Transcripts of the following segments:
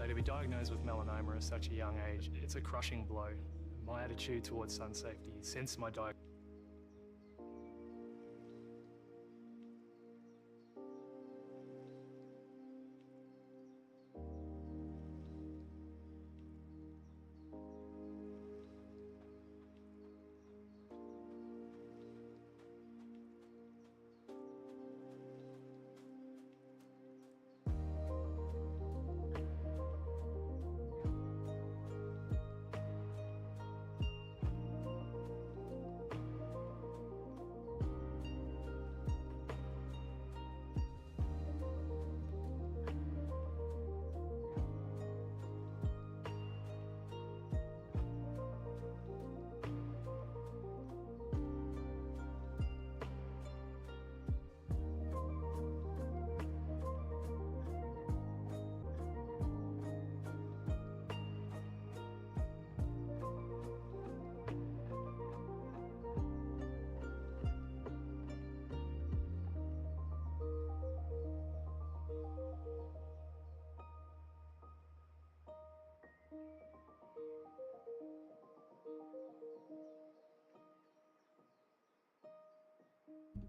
So to be diagnosed with melanoma at such a young age, it's a crushing blow. My attitude towards sun safety since my diagnosis.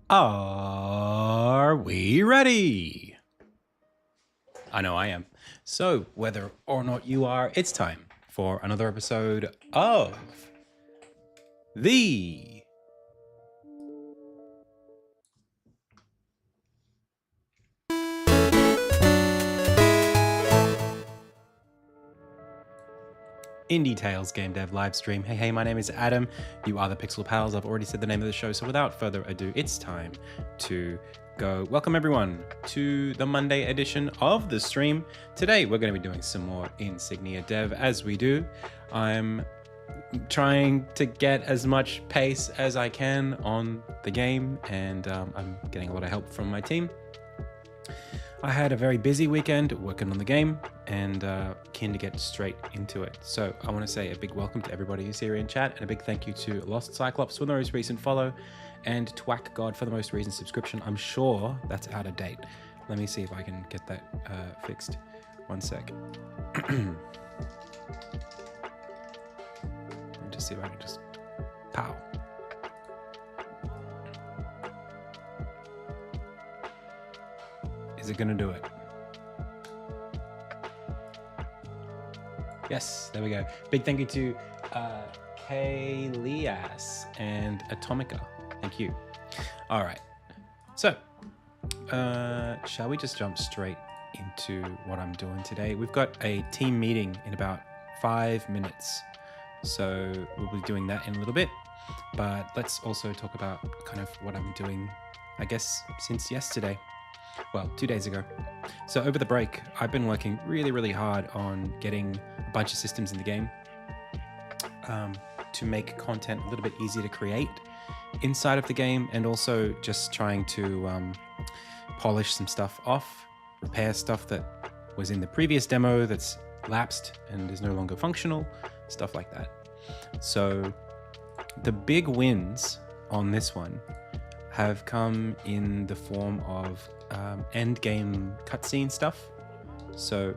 Are we ready? I know I am. So, whether or not you are, it's time for another episode of the IndieTales Game Dev live stream. Hey, my name is Adam. You are the Pixel Pals. I've already said the name of the show, so without further ado, it's time to go. Welcome everyone to the Monday edition of the stream. Today we're going to be doing some more Insignia dev as we do. I'm trying to get as much pace as I can on the game, and I'm getting a lot of help from my team. I had a very busy weekend working on the game and keen to get straight into it. So I want to say a big welcome to everybody who's here in chat, and a big thank you to Lost Cyclops for the most recent follow and Twack God for the most recent subscription. I'm sure that's out of date. Let me see if I can get that fixed. One sec. Let me just see if I can just pow. Is it going to do it? Yes, there we go. Big thank you to Kalias and Atomica. Thank you. All right. So, shall we just jump straight into what I'm doing today? We've got a team meeting in about 5 minutes. So we'll be doing that in a little bit. But let's also talk about kind of what I'm doing, I guess, since yesterday. Well, 2 days ago. So over the break, I've been working really hard on getting a bunch of systems in the game to make content a little bit easier to create inside of the game, and also just trying to polish some stuff off, repair stuff that was in the previous demo that's lapsed and is no longer functional, stuff like that. So the big wins on this one have come in the form of end game cutscene stuff. So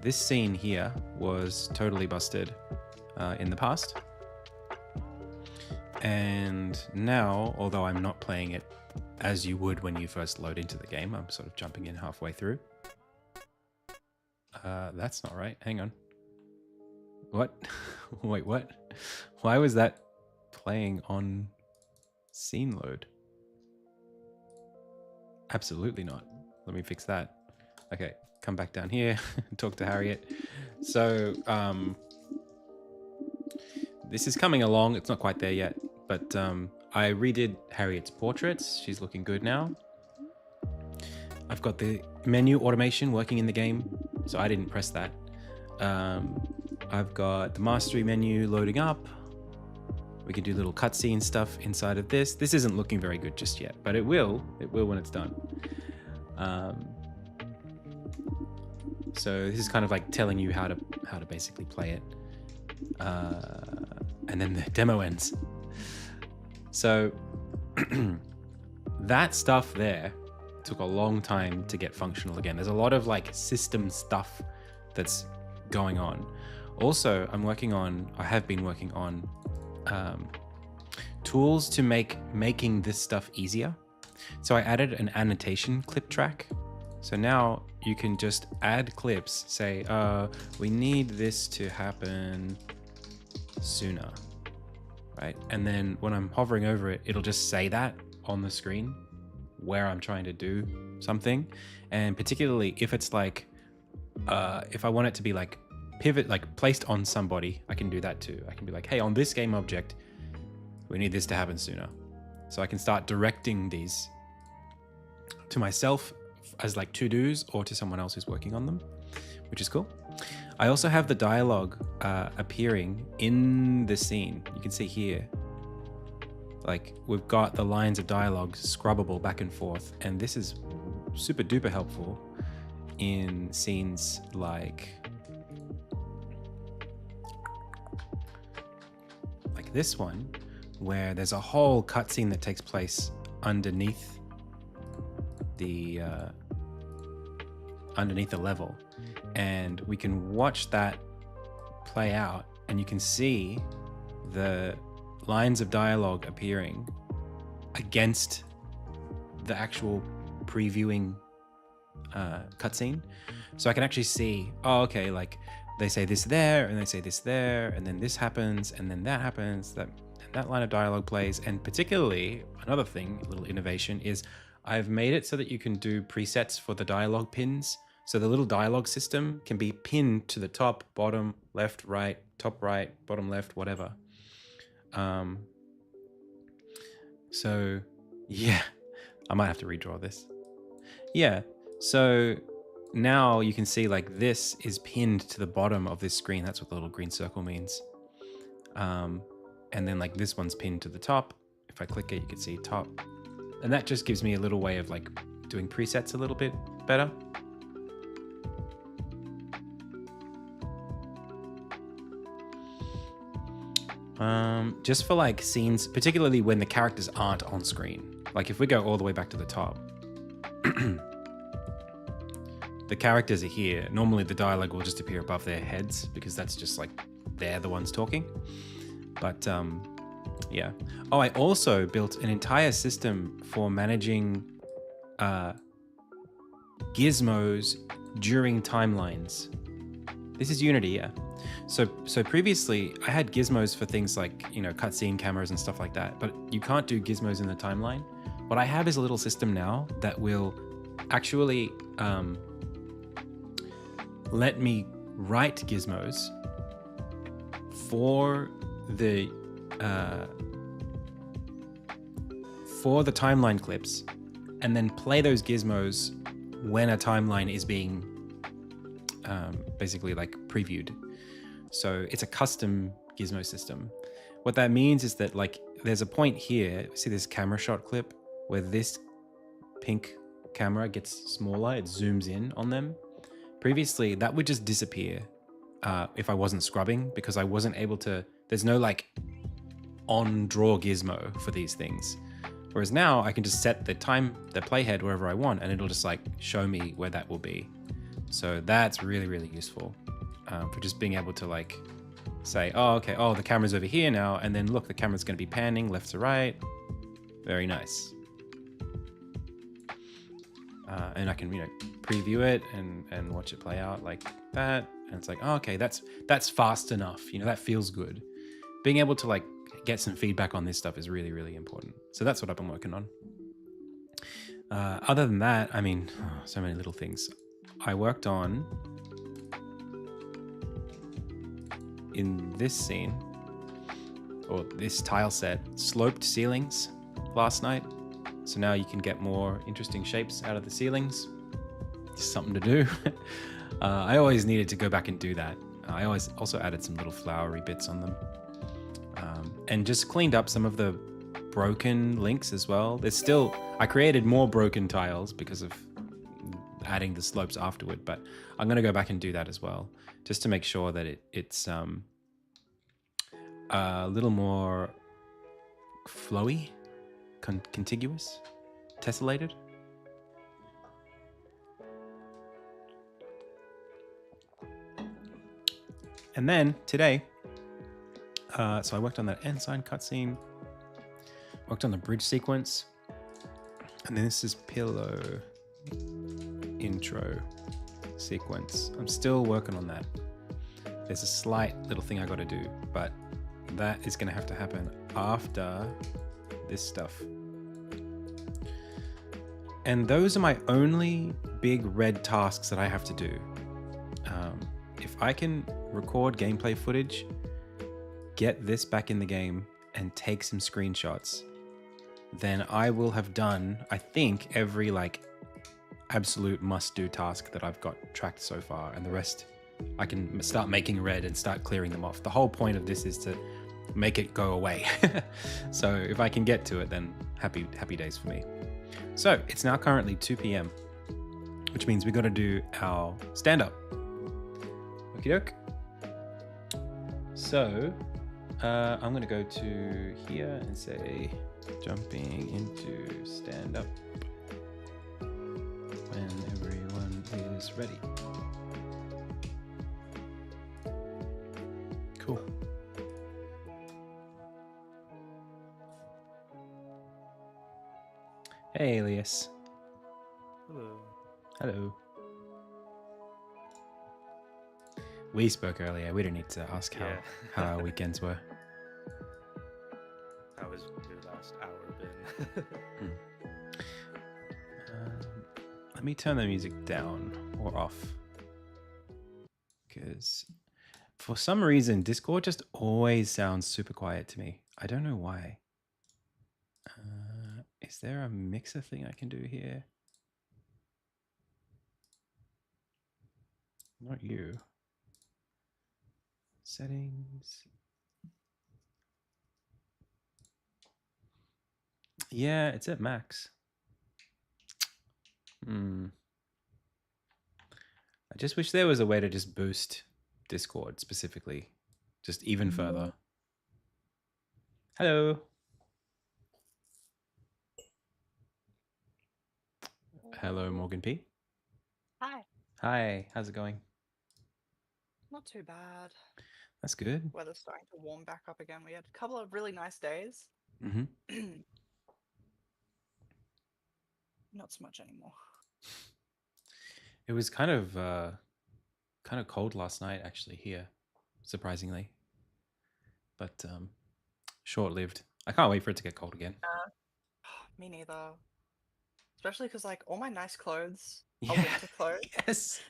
this scene here was totally busted in the past, and now, although I'm not playing it as you would when you first load into the game, I'm sort of jumping in halfway through. That's not right. Hang on. What? Wait, what? Why was that playing on scene load? Absolutely not. Let me fix that. Okay, come back down here, talk to Harriet. So, this is coming along. It's not quite there yet, but I redid Harriet's portraits. She's looking good now. I've got the menu automation working in the game, so I didn't press that. I've got the mastery menu loading up. We can do little cutscene stuff inside of this. This isn't looking very good just yet, but it will when it's done. So this is kind of like telling you how to basically play it. And then the demo ends. So that stuff there took a long time to get functional again. There's a lot of like system stuff that's going on. Also, I have been working on tools to making this stuff easier. So I added an annotation clip track. So now you can just add clips, say, we need this to happen sooner, right? And then when I'm hovering over it, it'll just say that on the screen where I'm trying to do something. And particularly if it's like, if I want it to be like pivot, like placed on somebody, I can do that too. I can be like, hey, on this game object, we need this to happen sooner. So I can start directing these to myself as like to-dos or to someone else who's working on them, which is cool. I also have the dialogue appearing in the scene. You can see here, like we've got the lines of dialogue scrubbable back and forth. And this is super duper helpful in scenes like this one, where there's a whole cutscene that takes place underneath the level, and we can watch that play out, and you can see the lines of dialogue appearing against the actual previewing cutscene. So I can actually see, oh, okay, like they say this there, and they say this there, and then this happens, and then that happens, and that line of dialogue plays. And particularly, another thing, a little innovation, is I've made it so that you can do presets for the dialogue pins. So the little dialogue system can be pinned to the top, bottom, left, right, top right, bottom left, whatever. So yeah, I might have to redraw this. Yeah, so now you can see like this is pinned to the bottom of this screen. That's what the little green circle means. And then like this one's pinned to the top. If I click it, you can see top. And that just gives me a little way of like doing presets a little bit better. Just for like scenes, particularly when the characters aren't on screen. Like if we go all the way back to the top, the characters are here. Normally the dialogue will just appear above their heads because that's just like they're the ones talking. But yeah. Oh, I also built an entire system for managing gizmos during timelines. This is Unity, yeah. So previously I had gizmos for things like, you know, cutscene cameras and stuff like that, but you can't do gizmos in the timeline. What I have is a little system now that will actually let me write gizmos for the timeline clips, and then play those gizmos when a timeline is being basically like previewed. So it's a custom gizmo system. What that means is that like there's a point here, see this camera shot clip where this pink camera gets smaller, it zooms in on them. Previously that would just disappear if I wasn't scrubbing, because I wasn't able to, there's no like on draw gizmo for these things. Whereas now I can just set the playhead wherever I want, and it'll just like show me where that will be. So that's really, really useful for just being able to like say, oh, okay, oh, the camera's over here now. And then look, the camera's going to be panning left to right. Very nice. And I can, you know, preview it and watch it play out like that. And it's like, oh, okay, that's fast enough. You know, that feels good. Being able to like get some feedback on this stuff is really, really important. So that's what I've been working on. Other than that, I mean, so many little things. I worked on, in this scene, or this tile set, sloped ceilings last night. So now you can get more interesting shapes out of the ceilings. Just something to do. I always needed to go back and do that. I always also added some little flowery bits on them. And just cleaned up some of the broken links as well. There's still, I created more broken tiles because of adding the slopes afterward, but I'm going to go back and do that as well, just to make sure that it's a little more flowy, contiguous, tessellated. And then today, so I worked on that ensign cutscene, worked on the bridge sequence, and then this is pillow intro sequence. I'm still working on that. There's a slight little thing I got to do, but that is going to have to happen after this stuff. And those are my only big red tasks that I have to do. If I can record gameplay footage, get this back in the game, and take some screenshots, then I will have done, I think, every like absolute must-do task that I've got tracked so far, and the rest I can start making red and start clearing them off. The whole point of this is to make it go away. So if I can get to it, then happy days for me. So it's now currently 2 p.m, which means we got to do our stand-up. Okie doke. So I'm going to go to here and say jumping into stand-up when everyone is ready. Cool. Hey, Elias. Hello. Hello. We spoke earlier. We don't need to ask how our weekends were. How has your last hour been? Let me turn the music down or off, because for some reason Discord just always sounds super quiet to me. I don't know why. Is there a mixer thing I can do here? Not you. Settings. Yeah, it's at max. I just wish there was a way to just boost Discord specifically, just even further. Hello. Hello, Morgan P. Hi. Hi, how's it going? Not too bad. That's good. Weather's starting to warm back up again. We had a couple of really nice days. Mm-hmm. Not so much anymore. It was kind of cold last night, actually, here, surprisingly, but short-lived. I can't wait for it to get cold again. Me neither. Especially because, like, all my nice clothes are winter clothes. Yes,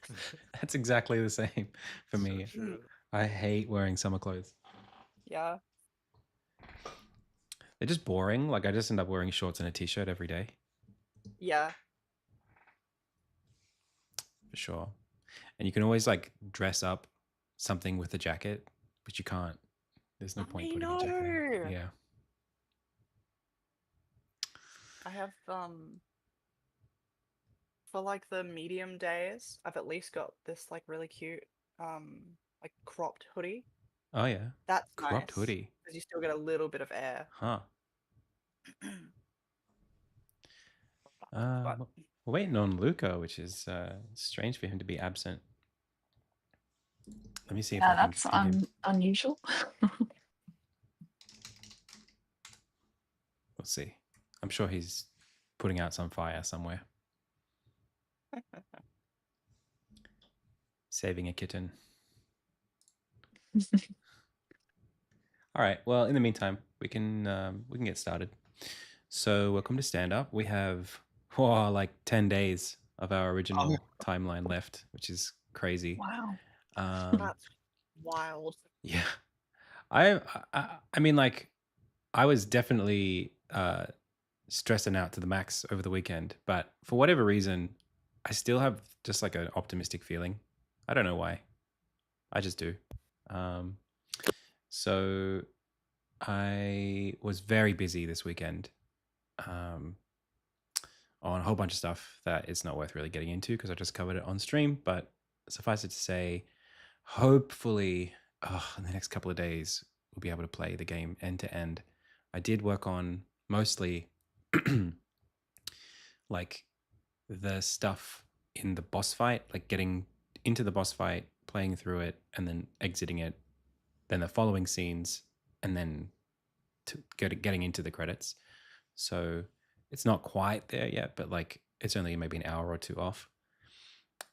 that's exactly the same for me. So true. I hate wearing summer clothes. Yeah. They're just boring. Like, I just end up wearing shorts and a t-shirt every day. Yeah. For sure. And you can always, like, dress up something with a jacket, but you can't. There's no point putting a jacket on. Yeah. I have, for, like, the medium days, I've at least got this, like, really cute, like, cropped hoodie. Oh, yeah. That's Cropped nice, hoodie. because you still get a little bit of air. Huh. But We're waiting on Luca, which is strange for him to be absent. Let me see if I can. That's unusual. We'll see. I'm sure he's putting out some fire somewhere. Saving a kitten. All right. Well, in the meantime, we can get started. So, welcome to Stand Up. We have like 10 days of our original timeline left, which is crazy. Wow. that's wild. Yeah. I mean, like, I was definitely stressing out to the max over the weekend, but for whatever reason, I still have just like an optimistic feeling. I don't know why. I just do. So I was very busy this weekend on a whole bunch of stuff that it's not worth really getting into because I just covered it on stream. But suffice it to say, hopefully in the next couple of days, we'll be able to play the game end to end. I did work on mostly like the stuff in the boss fight, like getting into the boss fight, playing through it and then exiting it, then the following scenes, and then getting into the credits. So it's not quite there yet, but like it's only maybe an hour or two off.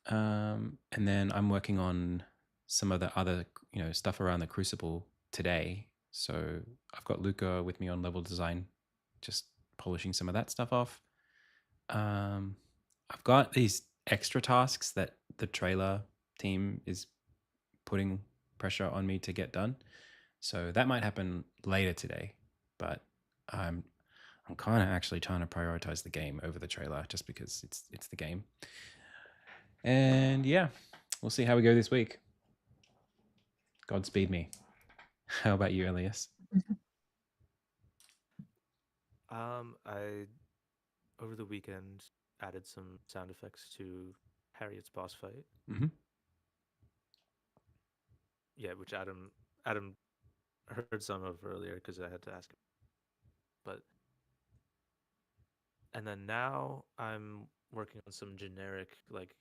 And then I'm working on some of the other stuff around the Crucible today. So I've got Luca with me on level design, just polishing some of that stuff off. I've got these extra tasks that the trailer team is putting pressure on me to get done. So that might happen later today, but I'm kind of actually trying to prioritize the game over the trailer just because it's the game. And yeah, we'll see how we go this week. Godspeed me. How about you, Elias? I over the weekend added some sound effects to Harriet's boss fight. Mm-hmm. Yeah, which Adam heard some of earlier because I had to ask him. But and then now I'm working on some generic like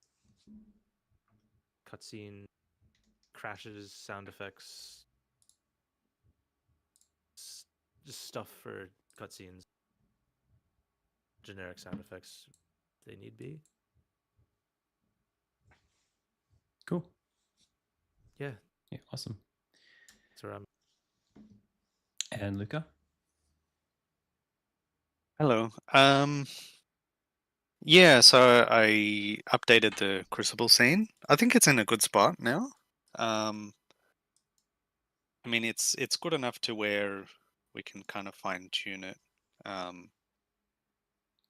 cutscene crashes, sound effects, just stuff for cutscenes. Generic sound effects they need be. Cool. Yeah, Yeah, awesome. that's where I'm. And Luca? Hello. Yeah, so I updated the Crucible scene. I think it's in a good spot now. I mean, it's good enough to where we can kind of fine tune it.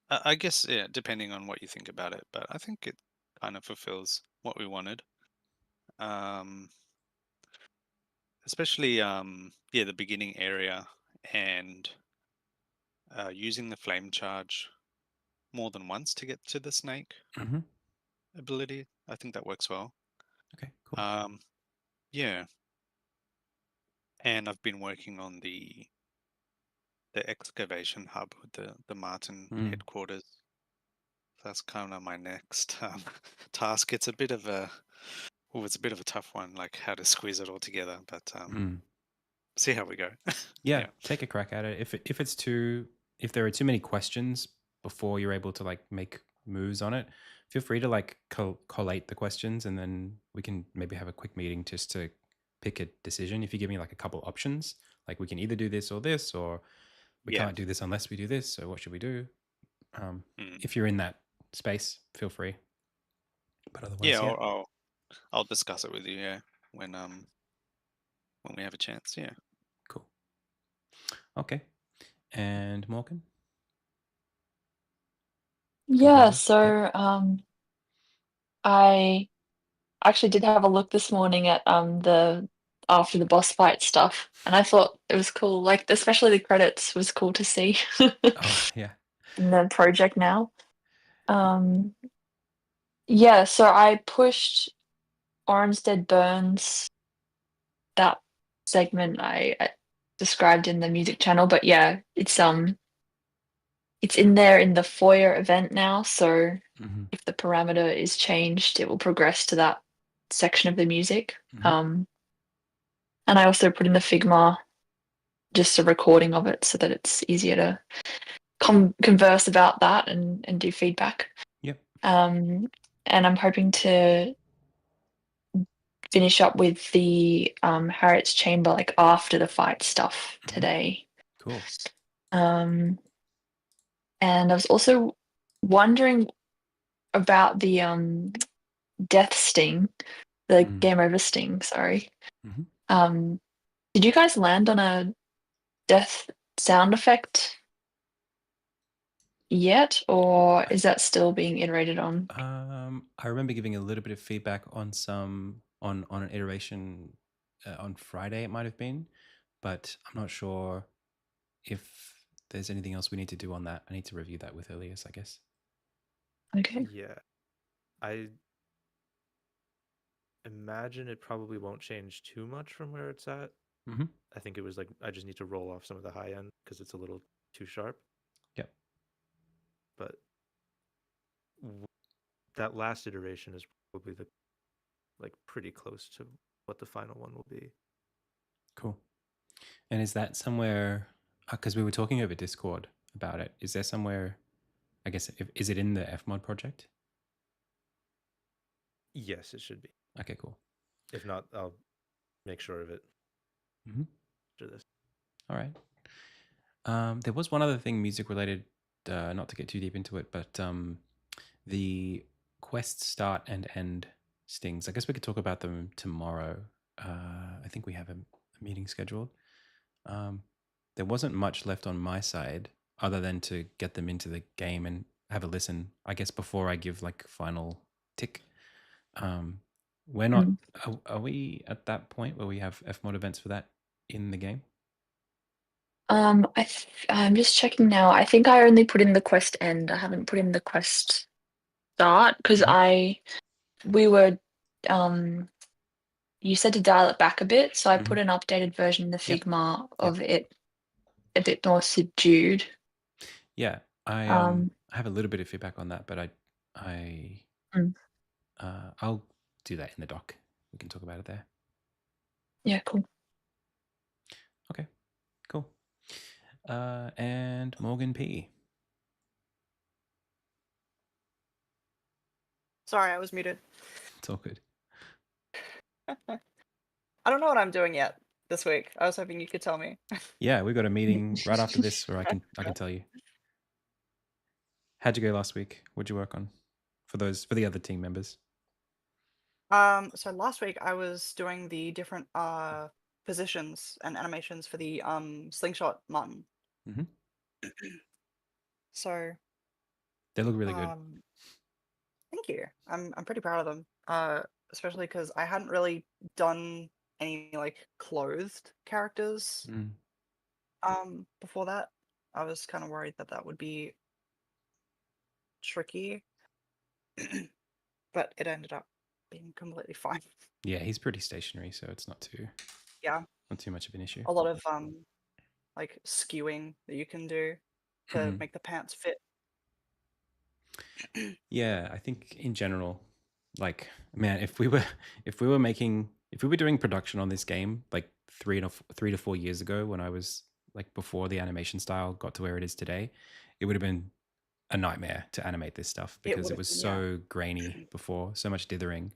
I guess, yeah, depending on what you think about it, but I think it kind of fulfills what we wanted. Especially, yeah, the beginning area and using the flame charge more than once to get to the snake Mm-hmm. ability. I think that works well. Okay, cool. Yeah, and I've been working on the excavation hub with the Martin headquarters. That's kind of my next task. It's a bit of a it's a bit of a tough one, like how to squeeze it all together. But see how we go. Yeah, take a crack at it. If there are too many questions before you're able to like make moves on it, feel free to like collate the questions, and then we can maybe have a quick meeting just to pick a decision. If you give me like a couple options, like we can either do this, or we can't do this unless we do this. So what should we do? If you're in that space, feel free. But otherwise, yeah, I'll discuss it with you. Yeah, when we have a chance. Yeah. Cool. Okay. And Morgan? Yeah, Composer? so I actually did have a look this morning at the after the boss fight stuff, and I thought it was cool. Like especially the credits was cool to see Oh, yeah. in the project now. Yeah, so I pushed Orange Dead Burns, that segment I described in the music channel, but yeah, it's in there in the foyer event now, so if the parameter is changed, it will progress to that section of the music. And I also put in the Figma just a recording of it so that it's easier to converse about that and do feedback. Yep. And I'm hoping to finish up with the Harriet's Chamber like after the fight stuff today. Cool. And I was also wondering about the death sting, the game over sting, sorry. Did you guys land on a death sound effect yet, or is that still being iterated on? I remember giving a little bit of feedback on an iteration on Friday, it might have been, but I'm not sure if there's anything else we need to do on that. I need to review that with Elias, I guess. Okay. Yeah, I imagine it probably won't change too much from where it's at. I think it was like I just need to roll off some of the high end because it's a little too sharp. Yep. But that last iteration is probably like pretty close to what the final one will be. Cool. And is that somewhere? Because we were talking over Discord about it. Is there somewhere? I guess is it in the Fmod project? Yes, it should be. Okay, cool. If not, I'll make sure of it after this. All right. There was one other thing music related, not to get too deep into it, but the quest start and end stings. I guess we could talk about them tomorrow. I think we have a meeting scheduled. There wasn't much left on my side other than to get them into the game and have a listen, I guess, before I give like final tick. We're not, are we at that point where we have Fmod events for that in the game? I'm just checking now. I think I only put in the quest end. I haven't put in the quest start because we were you said to dial it back a bit, so I put an updated version in the Figma of it a bit more subdued. Yeah, I have a little bit of feedback on that, but I'll do that in the doc. We can talk about it there. Yeah, cool. Okay, cool. And Morgan P. Sorry, I was muted. It's all good. I don't know what I'm doing yet this week. I was hoping you could tell me. Yeah, we've got a meeting right after this where I can tell you. How'd you go last week? What'd you work on for the other team members? So last week I was doing the different positions and animations for the slingshot Martin. So they look really good. Thank you. I'm pretty proud of them. Especially because I hadn't really done any like clothed characters before that. I was kind of worried that would be tricky. But it ended up being completely fine. Yeah, he's pretty stationary, so it's not too much of an issue. A lot of like skewing that you can do to make the pants fit. Yeah, I think in general, like, man, if we were doing production on this game like 3 to 4 years ago, when I was like before the animation style got to where it is today, it would have been a nightmare to animate this stuff because it was so grainy before, so much dithering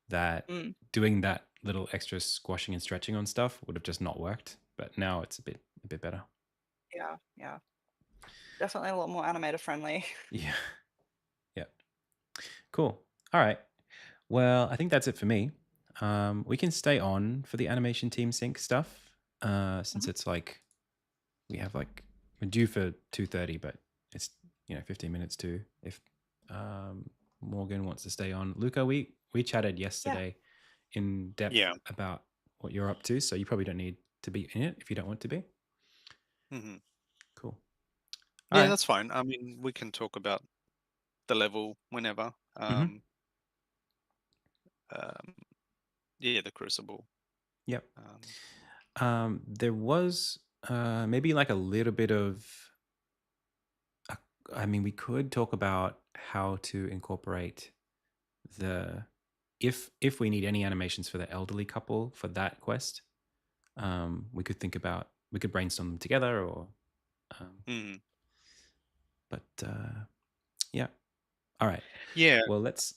that doing that little extra squashing and stretching on stuff would have just not worked. But now it's a bit better. Yeah. Definitely a lot more animator friendly. Yeah. Cool. All right. Well, I think that's it for me. We can stay on for the animation team sync stuff since it's like we're due for 2:30, but it's 15 minutes to if Morgan wants to stay on. Luca, we chatted yesterday in depth about what you're up to, so you probably don't need to be in it if you don't want to be. Cool. All right. That's fine. I mean, we can talk about the level whenever. The Crucible. Yep. There was maybe like a little bit of. I mean, we could talk about how to incorporate if we need any animations for the elderly couple for that quest. We could brainstorm them together, or. But yeah. All right. Yeah. Well, let's.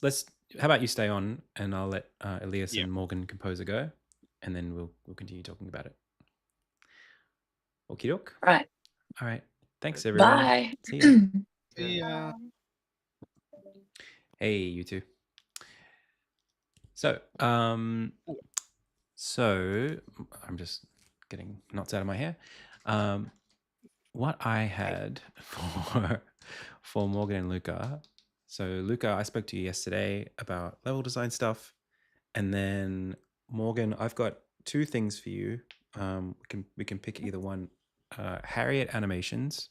How about you stay on, and I'll let Elias and Morgan compose a go, and then we'll continue talking about it. Okie doke. Right. All right. Thanks, everyone. Bye. See ya. See ya. Hey, you two. So, I'm just getting knots out of my hair. What I had for Morgan and Luca. So, Luca, I spoke to you yesterday about level design stuff, and then Morgan, I've got 2 things for you. We can pick either one. Harriet animations,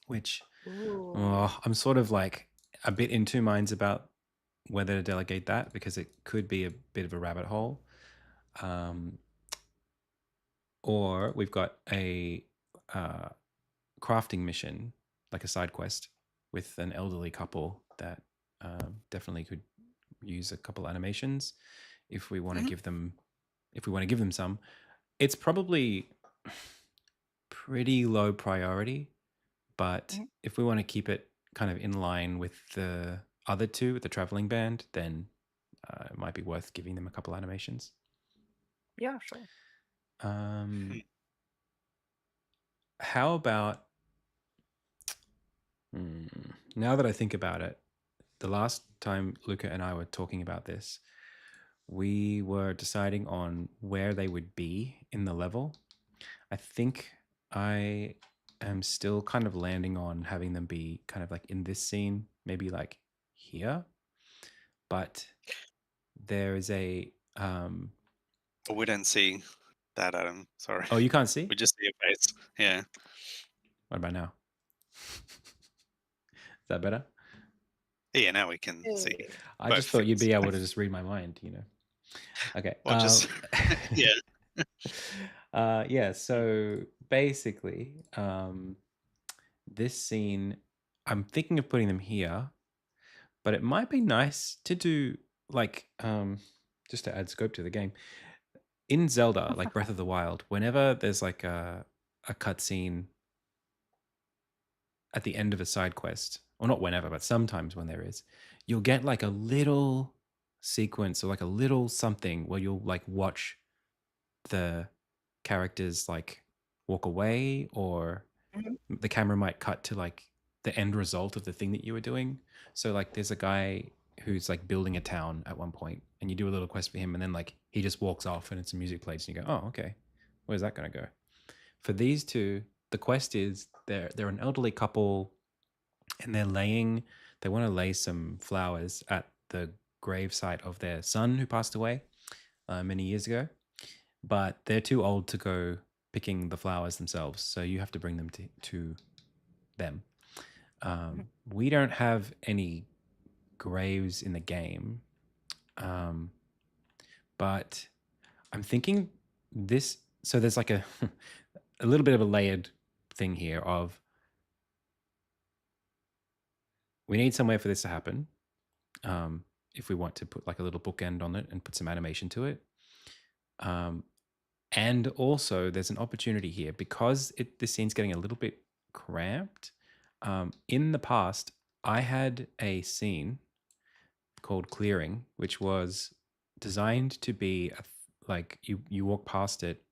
which I'm sort of like a bit in 2 minds about whether to delegate that because it could be a bit of a rabbit hole. Or we've got a crafting mission, like a side quest with an elderly couple that definitely could use a couple animations if we want to give them some. It's probably pretty low priority, but if we want to keep it kind of in line with the other two, with the traveling band, then it might be worth giving them a couple animations. Yeah, sure. How about now that I think about it, the last time Luca and I were talking about this, we were deciding on where they would be in the level. I think I am still kind of landing on having them be kind of like in this scene, maybe like here. But there is a Well, we don't see that, Adam. Sorry. Oh, you can't see? We just see a face. Yeah. What about now? Is that better? Yeah, now we can see. I just thought you'd be able to just read my mind, you know. Okay. Or just yeah. Yeah, so basically, this scene, I'm thinking of putting them here, but it might be nice to do like just to add scope to the game. In Zelda, like Breath of the Wild, whenever there's like a cutscene at the end of a side quest, or not whenever, but sometimes when there is, you'll get like a little sequence or like a little something where you'll like watch the characters like walk away, or the camera might cut to like the end result of the thing that you were doing. So like there's a guy who's like building a town at one point, and you do a little quest for him, and then like he just walks off and it's a music plays and you go, oh, okay, where's that going to go? For these two, the quest is they're an elderly couple, and they want to lay some flowers at the gravesite of their son who passed away many years ago, but they're too old to go picking the flowers themselves, so you have to bring them to them. We don't have any graves in the game, but I'm thinking this, so there's like a a little bit of a layered thing here of we need somewhere for this to happen, if we want to put like a little bookend on it and put some animation to it. And also there's an opportunity here because this scene's getting a little bit cramped. In the past, I had a scene called Clearing, which was designed to be like you walk past it.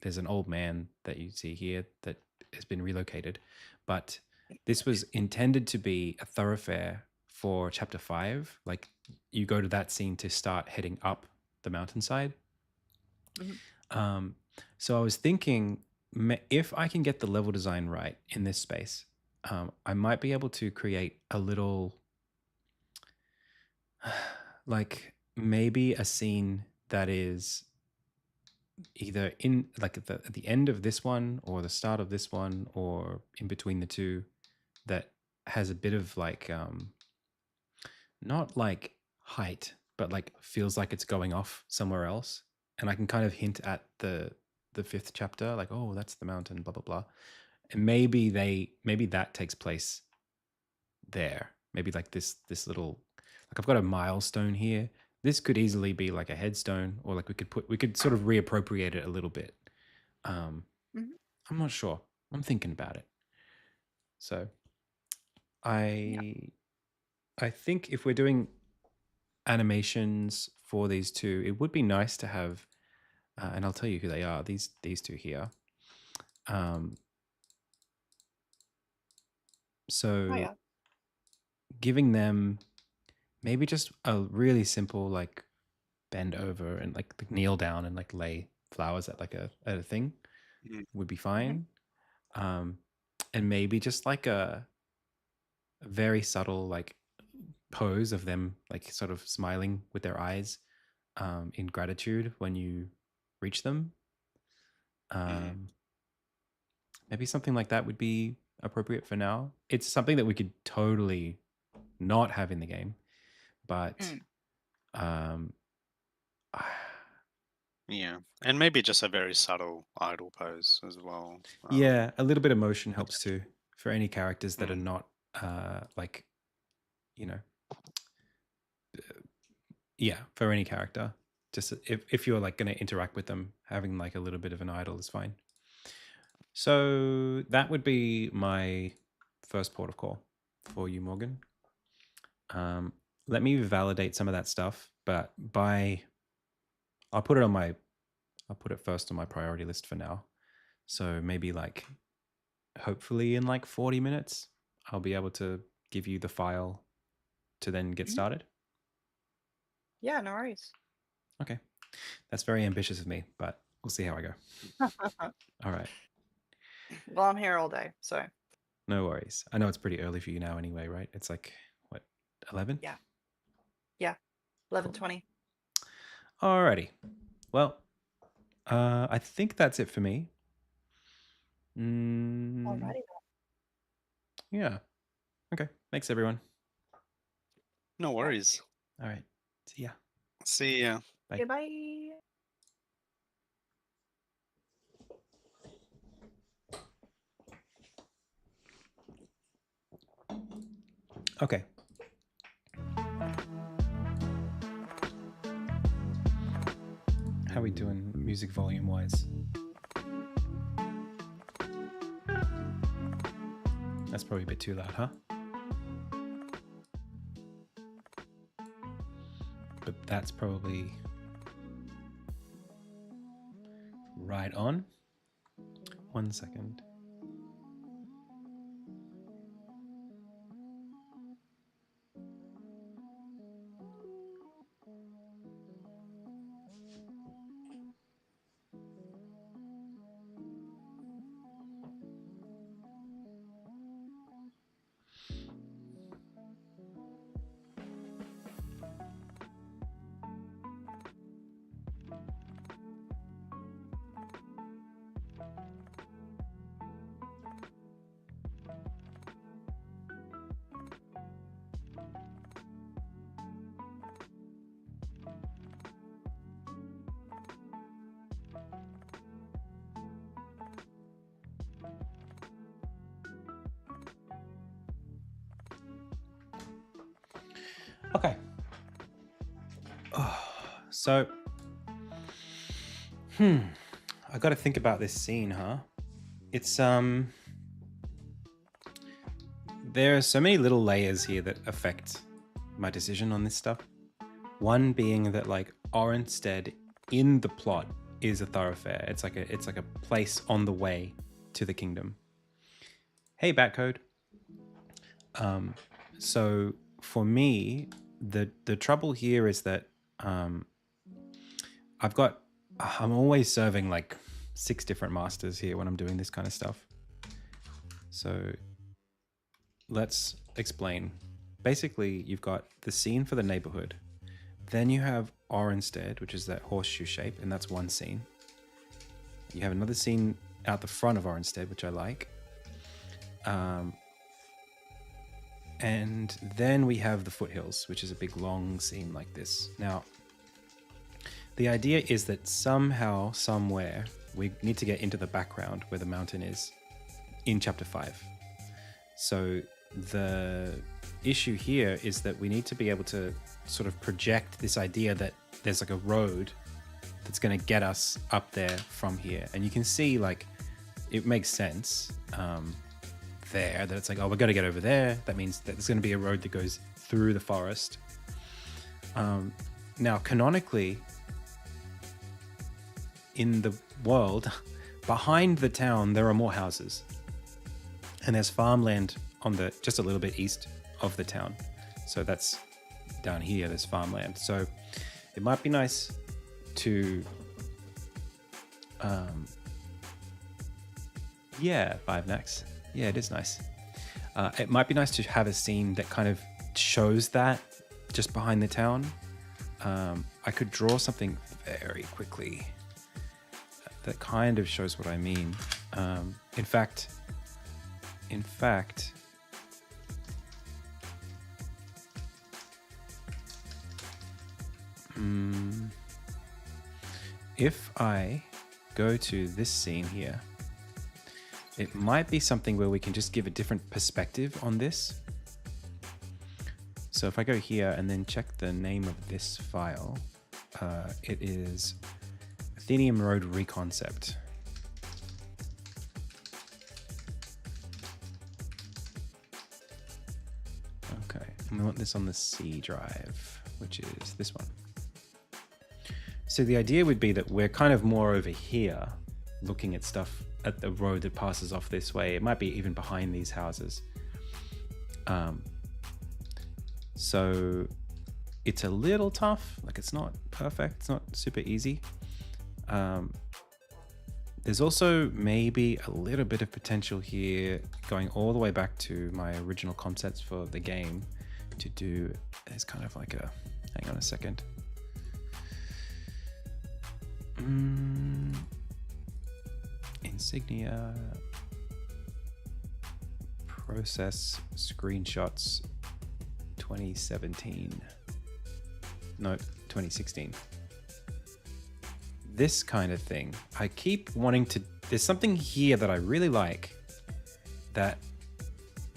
There's an old man that you see here that has been relocated, but this was intended to be a thoroughfare for chapter 5. Like you go to that scene to start heading up the mountainside. So I was thinking, if I can get the level design right in this space, I might be able to create a little, like maybe a scene that is either in like at the end of this one or the start of this one or in between the two, that has a bit of like not like height, but like feels like it's going off somewhere else, and I can kind of hint at the 5th chapter, like, oh, that's the mountain, blah blah blah, and maybe that takes place there. Maybe like this little, like I've got a milestone here. This could easily be like a headstone, or like we could sort of reappropriate it a little bit. I'm not sure. I'm thinking about it. So I think if we're doing animations for these two, it would be nice to have, and I'll tell you who they are. These two here. So giving them maybe just a really simple like bend over and like kneel down and like lay flowers at like at a thing would be fine. And maybe just like a very subtle like pose of them like sort of smiling with their eyes in gratitude when you reach them. Maybe something like that would be appropriate for now. It's something that we could totally not have in the game, but yeah, and maybe just a very subtle idle pose as well. Yeah, a little bit of motion helps too for any characters that are not like, you know, Yeah, for any character. Just if you're like going to interact with them, having like a little bit of an idol is fine. So that would be my first port of call for you, Morgan. Let me validate some of that stuff, but I'll put it first on my priority list for now. So maybe like hopefully in like 40 minutes, I'll be able to give you the file to then get started. Yeah, no worries. Okay. That's very ambitious of me, but we'll see how I go. All right. Well, I'm here all day, so. No worries. I know it's pretty early for you now anyway, right? It's like, what, 11? Yeah. 11:20. Alrighty. Well, I think that's it for me. Alrighty. Yeah. Okay. Thanks, everyone. No worries. All right. See ya. See ya. Bye. Okay, bye. Okay. How are we doing music volume wise? That's probably a bit too loud, huh? But that's probably right on. 1 second. Okay. So, I got to think about this scene, huh? It's there are so many little layers here that affect my decision on this stuff. One being that like Orenstead in the plot is a thoroughfare. It's like a place on the way to the kingdom. Hey, Batcode. So for me, the trouble here is that I'm always serving like 6 different masters here when I'm doing this kind of stuff. So let's explain. Basically, you've got the scene for the neighborhood. Then you have Orenstead, which is that horseshoe shape, and that's one scene. You have another scene out the front of Orenstead, which I like. And then we have the foothills, which is a big long scene like this. Now, the idea is that somehow, somewhere, we need to get into the background where the mountain is in chapter 5. So the issue here is that we need to be able to sort of project this idea that there's like a road that's going to get us up there from here. And you can see like it makes sense there that it's like, oh, we're going to get over there. That means that there's going to be a road that goes through the forest. Now, canonically, in the world, behind the town, there are more houses. And there's farmland on the just a little bit east of the town. So that's down here, there's farmland. So it might be nice to, yeah, 5 necks. Yeah, it is nice. It might be nice to have a scene that kind of shows that just behind the town. I could draw something very quickly that kind of shows what I mean. In fact, if I go to this scene here, it might be something where we can just give a different perspective on this. So if I go here and then check the name of this file, it is Athenium Road Reconcept. Okay, and we want this on the C drive, which is this one. So the idea would be that we're kind of more over here looking at stuff at the road that passes off this way. It might be even behind these houses. So it's a little tough, like it's not perfect, it's not super easy. There's also maybe a little bit of potential here going all the way back to my original concepts for the game to do as kind of like a, hang on a second. Insignia process screenshots 2017. No, 2016. This kind of thing. I keep wanting to, there's something here that I really like that,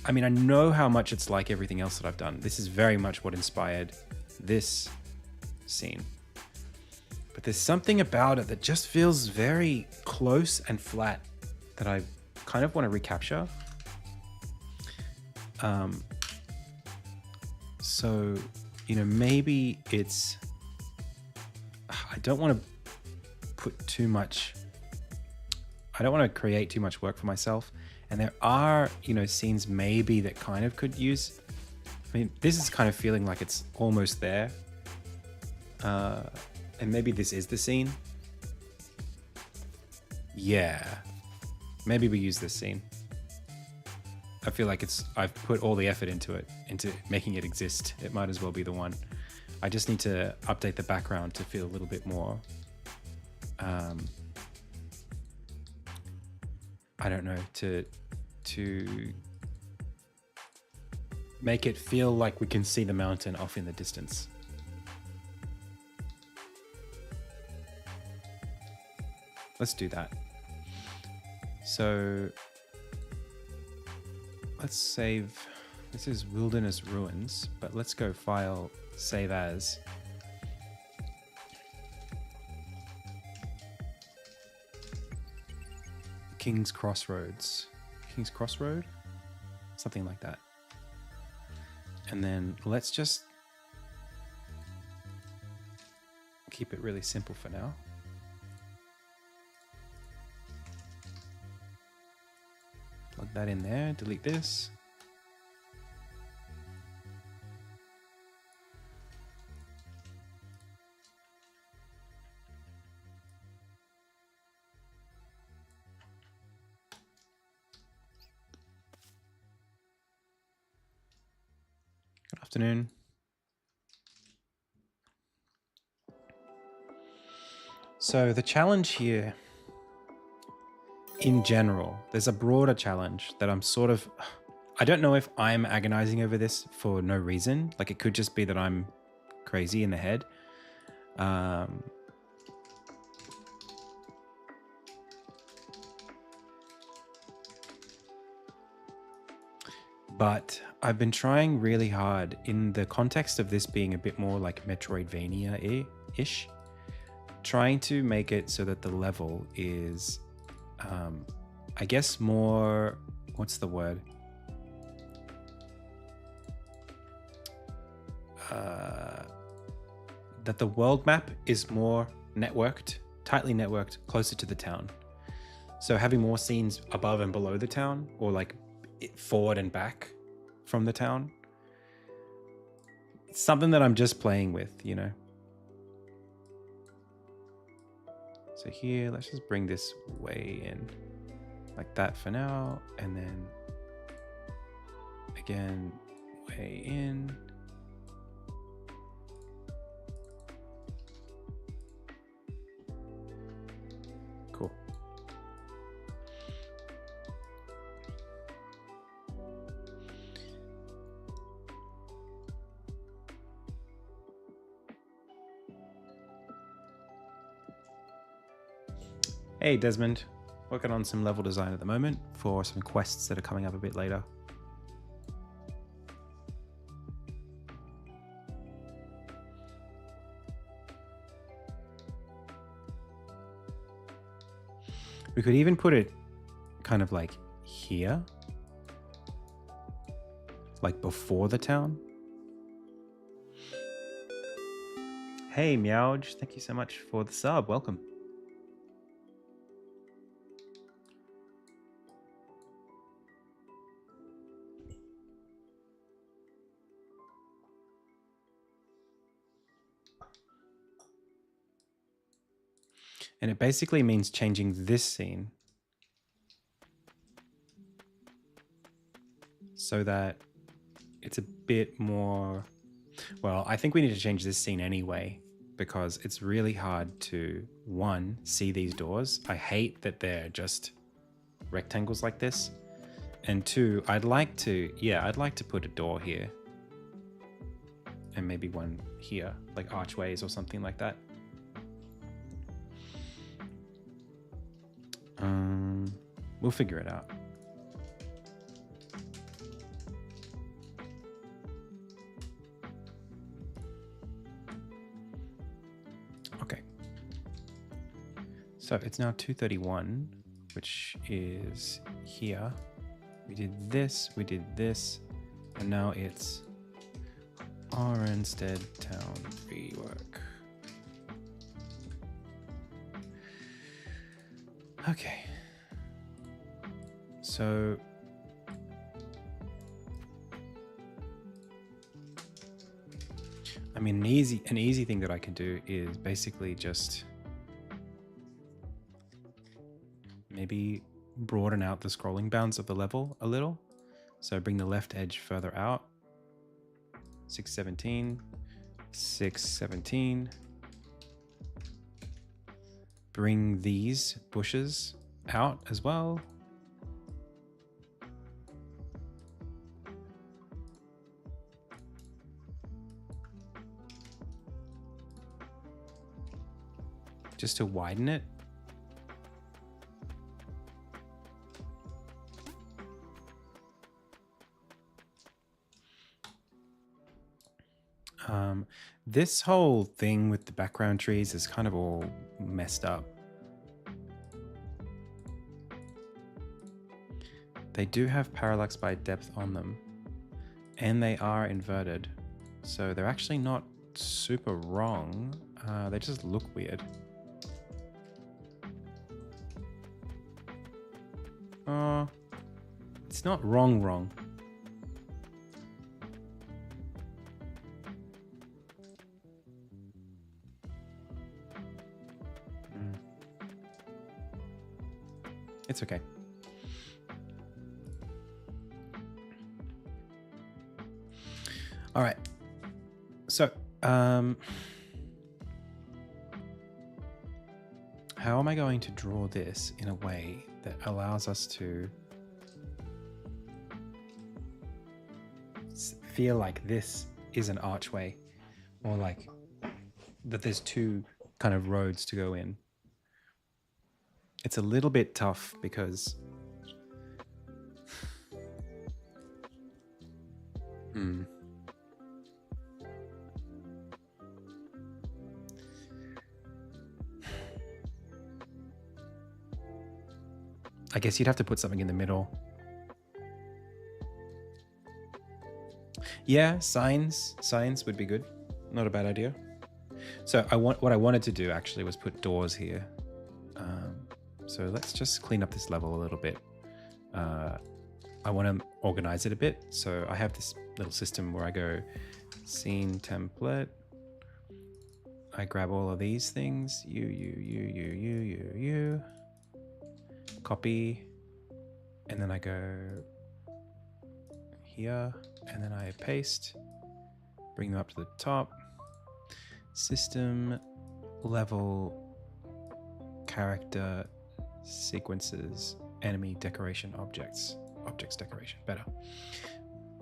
I mean, I know how much it's like everything else that I've done. This is very much what inspired this scene. But there's something about it that just feels very close and flat that I kind of want to recapture. So, you know, maybe it's, I don't want to put too much, I don't want to create too much work for myself. And there are, you know, scenes maybe that kind of could use, I mean, this is kind of feeling like it's almost there. And maybe this is the scene. Yeah, maybe we use this scene. I feel like I've put all the effort into it, into making it exist. It might as well be the one. I just need to update the background to feel a little bit more, I don't know, to make it feel like we can see the mountain off in the distance. Let's do that. So let's save, this is Wilderness Ruins, but let's go File, Save As. King's Crossroads. King's Crossroad? Something like that. And then let's just keep it really simple for now. Plug that in there, delete this. Good afternoon. So the challenge here, in general, there's a broader challenge that I'm sort of, I don't know if I'm agonizing over this for no reason. Like it could just be that I'm crazy in the head. But I've been trying really hard in the context of this being a bit more like Metroidvania-ish, trying to make it so that the level is, I guess more, what's the word? That the world map is more networked, tightly networked, closer to the town. So having more scenes above and below the town, or like forward and back from the town. It's something that I'm just playing with, you know. So here, let's just bring this way in like that for now. And then again, way in. Cool. Hey Desmond, working on some level design at the moment for some quests that are coming up a bit later. We could even put it kind of like here, like before the town. Hey, Meowj, thank you so much for the sub. Welcome. And it basically means changing this scene so that it's a bit more... Well, I think we need to change this scene anyway, because it's really hard to, one, see these doors. I hate that they're just rectangles like this. And two, I'd like to put a door here. And maybe one here, like archways or something like that. We'll figure it out. Okay. So it's now 2:31, which is here. We did this, and now it's Oranstead Town rework. Okay. So I mean, an easy thing that I can do is basically just maybe broaden out the scrolling bounds of the level a little. So bring the left edge further out. 617, 617. Bring these bushes out as well. Just to widen it. This whole thing with the background trees is kind of all messed up. They do have parallax by depth on them, and they are inverted, so they're actually not super wrong. They just look weird. It's not wrong. It's okay. All right. So, how am I going to draw this in a way that allows us to feel like this is an archway, or like that there's two kind of roads to go in? It's a little bit tough because I guess you'd have to put something in the middle. Yeah, signs would be good. Not a bad idea. So what I wanted to do actually was put doors here. So let's just clean up this level a little bit. I want to organize it a bit. So I have this little system where I go scene template. I grab all of these things. You. Copy. And then I go here. And then I paste. Bring them up to the top. System, level, character, sequences, enemy, decoration, objects decoration. Better.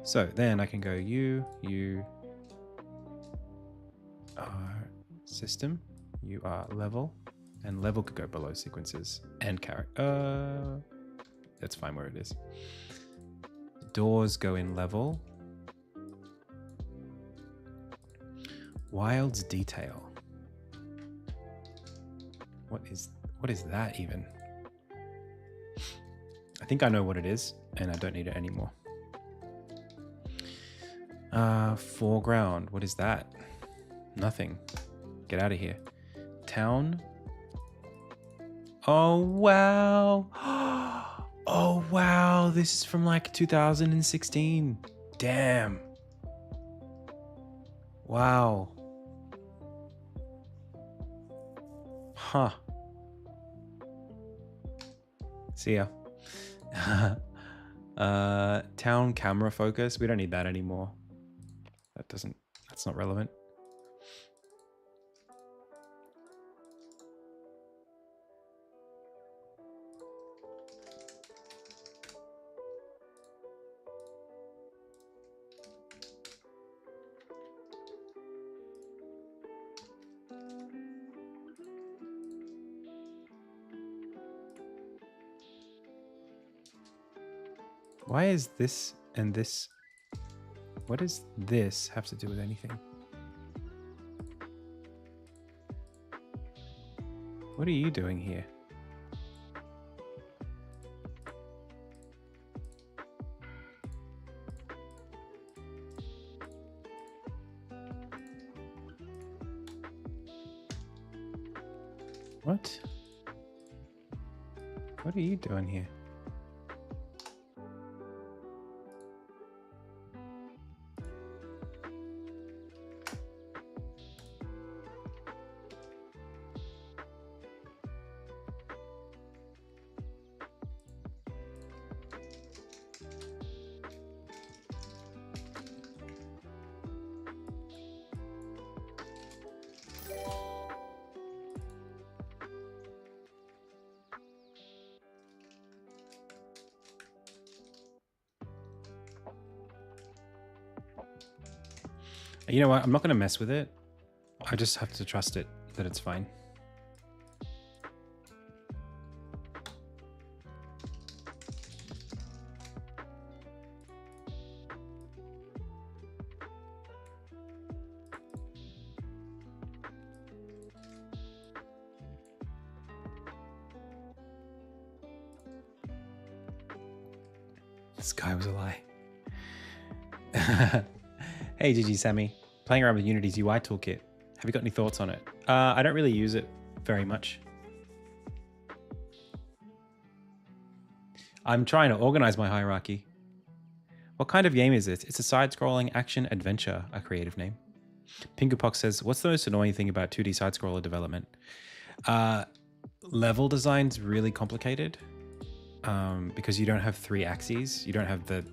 So then I can go you are system, you are level, and level could go below sequences and character. That's fine where it is. Doors go in level. Wilds detail. What is that even? think I know what it is, and I don't need it anymore. Foreground. What is that? Nothing. Get out of here. Town. Oh, wow. Oh, wow. This is from like 2016. Damn. Wow. Huh. See ya. Town camera focus. We don't need that anymore. That's not relevant. Why is this and this? What does this have to do with anything? What are you doing here? What? What are you doing here? You know what? I'm not going to mess with it. I just have to trust it that it's fine. This guy was a lie. Hey, GG Sammy. Playing around with Unity's UI toolkit. Have you got any thoughts on it? I don't really use it very much. I'm trying to organize my hierarchy. What kind of game is it? It's a side-scrolling action adventure, a creative name. Pinkerpox says, what's the most annoying thing about 2D side-scroller development? Level design's really complicated because you don't have 3 axes. You don't have the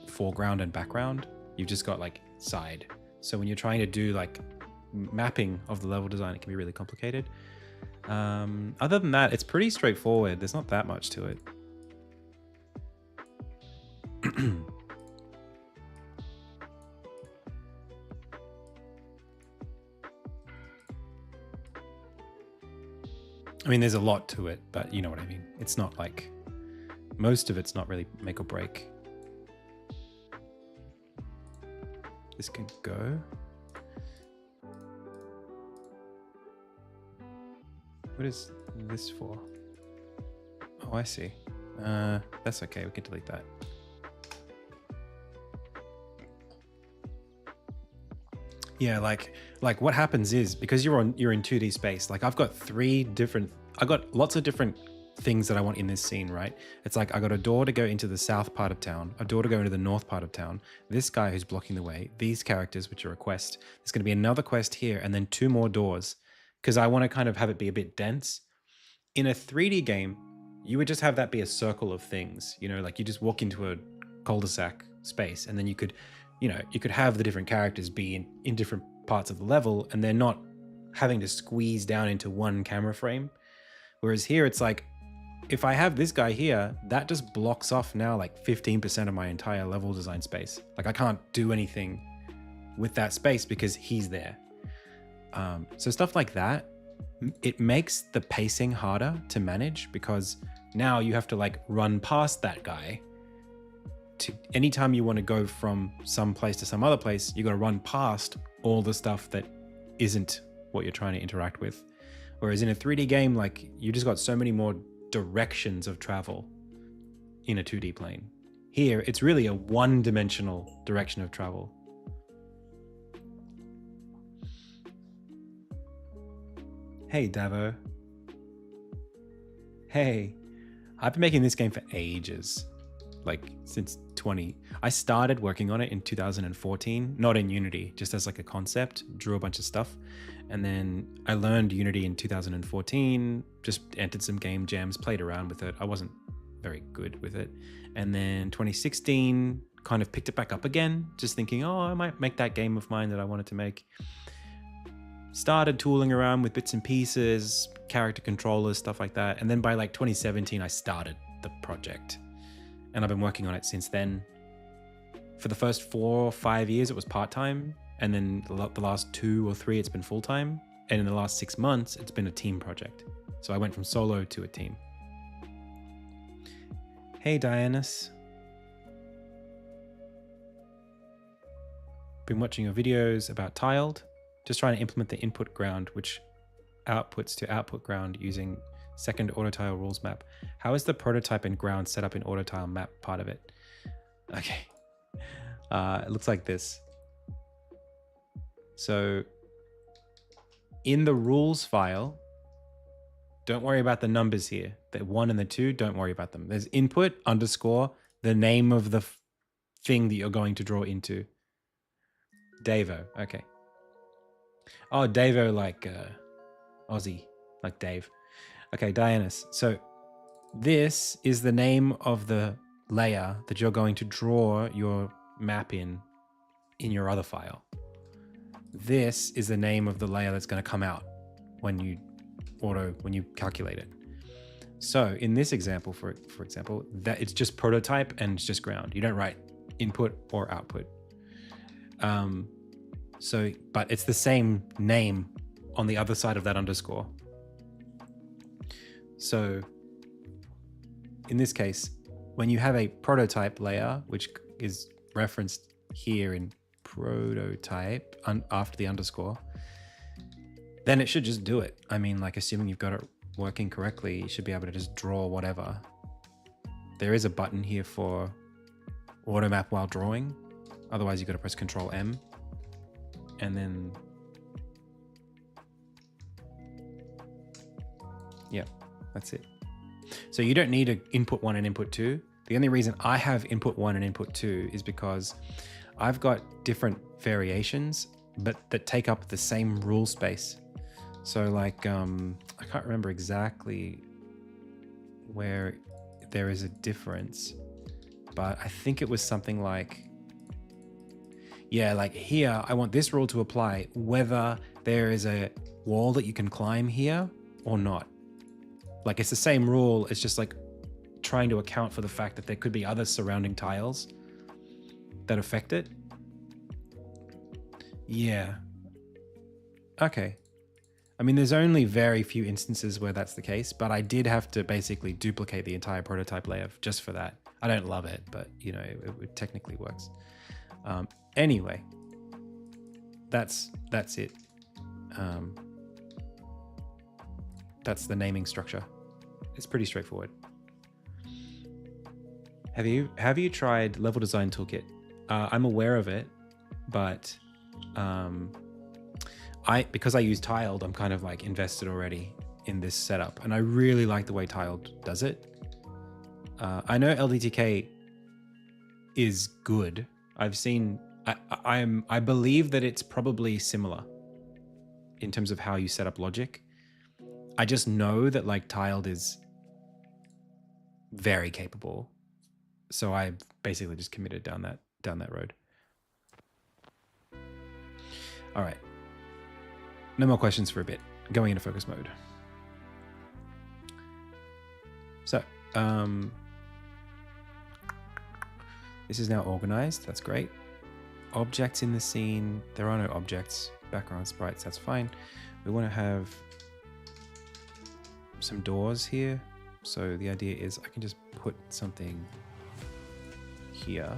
foreground and background. You've just got like side. So when you're trying to do like mapping of the level design, it can be really complicated. Other than that, it's pretty straightforward. There's not that much to it. I mean, there's a lot to it, but you know what I mean. It's not like, most of it's not really make or break. This can go. What is this for? Oh, I see. That's okay. We can delete that. Yeah, like what happens is, because you're in 2D space, like I've got lots of different things that I want in this scene, right? It's like I got a door to go into the south part of town, a door to go into the north part of town, this guy who's blocking the way, these characters, which are a quest. There's going to be another quest here, and then 2 more doors, because I want to kind of have it be a bit dense. In a 3D game, you would just have that be a circle of things, you know, like you just walk into a cul-de-sac space, and then you could have the different characters be in different parts of the level, and they're not having to squeeze down into one camera frame. Whereas here, it's like, if I have this guy here, that just blocks off now like 15% of my entire level design space. Like I can't do anything with that space because he's there. So stuff like that, it makes the pacing harder to manage, because now you have to like run past that guy. To anytime you want to go from some place to some other place, you got to run past all the stuff that isn't what you're trying to interact with. Whereas in a 3D game, like you just got so many more directions of travel. in a 2D plane. Here, it's really a one-dimensional direction of travel. Hey, Davo. Hey. I've been making this game for ages. Like, since I started working on it in 2014, not in Unity, just as like a concept, drew a bunch of stuff. And then I learned Unity in 2014, just entered some game jams, played around with it. I wasn't very good with it. And then 2016, kind of picked it back up again, just thinking, oh, I might make that game of mine that I wanted to make. Started tooling around with bits and pieces, character controllers, stuff like that. And then by like 2017, I started the project. And I've been working on it since then. For the first 4 or 5 years, it was part-time. And then the last 2 or 3, it's been full-time. And in the last 6 months, it's been a team project. So I went from solo to a team. Hey, Dianus. Been watching your videos about tiled. Just trying to implement the input ground, which outputs to output ground using second autotile rules map. How is the prototype and ground set up in autotile map part of it? Okay. It looks like this. So in the rules file, don't worry about the numbers here. The 1 and the 2, don't worry about them. There's input _ the name of the thing that you're going to draw into. Davo, okay. Oh, Davo like Aussie, like Dave. Okay, Dianus. So this is the name of the layer that you're going to draw your map in your other file. This is the name of the layer that's going to come out when you calculate it. So in this example, for example, that it's just prototype and it's just ground. You don't write input or output. But it's the same name on the other side of that underscore. So in this case, when you have a prototype layer, which is referenced here in prototype after the underscore, then it should just do it. I mean, like, assuming you've got it working correctly, you should be able to just draw whatever. There is a button here for auto map while drawing. Otherwise, you've got to press Control M. And then, yeah, that's it. So you don't need an input 1 and input 2. The only reason I have input 1 and input 2 is because I've got different variations, but that take up the same rule space. So like, I can't remember exactly where there is a difference, but I think it was something like, yeah, like here, I want this rule to apply whether there is a wall that you can climb here or not. Like, it's the same rule. It's just like trying to account for the fact that there could be other surrounding tiles that affect it. Yeah. Okay. I mean, there's only very few instances where that's the case, but I did have to basically duplicate the entire prototype layer just for that. I don't love it, but you know, it technically works. Anyway, that's it. That's the naming structure. It's pretty straightforward. Have you tried Level Design Toolkit? I'm aware of it, but because I use Tiled, I'm kind of like invested already in this setup, and I really like the way Tiled does it. I know LDTK is good. I've seen. I believe that it's probably similar in terms of how you set up logic. I just know that like Tiled is very capable, so I basically just committed down that road. All right, no more questions for a bit. Going into focus mode. So this is now organized. That's great. Objects in the scene. There are no objects. Background sprites. That's fine. We want to have some doors here. So the idea is I can just put something here.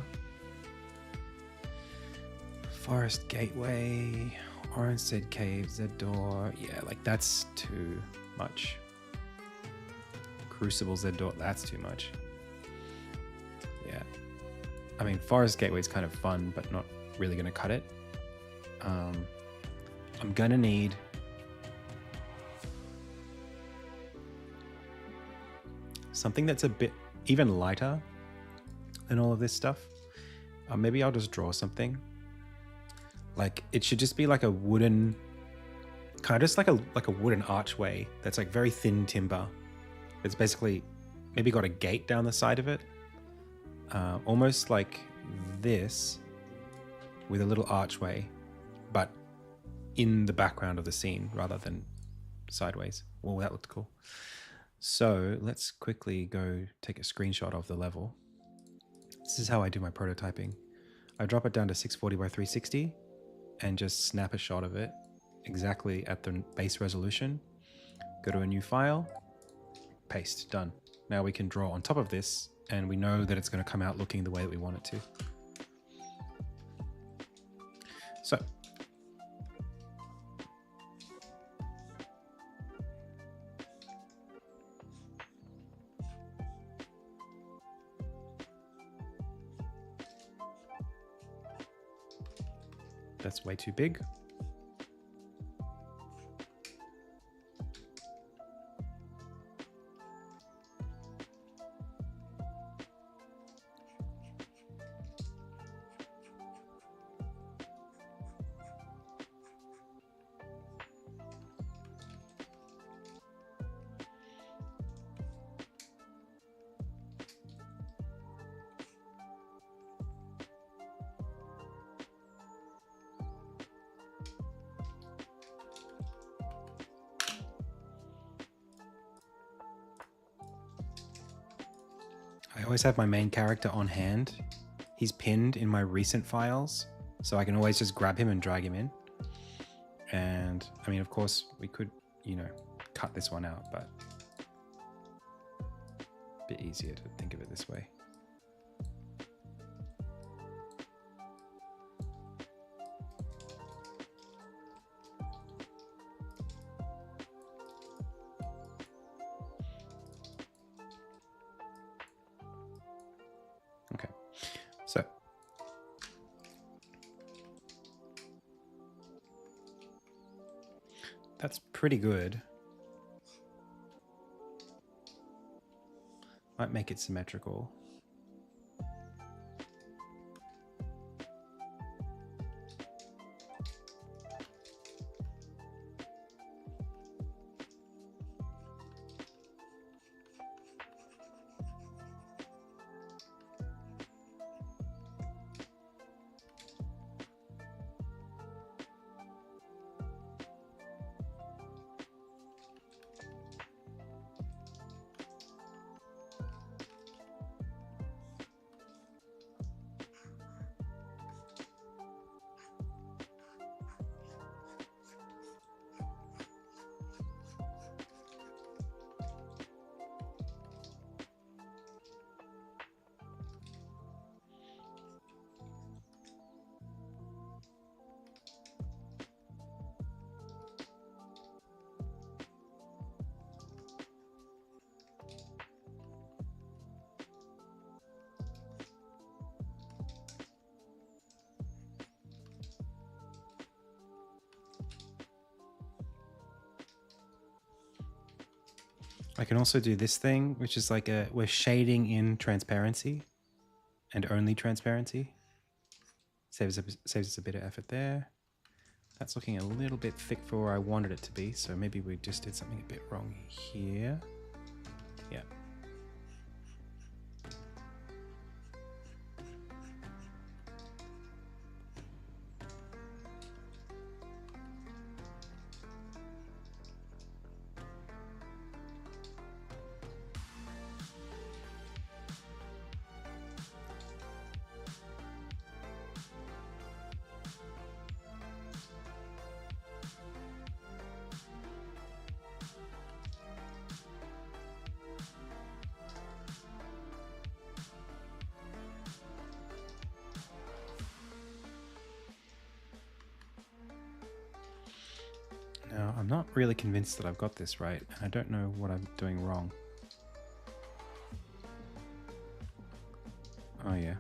Forest Gateway, Oranstead Cave, Z door. Yeah, like that's too much. Crucible Z door. That's too much. yeah. I mean, Forest Gateway is kind of fun, but not really going to cut it. I'm going to need something that's a bit even lighter than all of this stuff. Maybe I'll just draw something. Like, it should just be like a wooden, kind of just like a wooden archway that's like very thin timber. It's basically maybe got a gate down the side of it. Almost like this with a little archway, but in the background of the scene rather than sideways. Oh, that looked cool. So let's quickly go take a screenshot of the level. This is how I do my prototyping. I drop it down to 640 by 360 and just snap a shot of it exactly at the base resolution. Go to a new file, paste, done. Now we can draw on top of this and we know that it's going to come out looking the way that we want it to. So that's way too big. I always have my main character on hand. He's pinned in my recent files, so I can always just grab him and drag him in. And I mean, of course, we could, you know, cut this one out, but a bit easier to think of it this way. Okay, so that's pretty good. Might make it symmetrical. I can also do this thing, which is like we're shading in transparency and only transparency. Saves us a bit of effort there. That's looking a little bit thick for where I wanted it to be, so maybe we just did something a bit wrong here. Yeah. Now, I'm not really convinced that I've got this right, and I don't know what I'm doing wrong. Oh, yeah.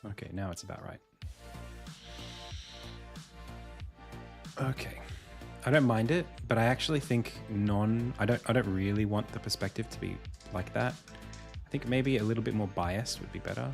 Okay, now it's about right. Okay. I don't mind it, but I actually think I don't really want the perspective to be like that. I think maybe a little bit more biased would be better.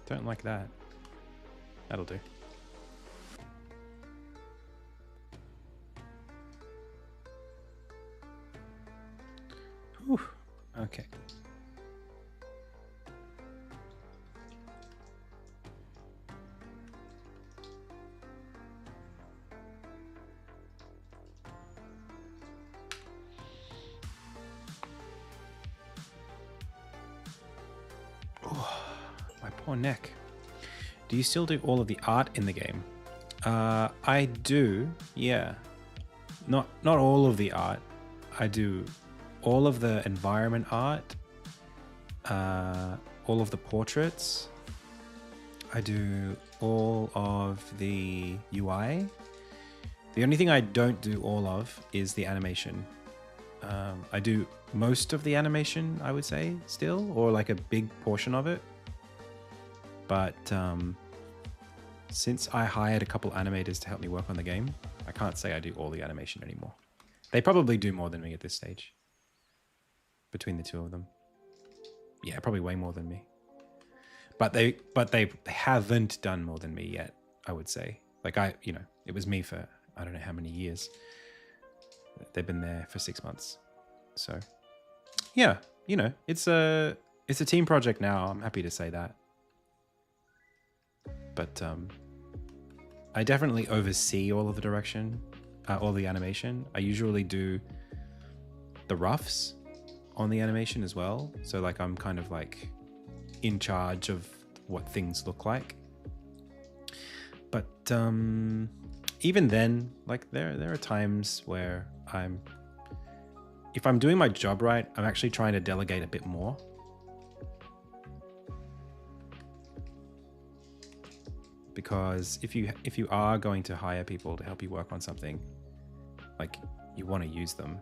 Don't like that. That'll do. Whew. Okay. My poor neck. Do you still do all of the art in the game? I do, yeah. Not all of the art. I do all of the environment art, all of the portraits. I do all of the UI. The only thing I don't do all of is the animation. I do most of the animation, I would say, still, or like a big portion of it. But since I hired a couple animators to help me work on the game, I can't say I do all the animation anymore. They probably do more than me at this stage. Between the two of them. Yeah, probably way more than me. But they haven't done more than me yet, I would say. Like it was me for I don't know how many years. They've been there for 6 months. So yeah, it's a team project now. I'm happy to say that. But I definitely oversee all of the direction, all the animation. I usually do the roughs on the animation as well. So like I'm kind of like in charge of what things look like. But even then, like there are times where if I'm doing my job right, I'm actually trying to delegate a bit more. Because if you are going to hire people to help you work on something, like you want to use them,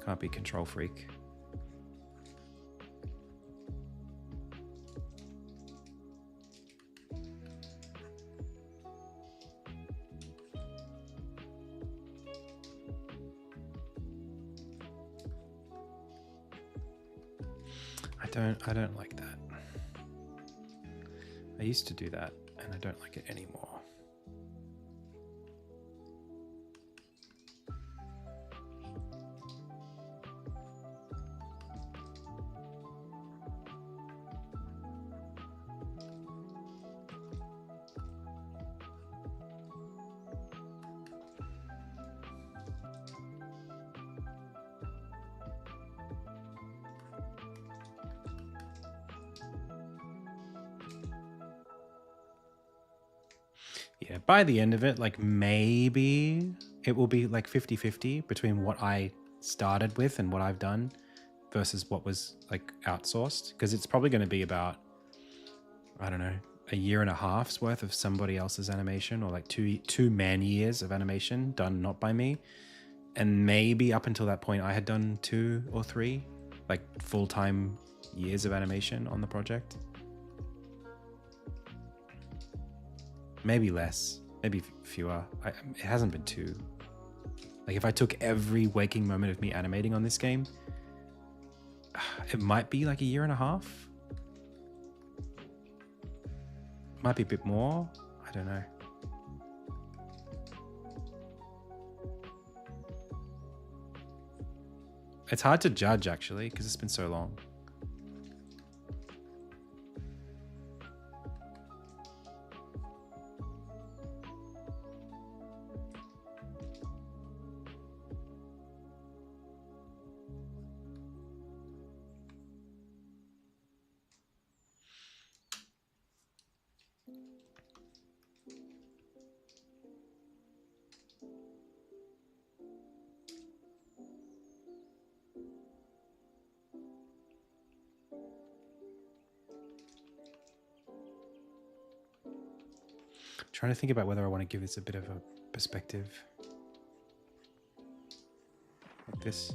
Can't be control freak. I don't like that. I used to do that, and I don't like it anymore. Yeah, by the end of it, like maybe it will be like 50-50 between what I started with and what I've done versus what was like outsourced. Because it's probably going to be about, I don't know, a year and a half's worth of somebody else's animation, or like two man years of animation done not by me. And maybe up until that point, I had done 2 or 3 like full-time years of animation on the project. Maybe less, maybe fewer. It hasn't been 2. Like if I took every waking moment of me animating on this game, it might be like a year and a half. Might be a bit more. I don't know. It's hard to judge actually because it's been so long. Trying to think about whether I want to give this a bit of a perspective like this.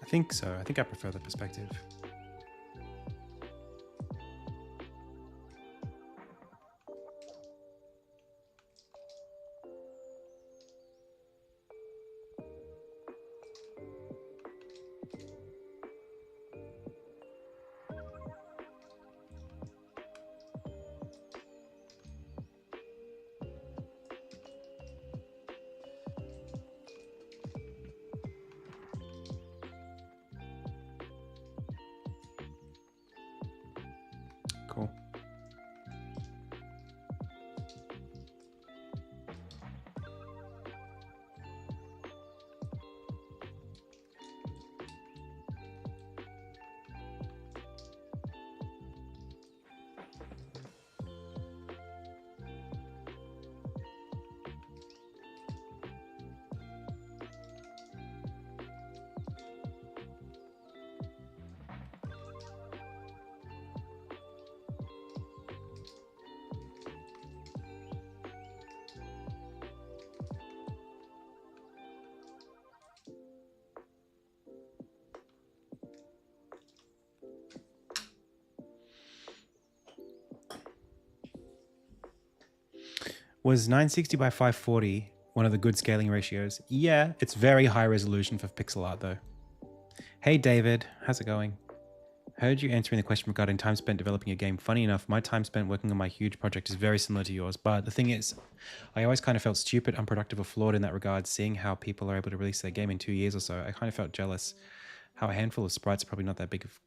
I think so. I think I prefer the perspective. Cool. Was 960 by 540 one of the good scaling ratios? Yeah, it's very high resolution for pixel art though. Hey David, how's it going? Heard you answering the question regarding time spent developing a game. Funny enough, my time spent working on my huge project is very similar to yours, but the thing is, I always kind of felt stupid, unproductive, or flawed in that regard, seeing how people are able to release their game in 2 years or so. I kind of felt jealous how a handful of sprites are probably not that big of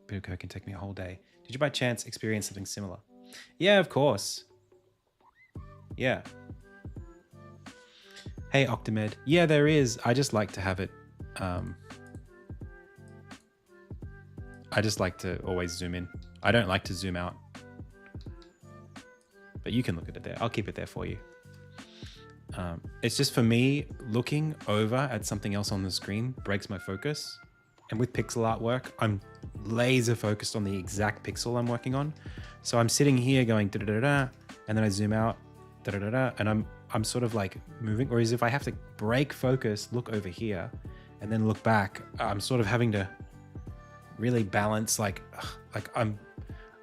bit of code can take me a whole day. Did you by chance experience something similar? Yeah, of course. Yeah. Hey, Octamed. Yeah, there is. I just like to have it. I just like to always zoom in. I don't like to zoom out. But you can look at it there. I'll keep it there for you. It's just for me, looking over at something else on the screen breaks my focus. And with pixel artwork, I'm laser focused on the exact pixel I'm working on. So I'm sitting here going da-da-da-da, and then I zoom out, da-da-da-da, and I'm sort of like moving. Whereas if I have to break focus, look over here, and then look back, I'm sort of having to really balance,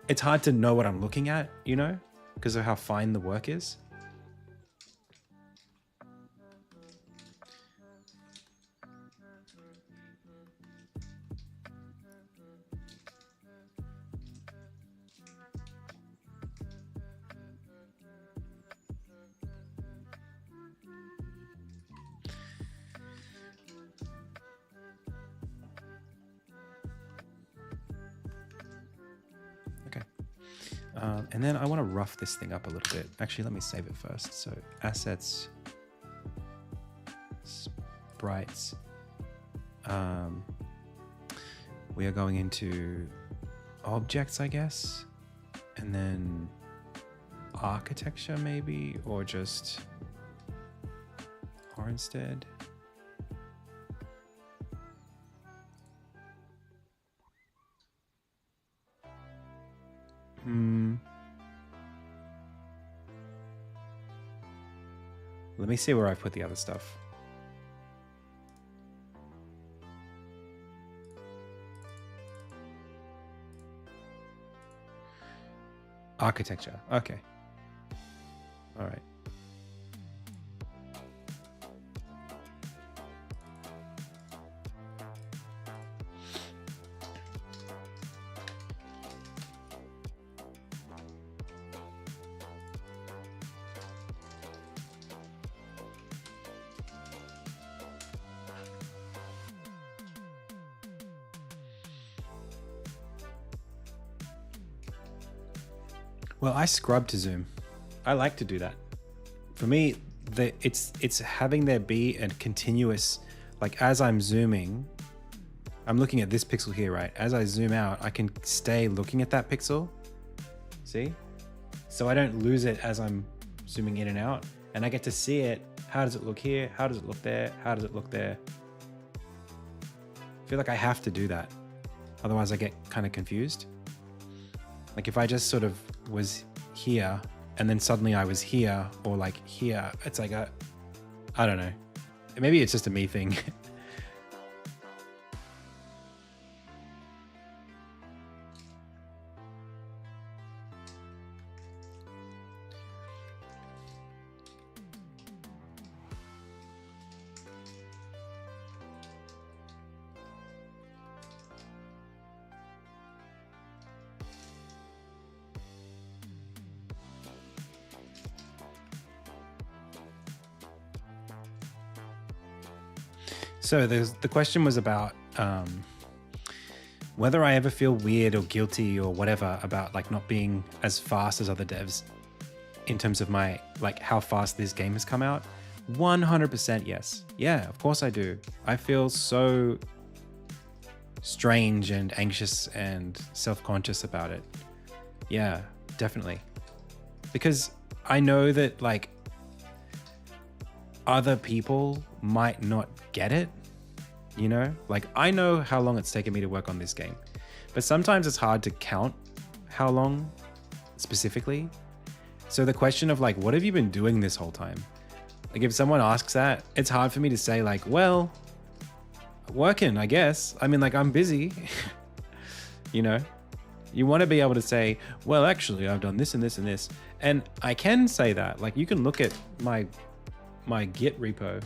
it's hard to know what I'm looking at, you know, because of how fine the work is. And then I want to rough this thing up a little bit. Actually, let me save it first. So assets, sprites. We are going into objects, I guess. And then architecture maybe, or just Hornstead. Let me see where I put the other stuff. Architecture. Okay. All right. Well, I scrub to zoom. I like to do that. For me, it's having there be a continuous, like as I'm zooming, I'm looking at this pixel here, right? As I zoom out, I can stay looking at that pixel. See? So I don't lose it as I'm zooming in and out, and I get to see it. How does it look here? How does it look there? How does it look there? I feel like I have to do that. Otherwise I get kind of confused. Like if I just sort of was here and then suddenly I was here or like here, it's like I don't know. Maybe it's just a me thing. So the question was about whether I ever feel weird or guilty or whatever about like not being as fast as other devs in terms of my, like how fast this game has come out. 100% yes. Yeah, of course I do. I feel so strange and anxious and self-conscious about it. Yeah, definitely. Because I know that like other people might not get it, you know? Like I know how long it's taken me to work on this game, but sometimes it's hard to count how long specifically. So the question of like, what have you been doing this whole time? Like if someone asks that, it's hard for me to say like, well, working, I guess. I mean, like I'm busy, you know? You want to be able to say, well, actually I've done this and this and this. And I can say that, like you can look at my Git repo,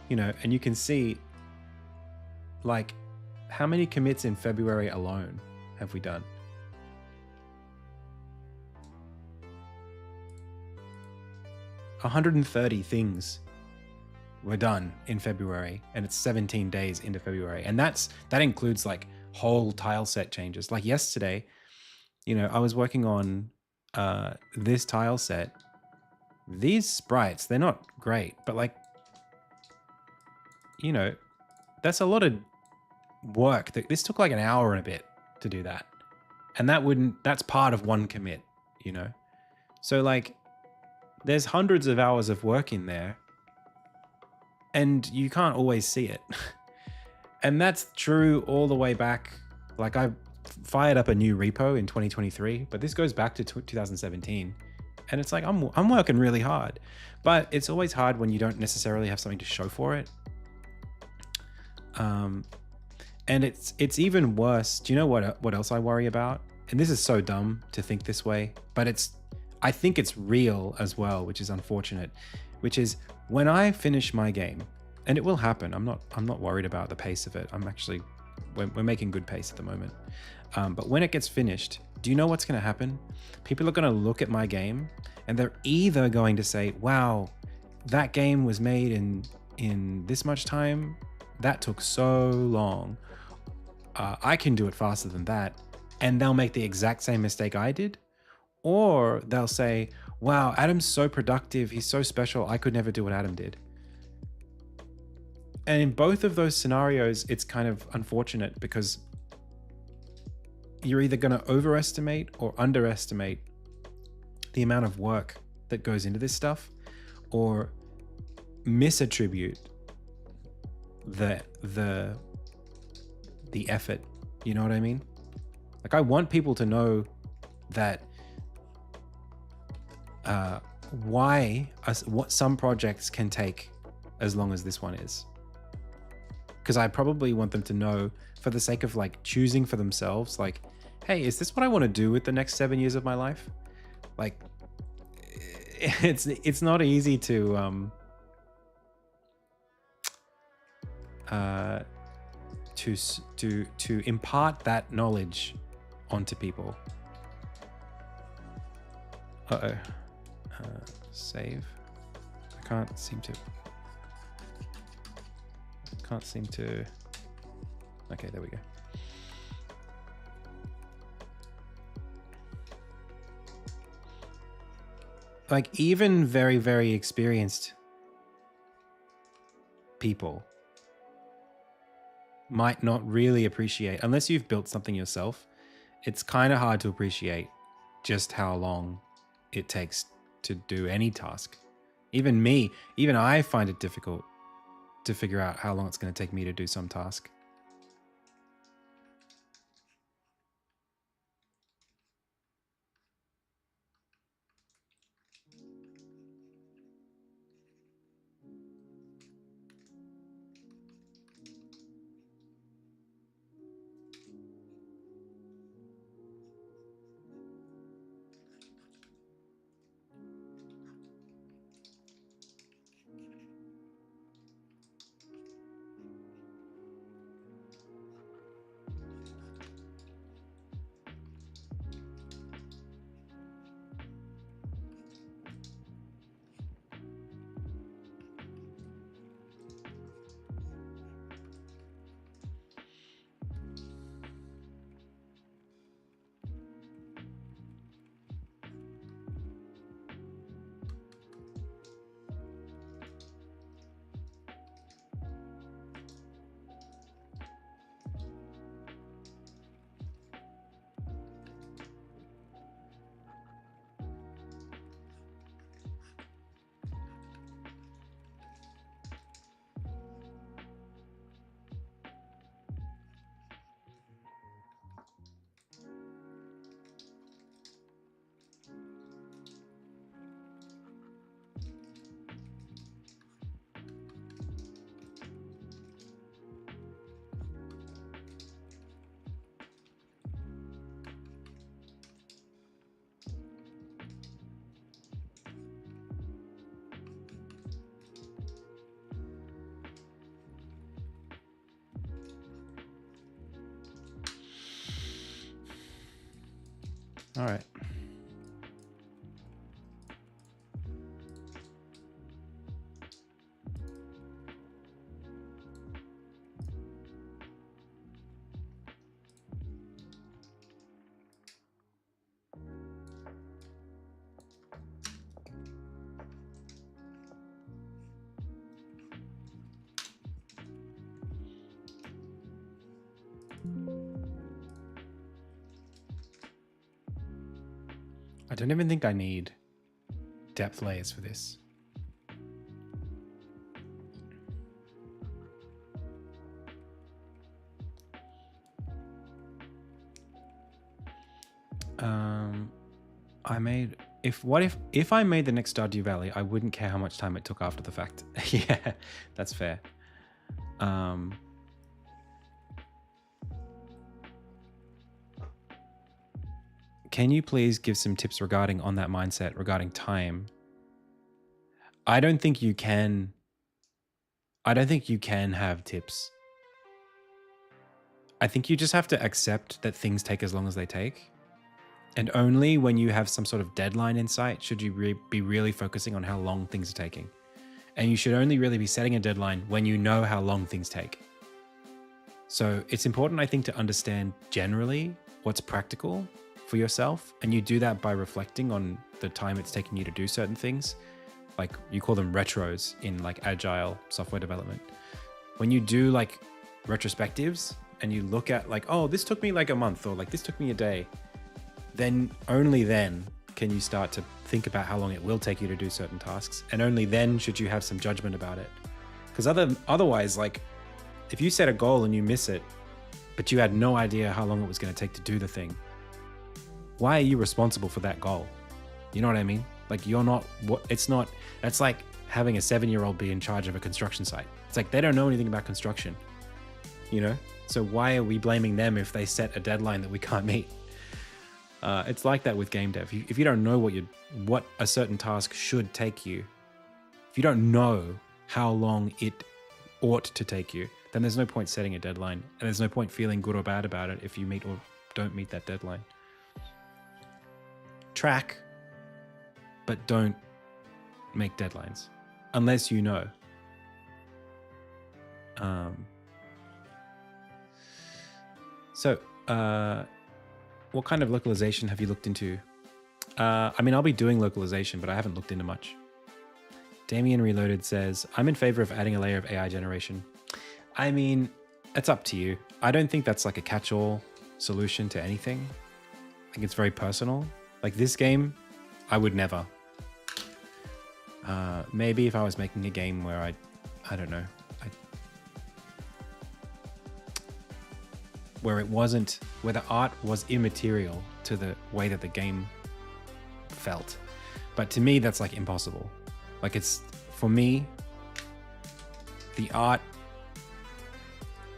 you know, and you can see like how many commits in February alone have we done? $130 things were done in February, and it's 17 days into February. And that includes like whole tile set changes. Like yesterday, you know, I was working on this tile set. These sprites, they're not great, but like, you know, that's a lot of work. This took like an hour and a bit to do that. And that's part of one commit, you know? So like, there's hundreds of hours of work in there and you can't always see it. And that's true all the way back. Like I fired up a new repo in 2023, but this goes back to 2017. And it's like, I'm working really hard, but it's always hard when you don't necessarily have something to show for it. And it's even worse. Do you know what else I worry about? And this is so dumb to think this way, but I think it's real as well, which is unfortunate, which is when I finish my game, and it will happen. I'm not worried about the pace of it. We're making good pace at the moment. But when it gets finished, do you know what's going to happen? People are going to look at my game and they're either going to say, wow, that game was made in this much time. That took so long. I can do it faster than that. And they'll make the exact same mistake I did. Or they'll say, wow, Adam's so productive. He's so special. I could never do what Adam did. And in both of those scenarios, it's kind of unfortunate because you're either going to overestimate or underestimate the amount of work that goes into this stuff, or misattribute the effort. You know what I mean? Like I want people to know that why what some projects can take as long as this one is. Because I probably want them to know, for the sake of like choosing for themselves, like, hey, is this what I want to do with the next 7 years of my life? Like, it's not easy to impart that knowledge onto people. Save. I can't seem to. Okay, there we go. Like, even very, very experienced people might not really appreciate, unless you've built something yourself, it's kind of hard to appreciate just how long it takes to do any task. Even I find it difficult to figure out how long it's going to take me to do some task. All right. I don't even think I need depth layers for this. If I made the next Stardew Valley, I wouldn't care how much time it took after the fact. Yeah, that's fair. Can you please give some tips regarding on that mindset regarding time? I don't think you can have tips. I think you just have to accept that things take as long as they take. And only when you have some sort of deadline in sight should you be really focusing on how long things are taking. And you should only really be setting a deadline when you know how long things take. So it's important, I think, to understand generally what's practical for yourself. And you do that by reflecting on the time it's taking you to do certain things. Like, you call them retros in like agile software development. When you do like retrospectives and you look at like, oh, this took me like a month, or like this took me a day, then only then can you start to think about how long it will take you to do certain tasks. And only then should you have some judgment about it. Because otherwise, like, if you set a goal and you miss it, but you had no idea how long it was going to take to do the thing, why are you responsible for that goal? You know what I mean? Like you're not what it's not. That's like having a 7-year-old be in charge of a construction site. It's like they don't know anything about construction, you know? So why are we blaming them if they set a deadline that we can't meet? It's like that with game dev. If you don't know what a certain task should take you, if you don't know how long it ought to take you, then there's no point setting a deadline, and there's no point feeling good or bad about it if you meet or don't meet that deadline. Track, but don't make deadlines unless you know. So, what kind of localization have you looked into? I mean, I'll be doing localization, but I haven't looked into much. Damien Reloaded says, I'm in favor of adding a layer of AI generation. I mean, it's up to you. I don't think that's like a catch-all solution to anything. I think it's very personal. Like this game, I would never. Maybe if I was making a game where I don't know, where the art was immaterial to the way that the game felt. But to me, that's like impossible. Like for me, the art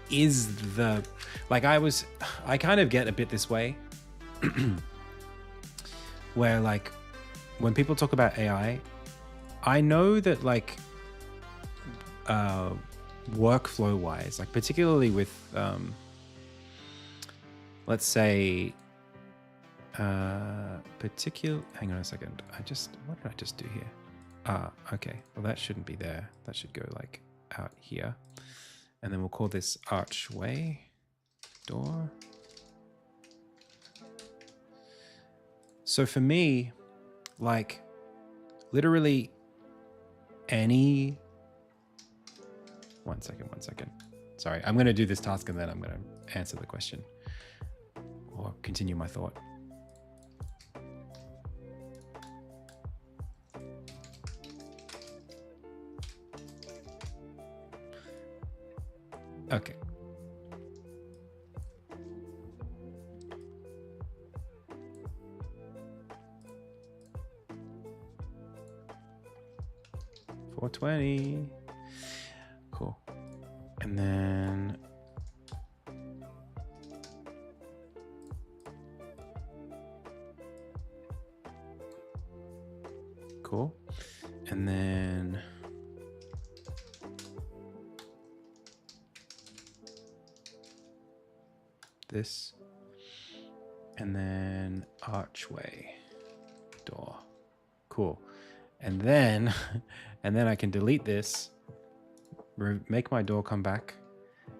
is I kind of get a bit this way where like when people talk about AI, I know that like workflow wise, like particularly with let's say hang on a second, what did I just do here? Okay, well that shouldn't be there, that should go like out here, and then we'll call this archway door. So for me, like literally any one second, sorry, I'm going to do this task and then I'm going to answer the question or continue my thought. Okay. $420. Cool. And then cool. And then this, and then archway door. Cool. And then I can delete this, make my door come back,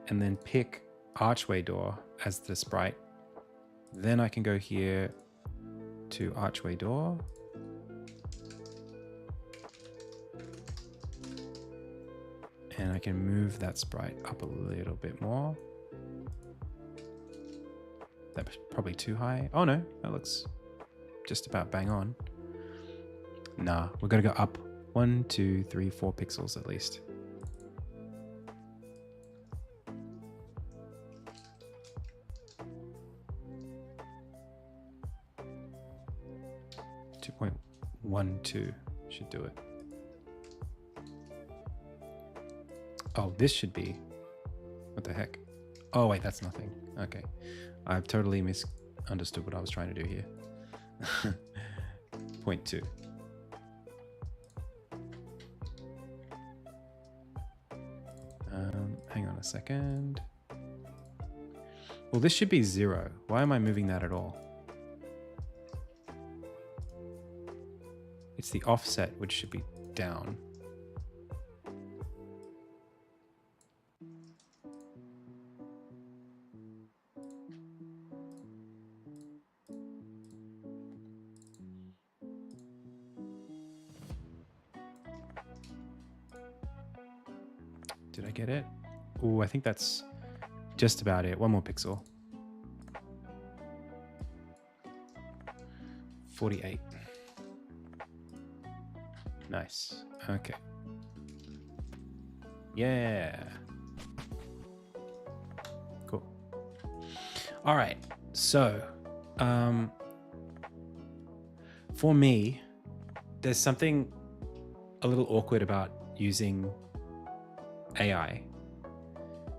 and then pick archway door as the sprite. Then I can go here to archway door. And I can move that sprite up a little bit more. That was probably too high. Oh no, that looks just about bang on. Nah, we're gonna go up 1, 2, 3, 4 pixels at least. .12 should do it. Oh, this should be. What the heck? Oh wait, that's nothing. Okay, I've totally misunderstood what I was trying to do here. 0.2. Hang on a second. Well, this should be 0. Why am I moving that at all? It's the offset, which should be down. Did I get it? Oh, I think that's just about it. 1 more pixel. 48. Nice. Okay. Yeah. Cool. All right. So, for me, there's something a little awkward about using AI,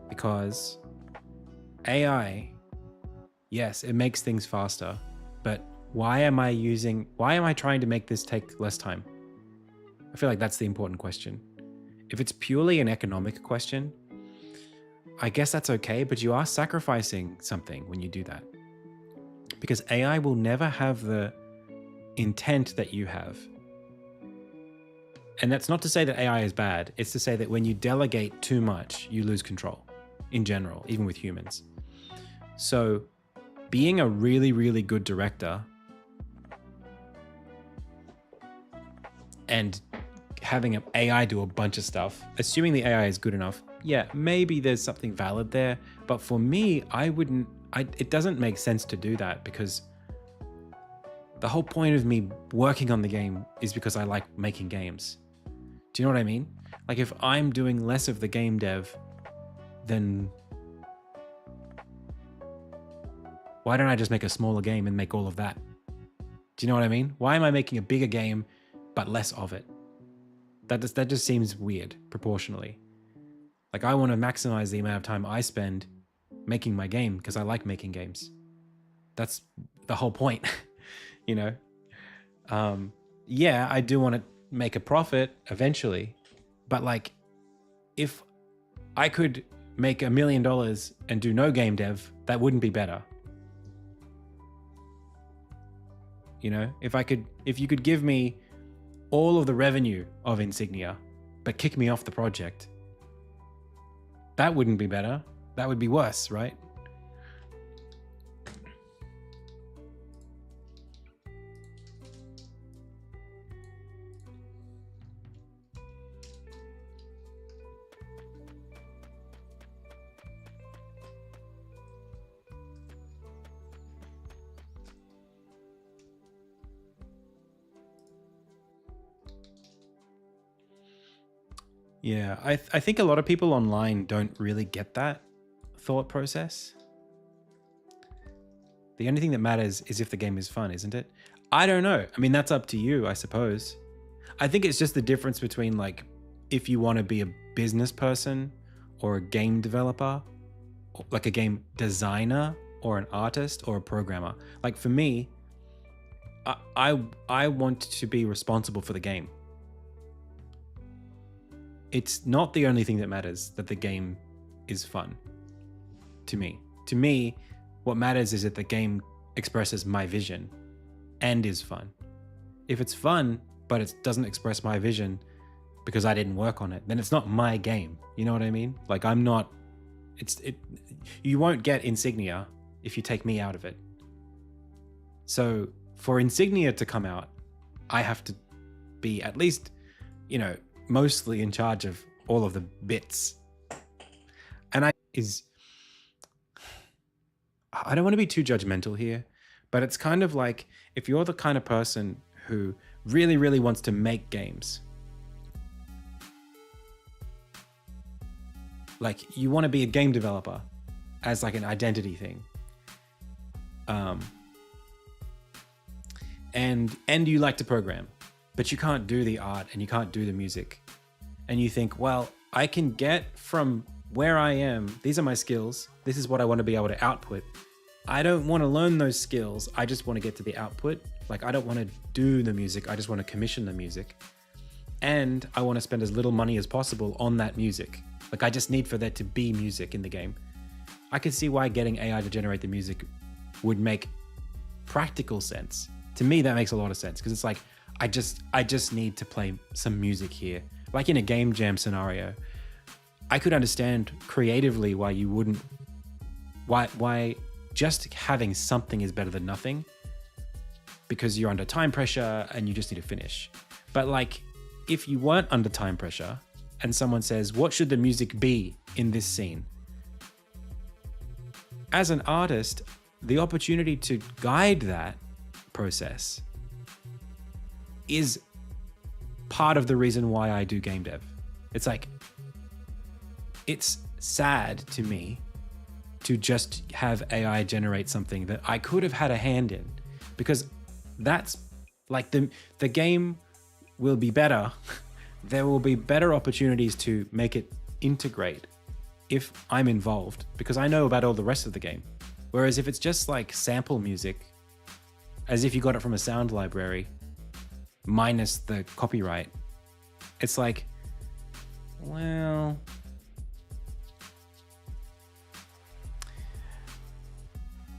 because AI, yes, it makes things faster, but why am I trying to make this take less time? I feel like that's the important question. If it's purely an economic question, I guess that's okay, but you are sacrificing something when you do that. Because AI will never have the intent that you have. And that's not to say that AI is bad. It's to say that when you delegate too much, you lose control in general, even with humans. So being a really, really good director and having an AI do a bunch of stuff, assuming the AI is good enough, yeah, maybe there's something valid there. But for me, it doesn't make sense to do that, because the whole point of me working on the game is because I like making games. Do you know what I mean? Like, if I'm doing less of the game dev, then why don't I just make a smaller game and make all of that? Do you know what I mean? Why am I making a bigger game but less of it? That just seems weird proportionally. Like, I want to maximize the amount of time I spend making my game because I like making games. That's the whole point, you know? Yeah, I do want to make a profit eventually, but like, if I could make $1 million and do no game dev, that wouldn't be better. You know, if you could give me all of the revenue of Insignia, but kick me off the project, that wouldn't be better. That would be worse, right? Yeah, I think a lot of people online don't really get that thought process. The only thing that matters is if the game is fun, isn't it? I don't know. I mean, that's up to you, I suppose. I think it's just the difference between, like, if you want to be a business person or a game developer, like a game designer or an artist or a programmer. Like, for me, I want to be responsible for the game. It's not the only thing that matters that the game is fun to me. To me, what matters is that the game expresses my vision and is fun. If it's fun, but it doesn't express my vision because I didn't work on it, then it's not my game. You know what I mean? Like, you won't get Insignia if you take me out of it. So for Insignia to come out, I have to be at least, you know, mostly in charge of all of the bits. And I don't want to be too judgmental here, but it's kind of like, if you're the kind of person who really, really wants to make games, like, you want to be a game developer as like an identity thing, and you like to program, but you can't do the art and you can't do the music. And you think, well, I can get from where I am, these are my skills, this is what I want to be able to output. I don't want to learn those skills, I just want to get to the output. Like, I don't want to do the music, I just want to commission the music. And I want to spend as little money as possible on that music. Like, I just need for there to be music in the game. I can see why getting AI to generate the music would make practical sense. To me, that makes a lot of sense, because it's like, I just need to play some music here. Like in a game jam scenario, I could understand creatively why you wouldn't, why just having something is better than nothing, because you're under time pressure and you just need to finish. But like, if you weren't under time pressure and someone says, what should the music be in this scene? As an artist, the opportunity to guide that process is part of the reason why I do game dev. It's like, it's sad to me to just have AI generate something that I could have had a hand in, because that's like the game will be better. There will be better opportunities to make it integrate if I'm involved, because I know about all the rest of the game. Whereas if it's just like sample music, as if you got it from a sound library, minus the copyright, it's like, well,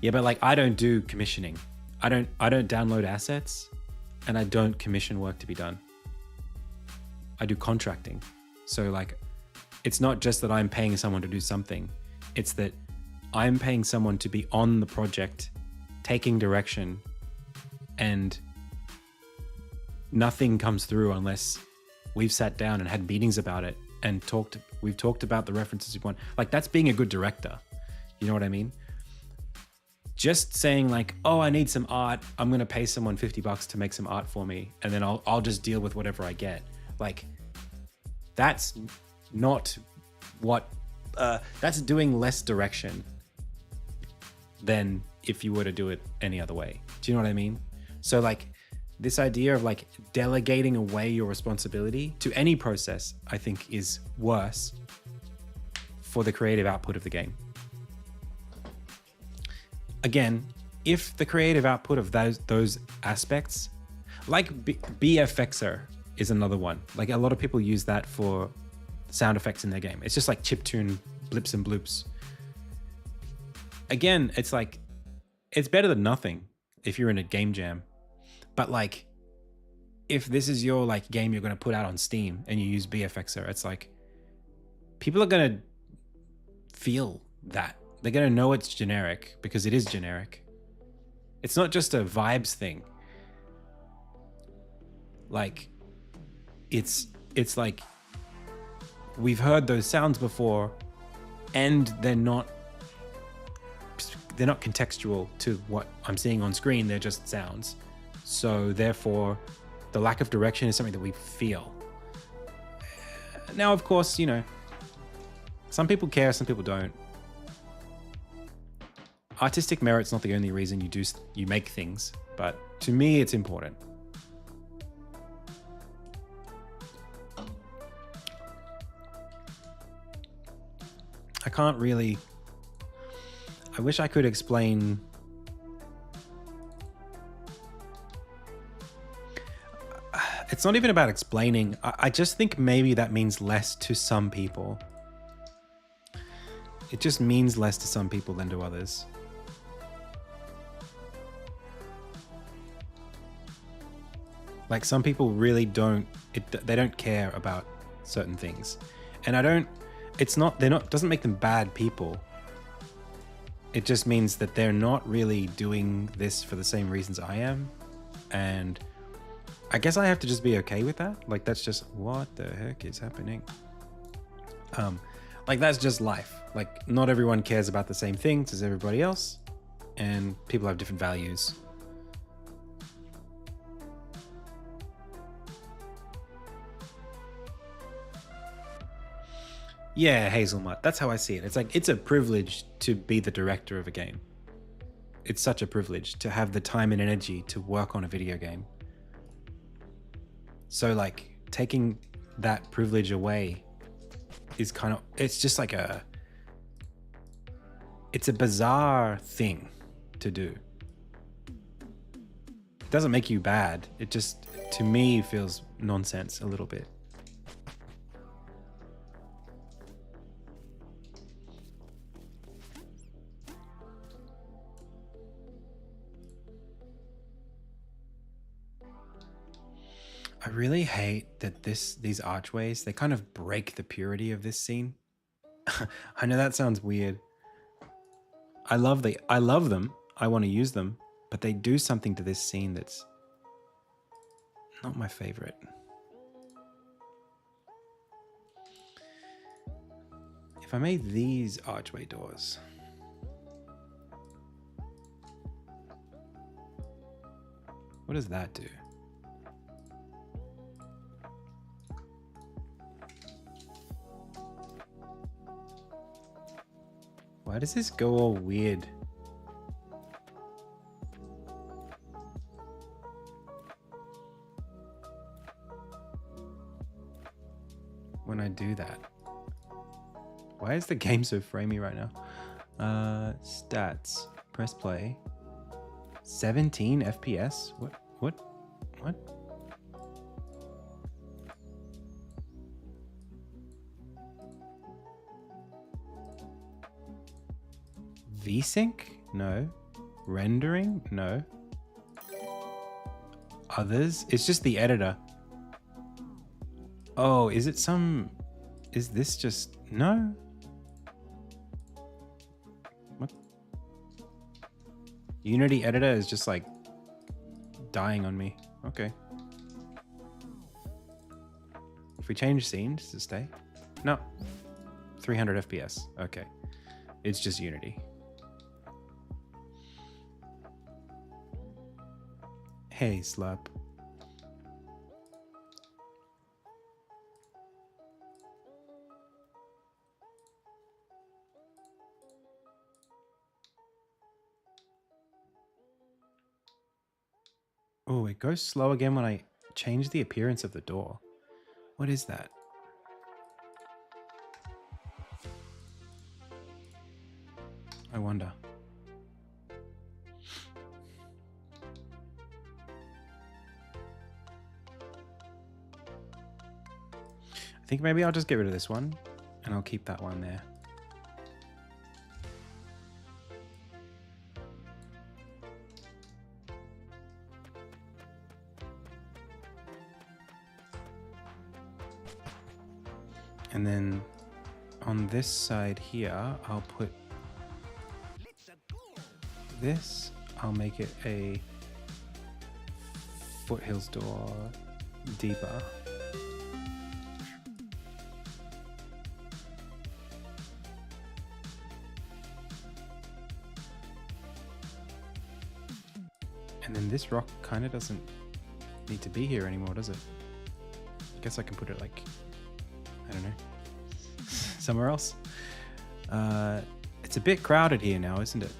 yeah, but like I don't do commissioning. I don't download assets, and I don't commission work to be done. I do contracting. So like, it's not just that I'm paying someone to do something. It's that I'm paying someone to be on the project, taking direction, and nothing comes through unless we've sat down and had meetings about it and we've talked about the references we want. Like, that's being a good director. You know what I mean? Just saying like, oh, I need some art, I'm going to pay someone $50 to make some art for me, and then I'll just deal with whatever I get. Like, that's not what, that's doing less direction than if you were to do it any other way. Do you know what I mean? So like, this idea of like delegating away your responsibility to any process, I think is worse for the creative output of the game. Again, if the creative output of those aspects, like BFXer is another one. Like, a lot of people use that for sound effects in their game. It's just like chiptune blips and bloops. Again, it's like, it's better than nothing if you're in a game jam. But like, if this is your like game you're going to put out on Steam and you use BFXer, it's like, people are going to feel that. They're going to know it's generic because it is generic. It's not just a vibes thing. Like, it's like, we've heard those sounds before, and they're not contextual to what I'm seeing on screen. They're just sounds. So therefore, the lack of direction is something that we feel. Now, of course, you know, some people care, some people don't. Artistic merit's not the only reason you make things, but to me, it's important. I can't really... I wish I could explain... It's not even about explaining. I just think maybe that means less to some people. It just means less to some people than to others. Like, some people really don't... they don't care about certain things. And I don't... doesn't make them bad people. It just means that they're not really doing this for the same reasons I am. And I guess I have to just be okay with that. Like, that's just, what the heck is happening? Like, that's just life. Like, not everyone cares about the same things as everybody else. And people have different values. Yeah, Hazelnut. That's how I see it. It's like, it's a privilege to be the director of a game. It's such a privilege to have the time and energy to work on a video game. So like, taking that privilege away is kind of, it's just like it's a bizarre thing to do. It doesn't make you bad. It just, to me, feels nonsense a little bit. I really hate that these archways, they kind of break the purity of this scene. I know that sounds weird. I love them. I want to use them, but they do something to this scene that's not my favorite. If I made these archway doors, what does that do? Why does this go all weird? when I do that? Why is the game so framey right now? Stats. Press play. 17 FPS? What? VSync? No. Rendering? No. Others? It's just the editor. Oh, is it some... Is this just... No? What? Unity editor is just like dying on me. Okay. If we change scene, does it stay? No. 300 FPS. Okay. It's just Unity. Hey, Slap. Oh, it goes slow again when I change the appearance of the door. What is that? I wonder. I think maybe I'll just get rid of this one and I'll keep that one there. And then on this side here, I'll put this. I'll make it a foothills door deeper. And then this rock kind of doesn't need to be here anymore, does it? I guess I can put it like, I don't know, somewhere else. It's a bit crowded here now, isn't it?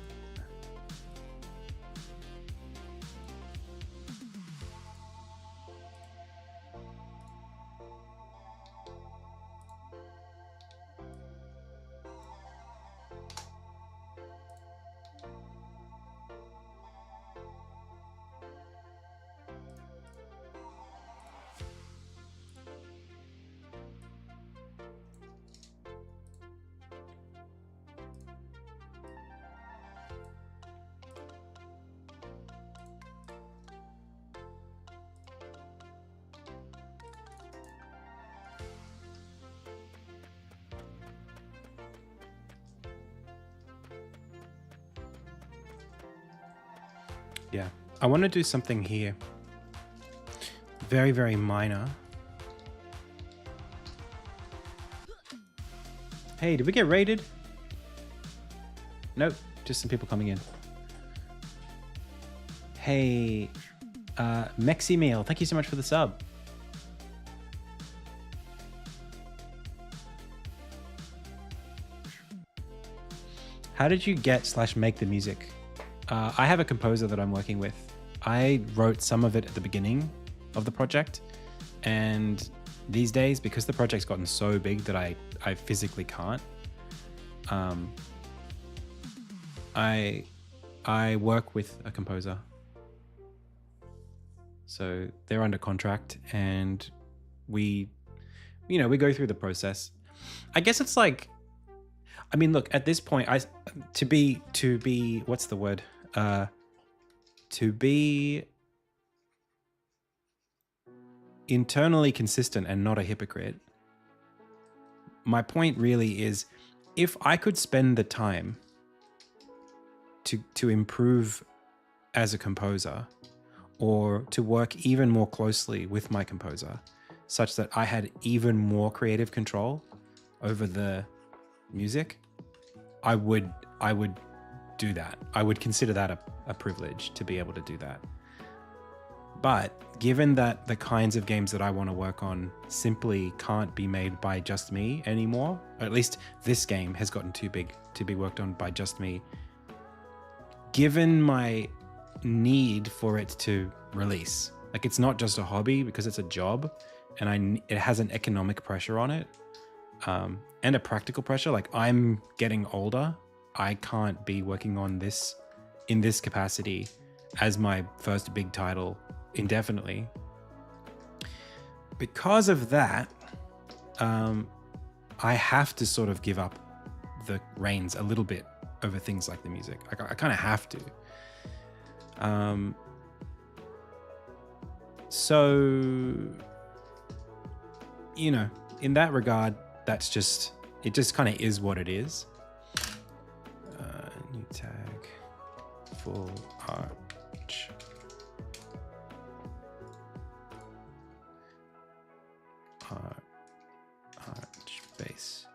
Yeah, I want to do something here. Very, very minor. Hey, did we get raided? Nope, just some people coming in. Hey, Mexi Meal, thank you so much for the sub. How did you get / make the music? I have a composer that I'm working with. I wrote some of it at the beginning of the project, and these days, because the project's gotten so big that I physically can't, I work with a composer. So they're under contract, and we go through the process. I guess it's like, I mean, look, at this point, to be what's the word? To be internally consistent and not a hypocrite. My point really is, if I could spend the time to improve as a composer, or to work even more closely with my composer, such that I had even more creative control over the music, I would do that. I would consider that a privilege to be able to do that. But given that the kinds of games that I want to work on simply can't be made by just me anymore, or at least this game has gotten too big to be worked on by just me, given my need for it to release, like, it's not just a hobby because it's a job, and it has an economic pressure on it, and a practical pressure. Like, I'm getting older. I can't be working on this in this capacity as my first big title indefinitely. Because of that, I have to sort of give up the reins a little bit over things like the music. I kind of have to. So, you know, in that regard, it just kind of is what it is. New tag, full arch. Arch base.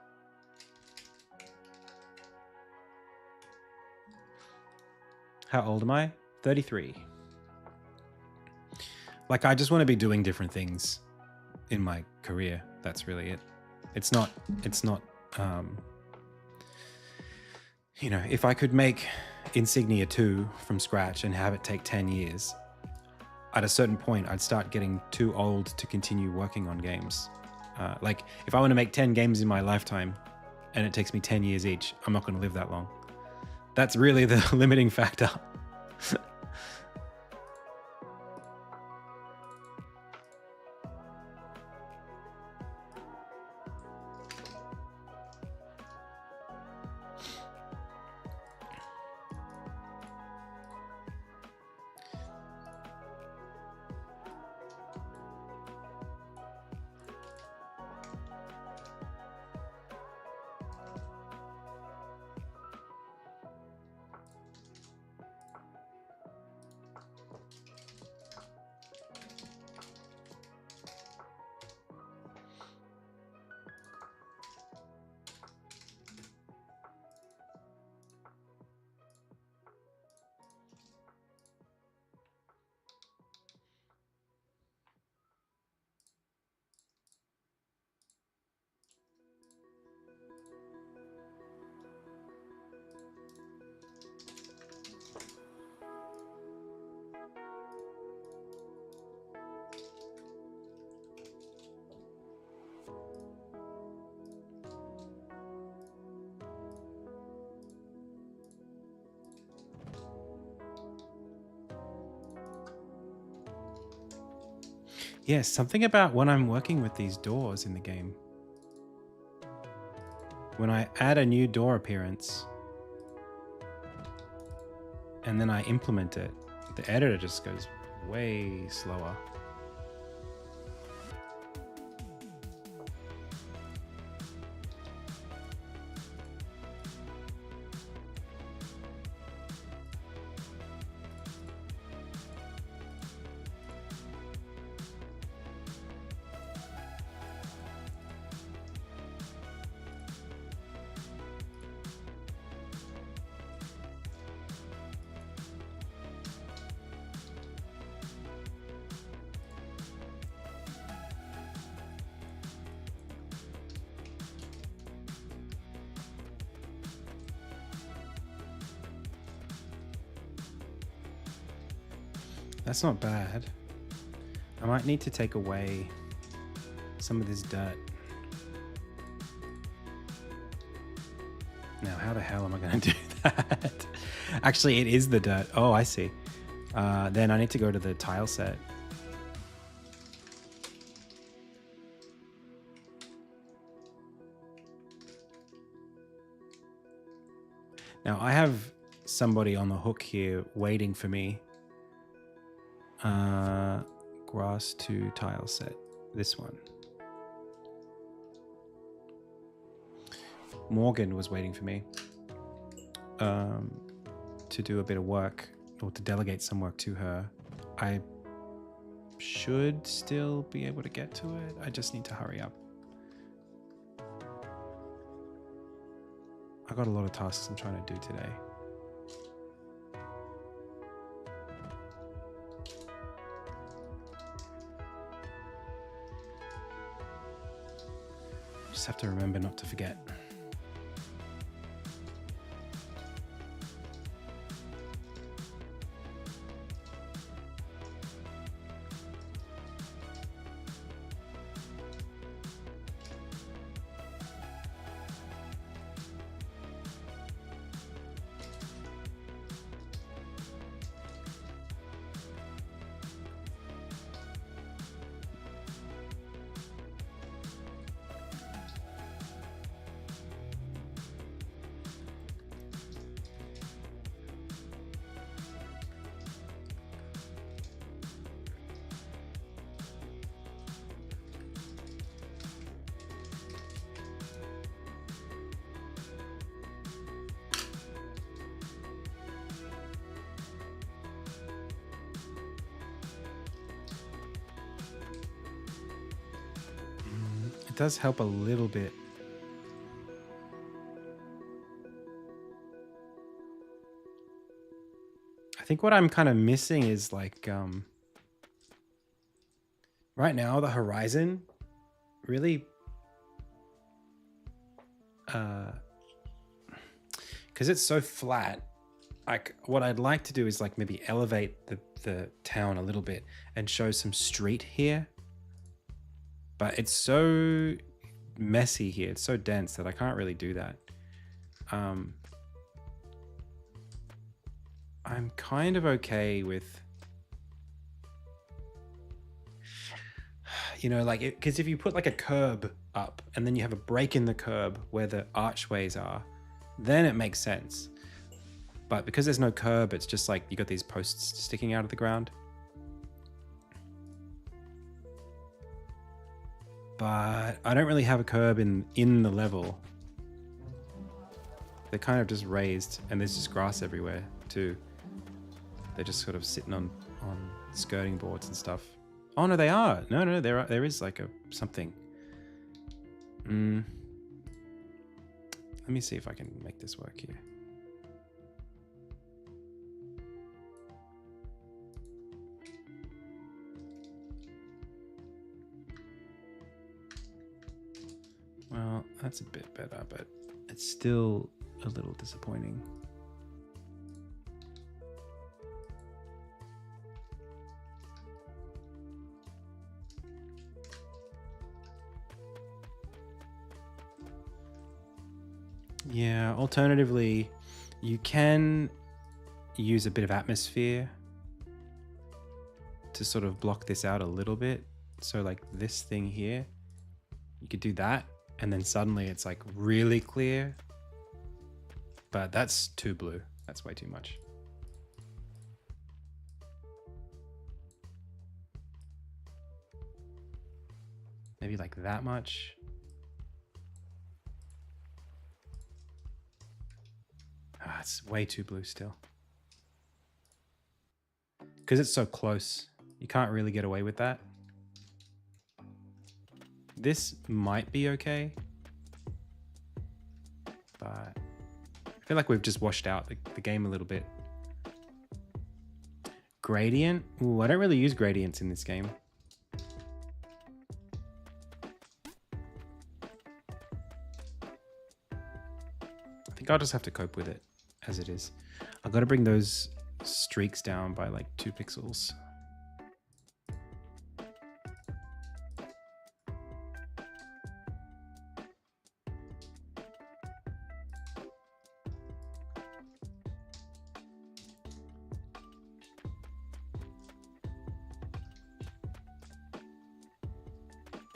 How old am I? 33. Like, I just want to be doing different things in my career. That's really it. It's not, you know, if I could make Insignia 2 from scratch and have it take 10 years, at a certain point, I'd start getting too old to continue working on games. Like, if I want to make 10 games in my lifetime and it takes me 10 years each, I'm not going to live that long. That's really the limiting factor. Yes, something about when I'm working with these doors in the game. When I add a new door appearance and then I implement it, the editor just goes way slower. That's not bad. I might need to take away some of this dirt. Now, how the hell am I going to do that? Actually, it is the dirt. Oh, I see. Then I need to go to the tile set. Now, I have somebody on the hook here waiting for me. Grass to tile set. This one. Morgan was waiting for me to do a bit of work, or to delegate some work to her. I should still be able to get to it. I just need to hurry up. I got a lot of tasks I'm trying to do today. Just have to remember not to forget. does help a little bit. I think what I'm kind of missing is like, right now the horizon really, because it's so flat, like what I'd like to do is like maybe elevate the town a little bit and show some street here. But it's so messy here. It's so dense that I can't really do that. I'm kind of okay with, you know, like, because if you put like a curb up and then you have a break in the curb where the archways are, then it makes sense. But because there's no curb, it's just like you got these posts sticking out of the ground. But I don't really have a curb in the level. They're kind of just raised, and there's just grass everywhere too. They're just sort of sitting on skirting boards and stuff. Oh no, they are. No, there is like something. Let me see if I can make this work here. Well, that's a bit better, but it's still a little disappointing. Yeah, alternatively, you can use a bit of atmosphere to sort of block this out a little bit. So like this thing here, you could do that. And then suddenly it's like really clear, but that's too blue. That's way too much. Maybe like that much. Ah, it's way too blue still. Because it's so close, you can't really get away with that. This might be okay, but I feel like we've just washed out the game a little bit. Gradient? Ooh, I don't really use gradients in this game. I think I'll just have to cope with it as it is. I've got to bring those streaks down by like 2 pixels.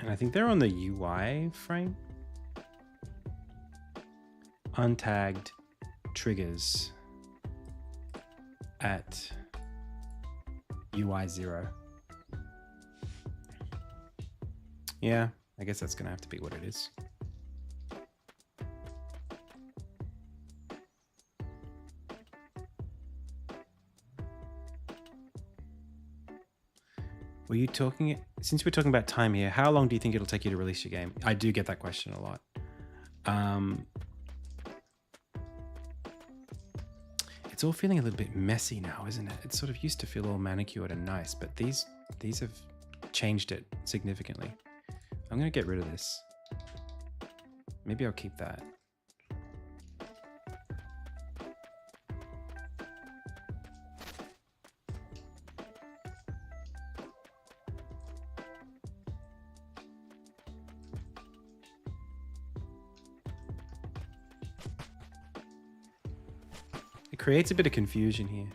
I think they're on the UI frame. Untagged triggers at UI 0. Yeah, I guess that's gonna have to be what it is. Were you talking, since we're talking about time here, how long do you think it'll take you to release your game? I do get that question a lot. It's all feeling a little bit messy now, isn't it? It sort of used to feel all manicured and nice, but these have changed it significantly. I'm gonna get rid of this. Maybe I'll keep that. Creates a bit of confusion here.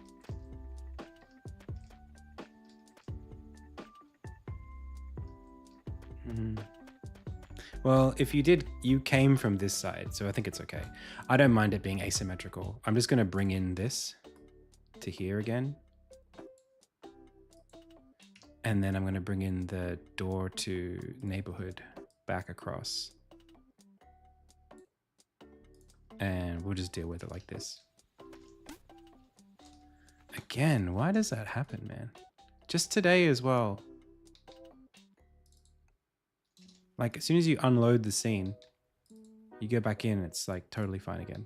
Well, if you did, you came from this side, so I think it's okay. I don't mind it being asymmetrical. I'm just going to bring in this to here again. And then I'm going to bring in the door to neighborhood back across. And we'll just deal with it like this. Again, why does that happen, man? Just today as well. Like, as soon as you unload the scene, you go back in, it's like totally fine again.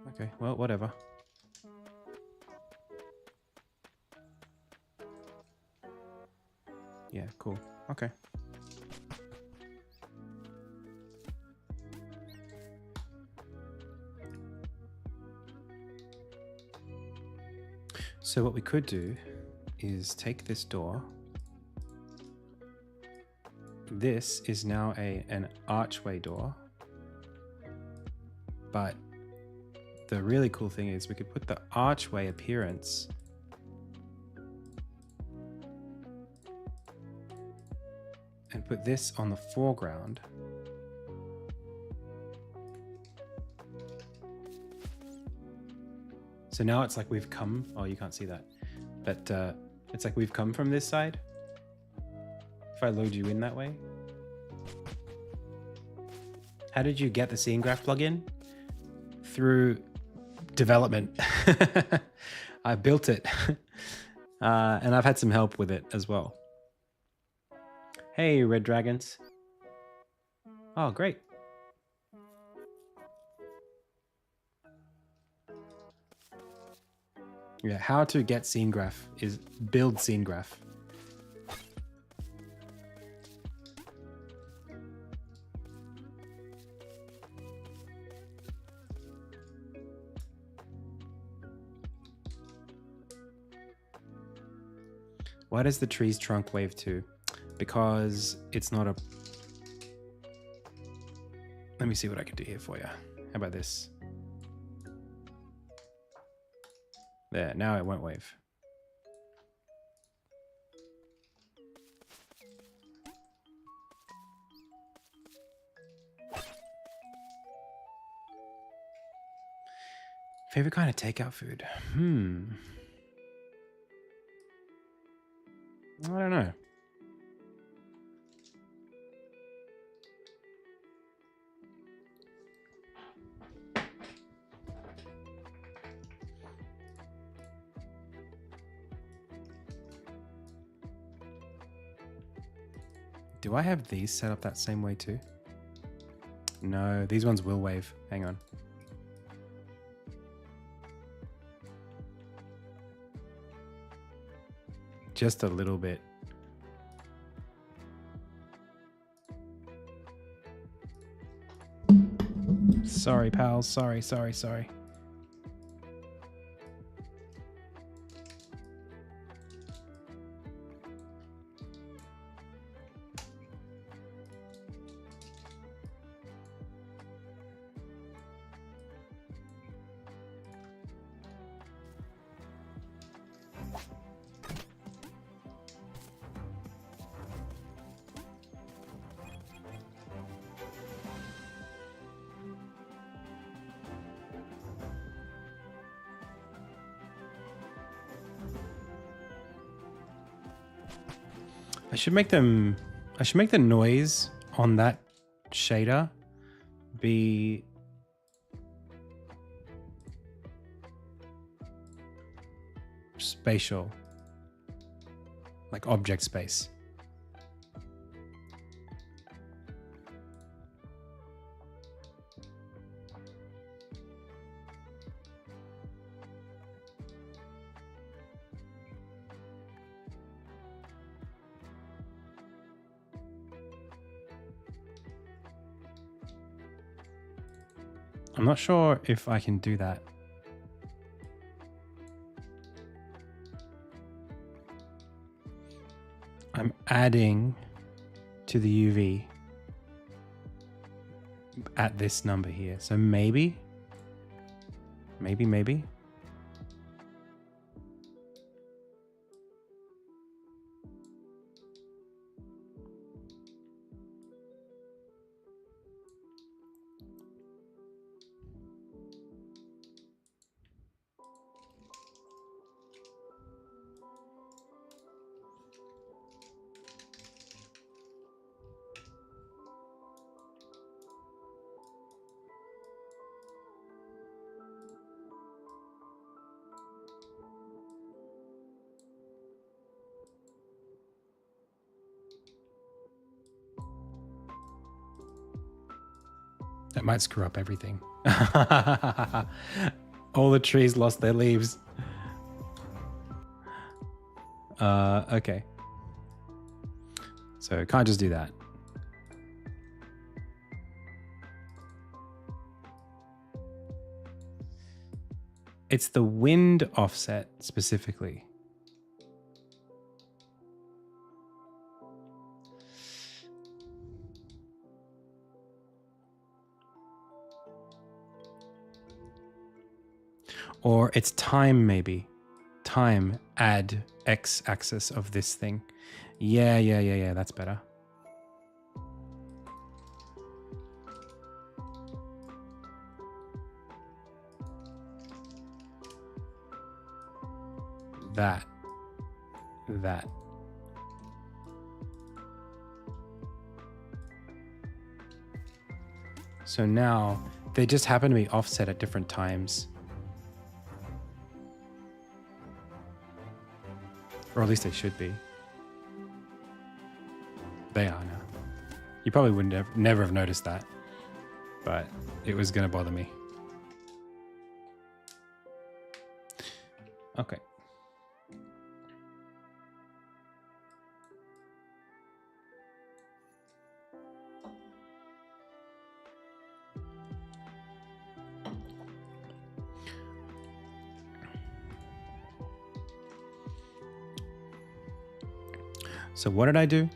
Okay, well, whatever. Yeah, cool. Okay. So what we could do is take this door. This is now an archway door. But the really cool thing is we could put the archway appearance and put this on the foreground. So now it's like we've come, oh, you can't see that, but it's like we've come from this side. If I load you in that way. How did you get the scene graph plugin? Through development. I built it. And I've had some help with it as well. Hey, Red Dragons. Oh, great. Yeah, how to get scene graph is build scene graph. Why does the tree's trunk wave too? Because it's not a... Let me see what I can do here for you. How about this? There, now it won't wave. Favorite kind of takeout food? I don't know. Do I have these set up that same way too? No, these ones will wave. Hang on. Just a little bit. Sorry, pals. Sorry. I should make the noise on that shader be spatial, like object space. I'm not sure if I can do that. I'm adding to the UV at this number here. So maybe. That might screw up everything. All the trees lost their leaves. Okay. So can't just do that. It's the wind offset specifically. Or it's time, maybe. Time, add X axis of this thing. Yeah, that's better. That. So now they just happen to be offset at different times. Or at least they should be. They are now. You probably wouldn't have never have noticed that, but it was going to bother me. Okay. So what did I do?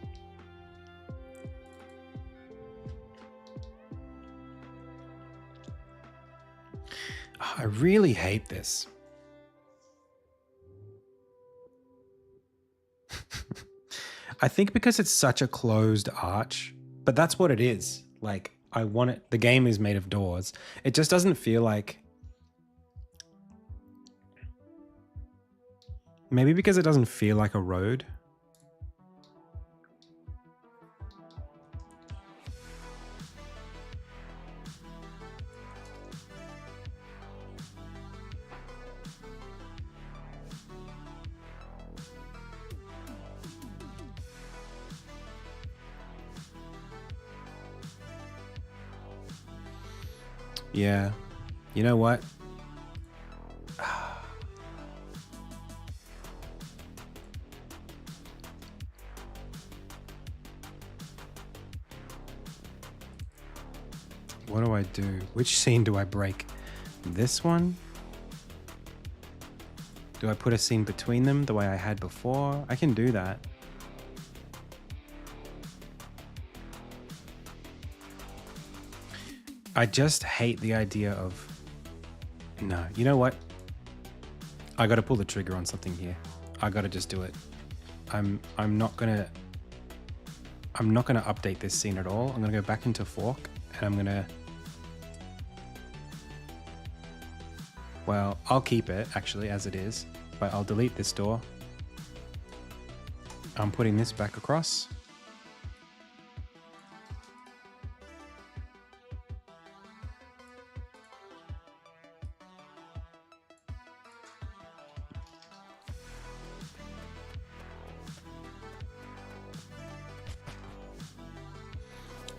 I really hate this. I think because it's such a closed arch, but that's what it is. Like, I want it. The game is made of doors. It just doesn't feel like. Maybe because it doesn't feel like a road. Yeah. You know what? What do I do? Which scene do I break? This one? Do I put a scene between them the way I had before? I can do that. I just hate the idea of... No, you know what? I gotta pull the trigger on something here. I gotta just do it. I'm not gonna update this scene at all. I'm gonna go back into Fork and I'm gonna... Well, I'll keep it actually as it is, but I'll delete this door. I'm putting this back across.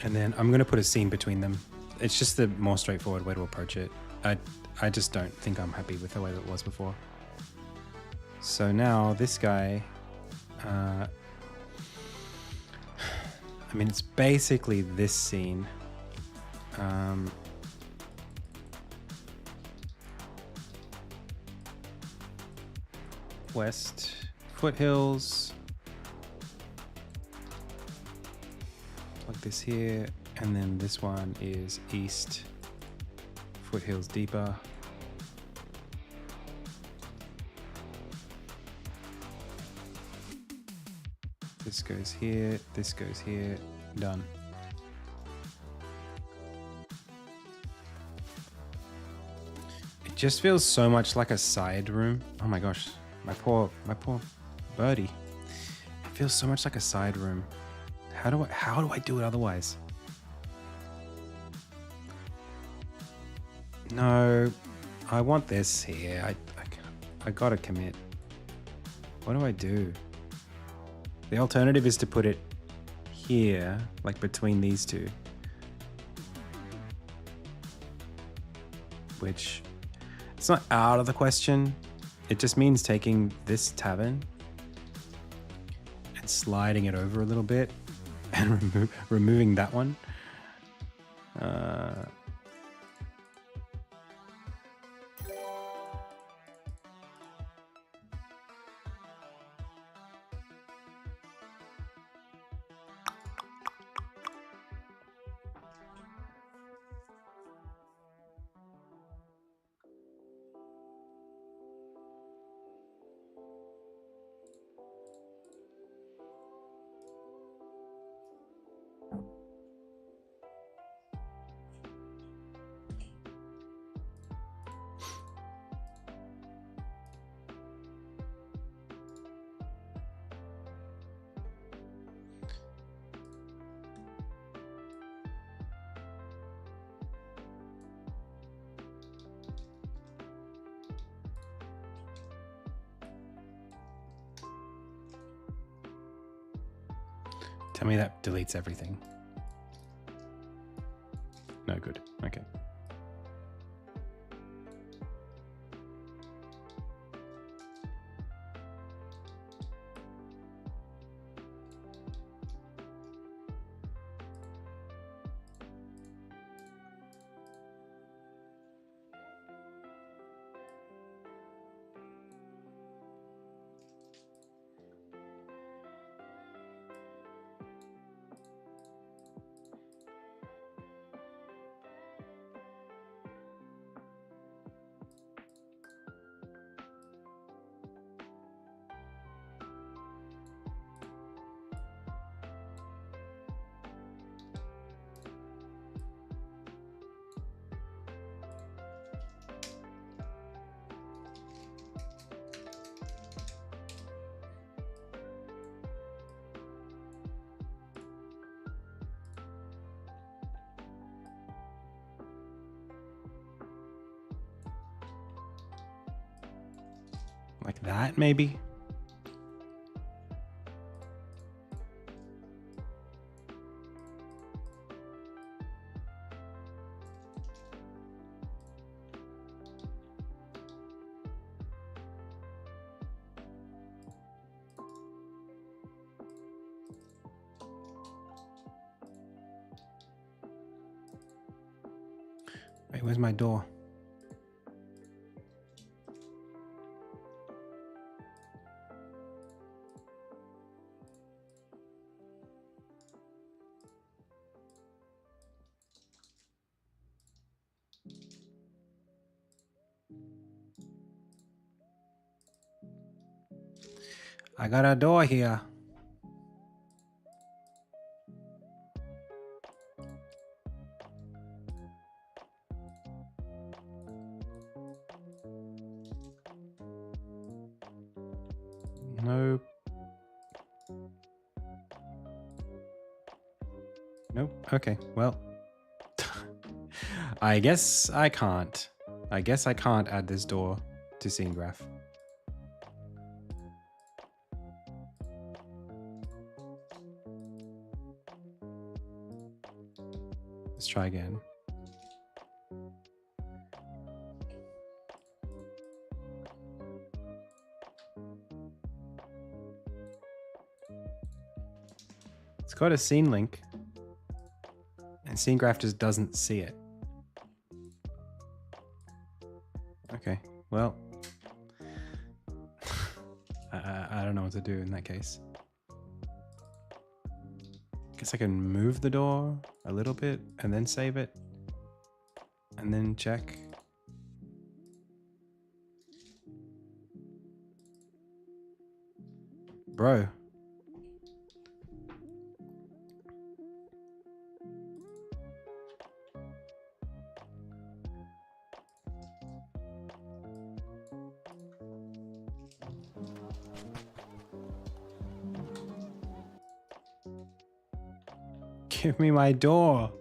And then I'm going to put a scene between them. It's just the more straightforward way to approach it. I just don't think I'm happy with the way that it was before. So now this guy, I mean, it's basically this scene. West foothills. Like this here, and then this one is east, foothills deeper. This goes here, done. It just feels so much like a side room. Oh my gosh, my poor birdie. It feels so much like a side room. How do I do it otherwise? No, I want this here. I gotta commit. What do I do? The alternative is to put it here, like between these two. which it's not out of the question. It just means taking this tavern and sliding it over a little bit and removing that one. Tell me that deletes everything. No good. Okay. Like that, maybe? Wait, where's my door? I got a door here. Nope. Nope. Okay, well. I guess I can't. I guess I can't add this door to scene graph. Let's try again. It's got a scene link, and scene graph just doesn't see it. Okay, well, I don't know what to do in that case. Guess I can move the door a little bit and then save it and then check. Bro. Give me my door.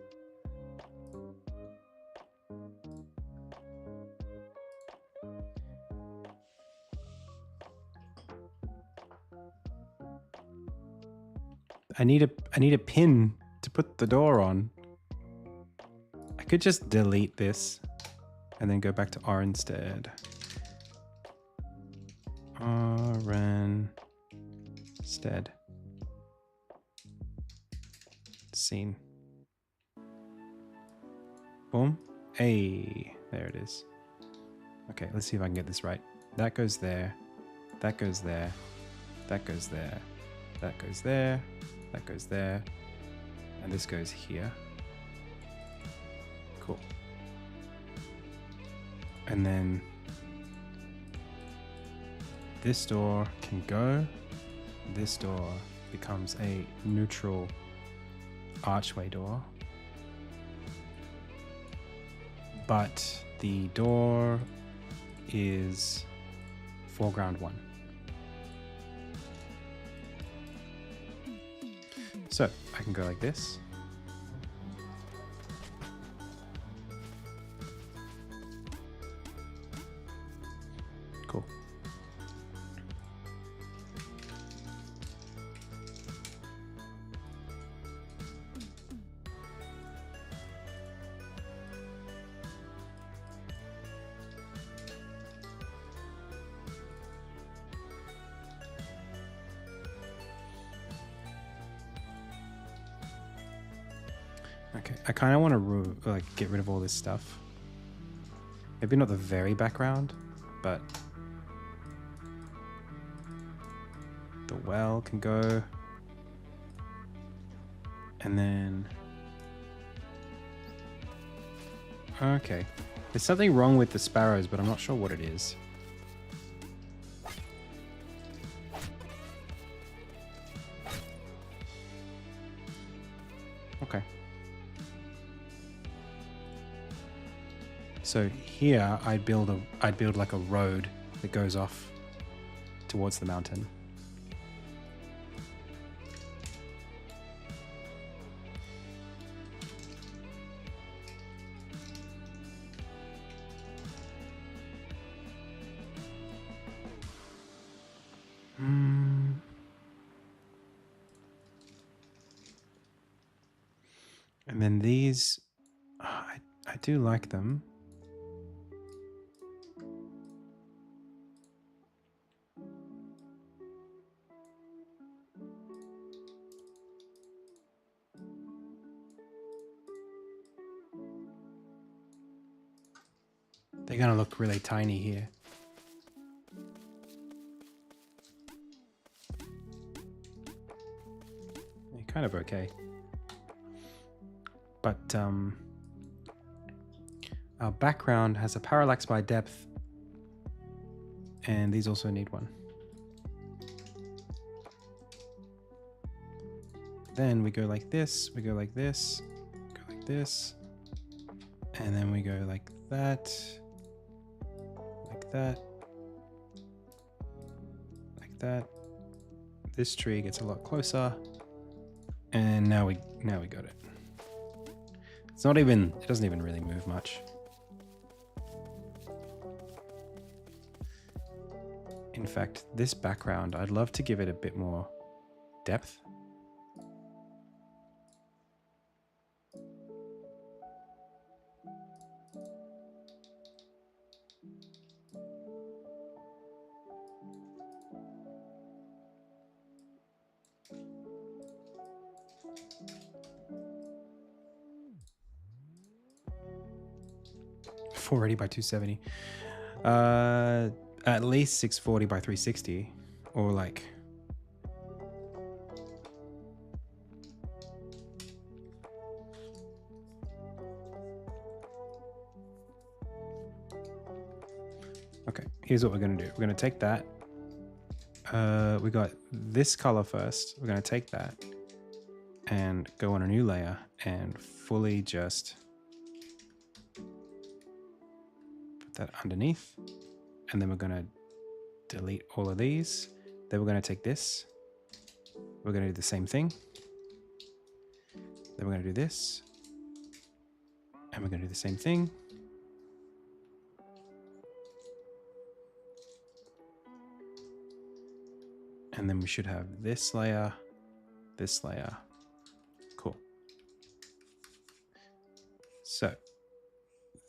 I need a pin to put the door on. I could just delete this and then go back to R instead. R instead. Scene. Boom. Hey, there it is. Okay, let's see if I can get this right. That goes there. That goes there. That goes there. That goes there. That goes there. And this goes here. Cool. And then this door can go. This door becomes a neutral archway door. But the door is foreground 1. So I can go like this. Cool. Okay, I kind of want to like get rid of all this stuff. Maybe not the very background, but the well can go. And then... Okay. There's something wrong with the sparrows, but I'm not sure what it is. Okay. So here I'd build like a road that goes off towards the mountain. And then these, I do like them. They're gonna look really tiny here. They're kind of okay. But our background has a parallax by depth, and these also need one. Then we go like this, we go like this, go like this, and then we go like that, like that, like that. This tree gets a lot closer, and now we got it. It's not even, it doesn't even really move much. In fact, this background, I'd love to give it a bit more depth. .480 by 270. At least 640 by 360, or like okay, here's what we're gonna do. We're gonna take that. We got this color first. We're gonna take that and go on a new layer and fully just put that underneath. And then we're going to delete all of these. Then we're going to take this. We're going to do the same thing. Then we're going to do this. And we're going to do the same thing. And then we should have this layer, this layer. Cool. So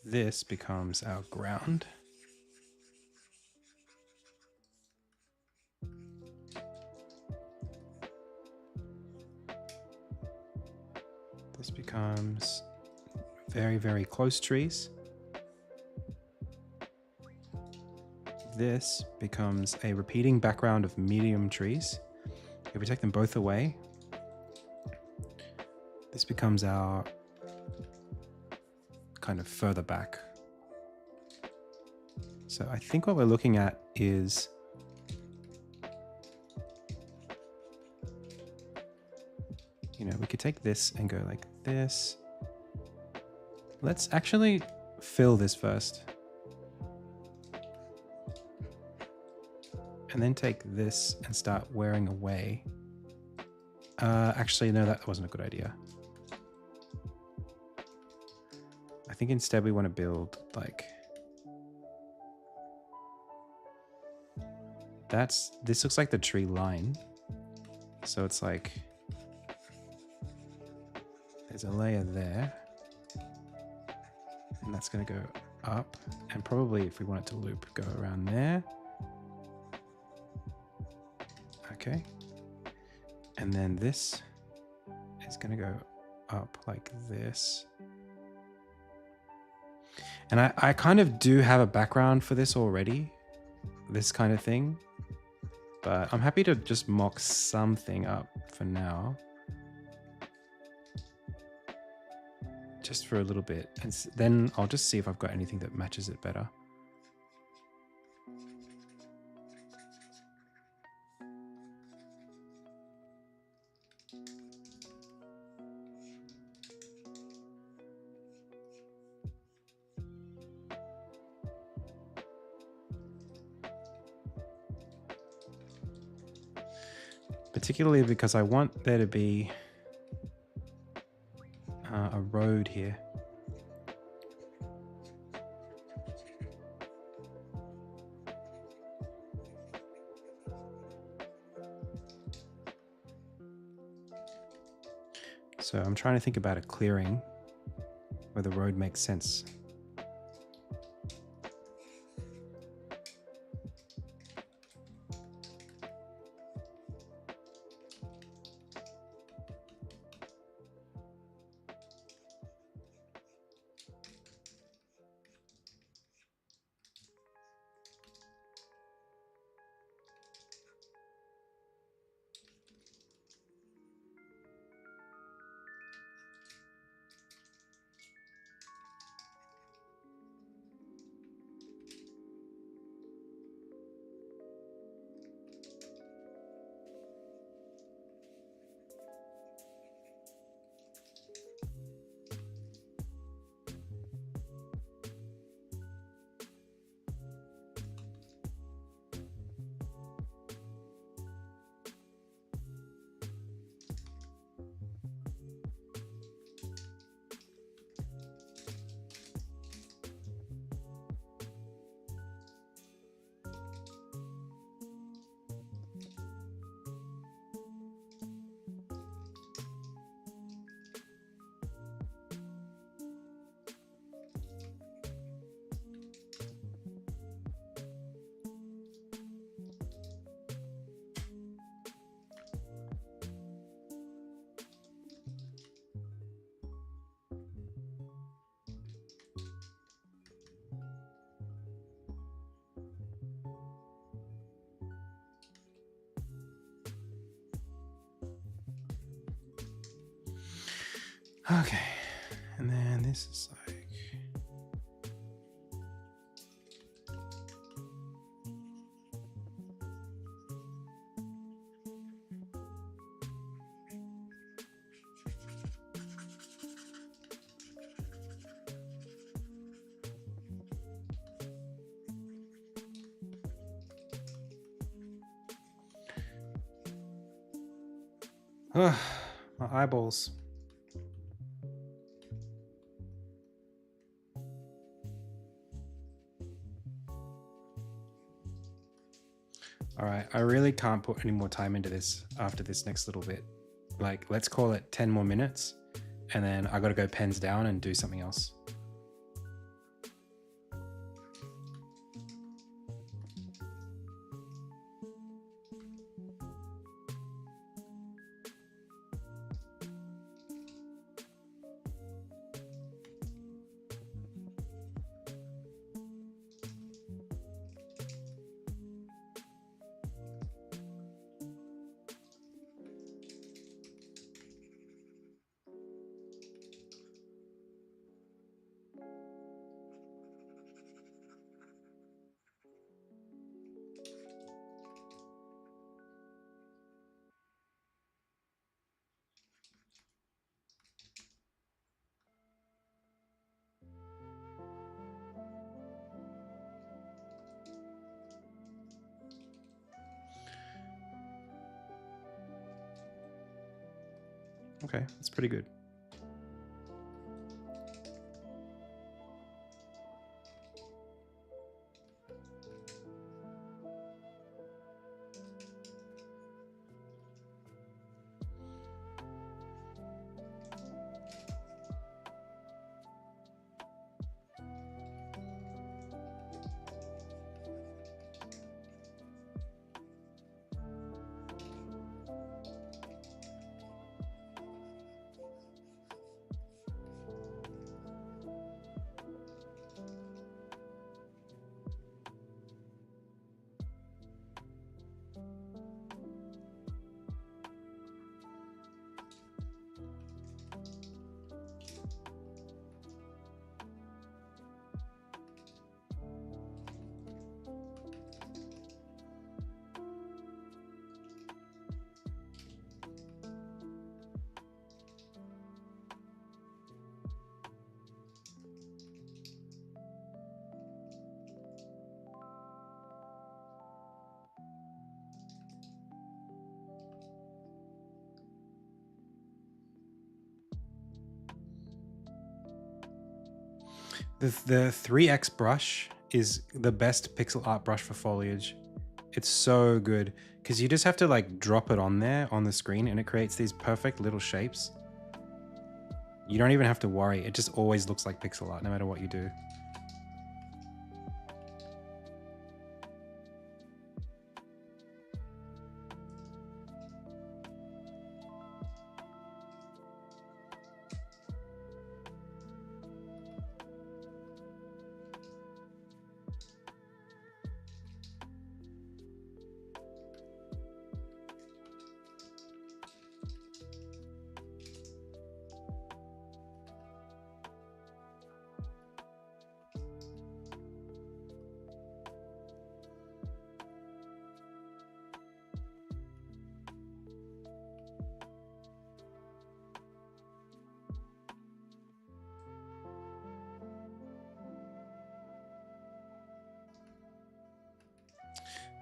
this becomes our ground. This becomes very, very close trees. This becomes a repeating background of medium trees. If we take them both away, this becomes our kind of further back. So I think what we're looking at is we could take this and go like this. Let's actually fill this first. And then take this and start wearing away. Actually, no, that wasn't a good idea. I think instead we want to build like... This looks like the tree line. So it's like... There's a layer there. And that's going to go up. And probably if we want it to loop, go around there. Okay. And then this is going to go up like this. And I kind of do have a background for this already, this kind of thing. But I'm happy to just mock something up for now. Just for a little bit. And then I'll just see if I've got anything that matches it better. Particularly because I want there to be a road here. So I'm trying to think about a clearing where the road makes sense. Okay, and then this is like... Ugh, my eyeballs. All right, I really can't put any more time into this after this next little bit. Like, let's call it 10 more minutes, and then I got to go pens down and do something else. Okay, that's pretty good. The 3X brush is the best pixel art brush for foliage. It's so good because you just have to like drop it on there on the screen and it creates these perfect little shapes. You don't even have to worry. It just always looks like pixel art no matter what you do.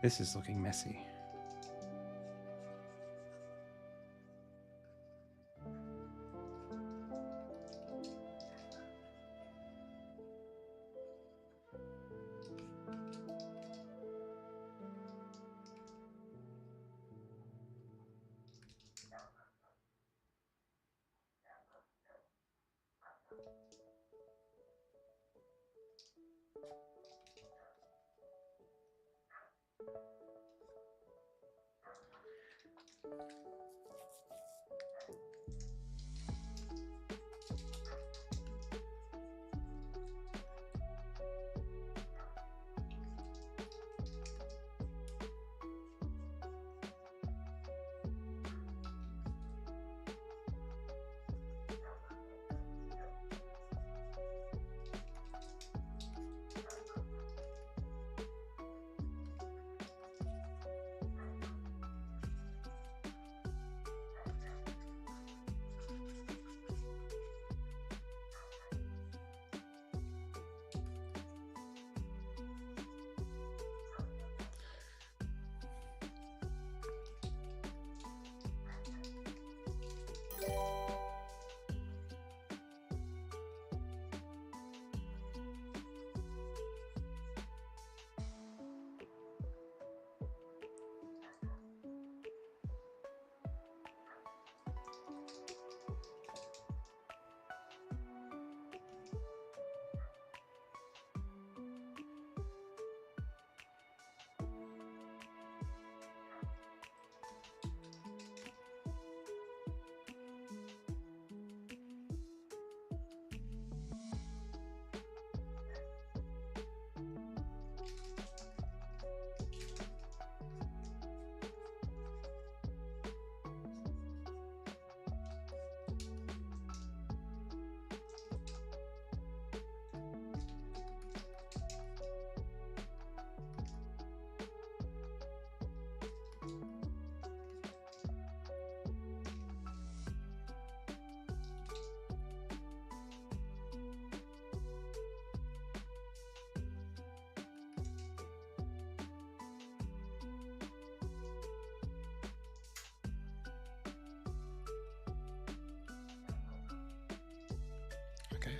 This is looking messy.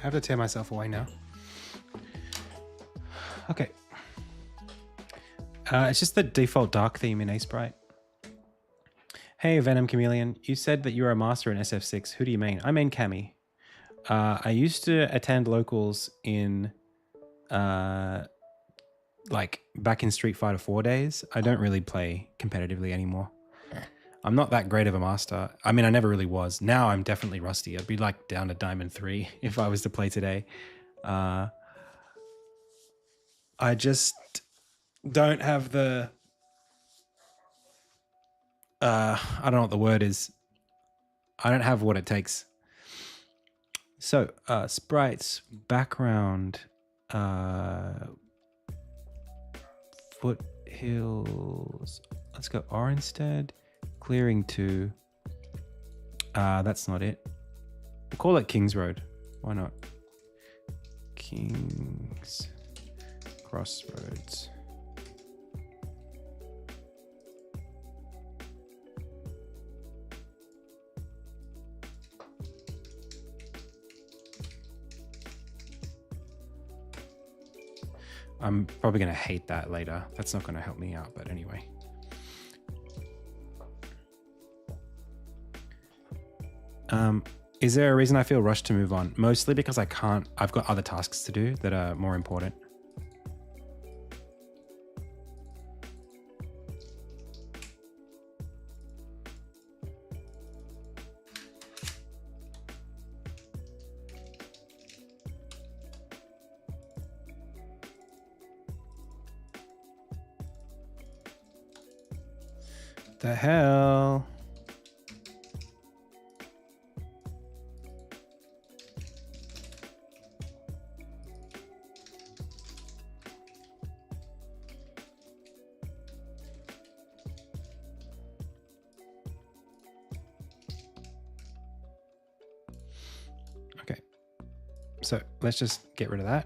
I have to tear myself away now. Okay. It's just the default dark theme in Sprite. Hey, Venom Chameleon. You said that you were a master in SF6. Who do you mean? I mean Cammy. I used to attend locals in, like, back in Street Fighter 4 days. I don't really play competitively anymore. I'm not that great of a master. I mean, I never really was. Now I'm definitely rusty. I'd be, like, down to Diamond 3 if I was to play today. I just don't have the... I don't know what the word is. I don't have what it takes. So, sprites, background, foothills. Let's go Orinstead, clearing 2. That's not it. We'll call it Kings Road. Why not? Kings Crossroads. I'm probably going to hate that later. That's not going to help me out, but anyway. Is there a reason I feel rushed to move on? Mostly because I can't. I've got other tasks to do that are more important. The hell? Okay. So let's just get rid of that.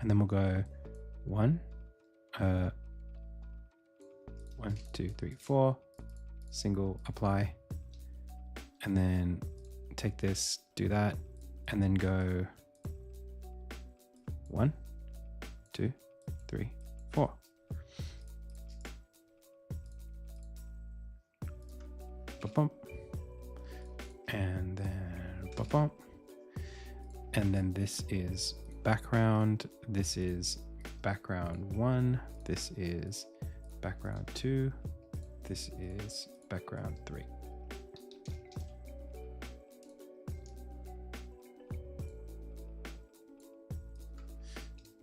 And then we'll go 1, 1, 2, 3, 4. Single apply, and then take this, do that, and then go 1, 2, 3, 4. Bump, and then bump, and then this is background. This is background 1. This is background 2. This is background 3.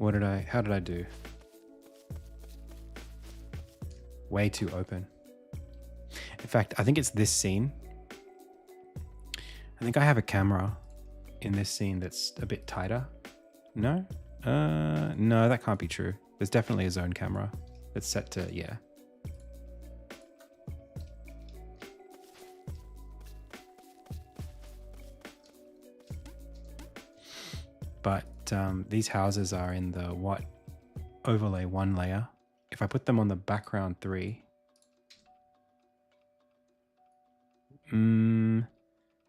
How did I do? Way too open. In fact, I think it's this scene. I think I have a camera in this scene that's a bit tighter. No? No, that can't be true. There's definitely a zone camera that's set to, yeah. But these houses are in the overlay 1 layer. If I put them on the background 3,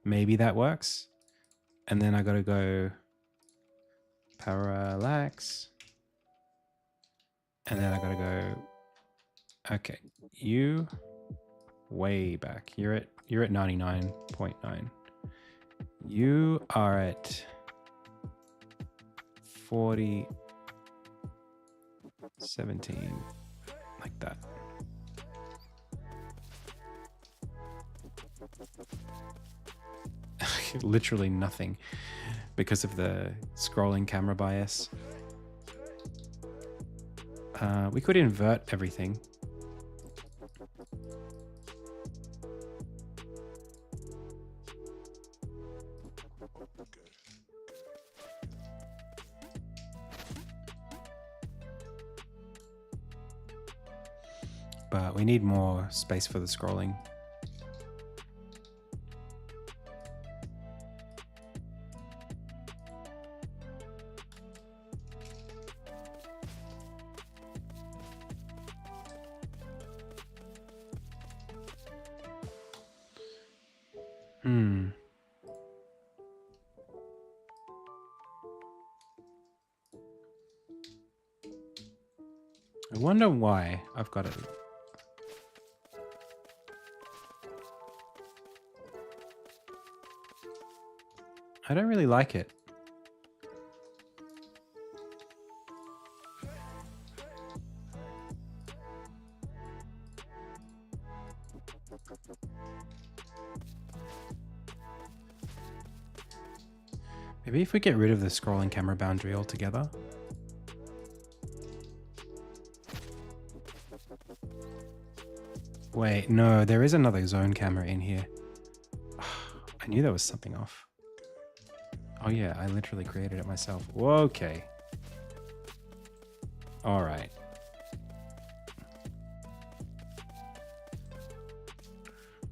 maybe that works. And then I got to go parallax. And then I got to go, okay, you way back. You're at 99.9. You are at 40, 17, like that. Literally nothing because of the scrolling camera bias. We could invert everything. But we need more space for the scrolling. I wonder why I've got it. I don't really like it. Maybe if we get rid of the scrolling camera boundary altogether. Wait, no, there is another zone camera in here. I knew there was something off. Oh yeah, I literally created it myself. Okay. All right.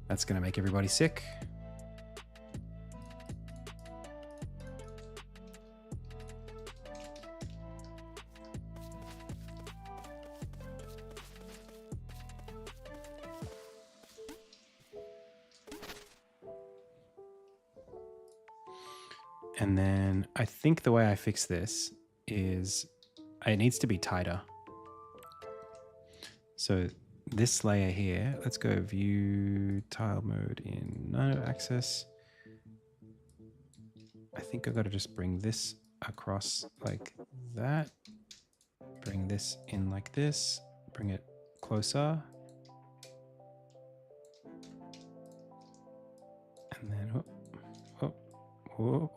That's gonna make everybody sick. And then I think the way I fix this is it needs to be tighter. So this layer here, let's go view tile mode in no access. I think I've got to just bring this across like that. Bring this in like this, bring it closer. And then, oh, oh, oh.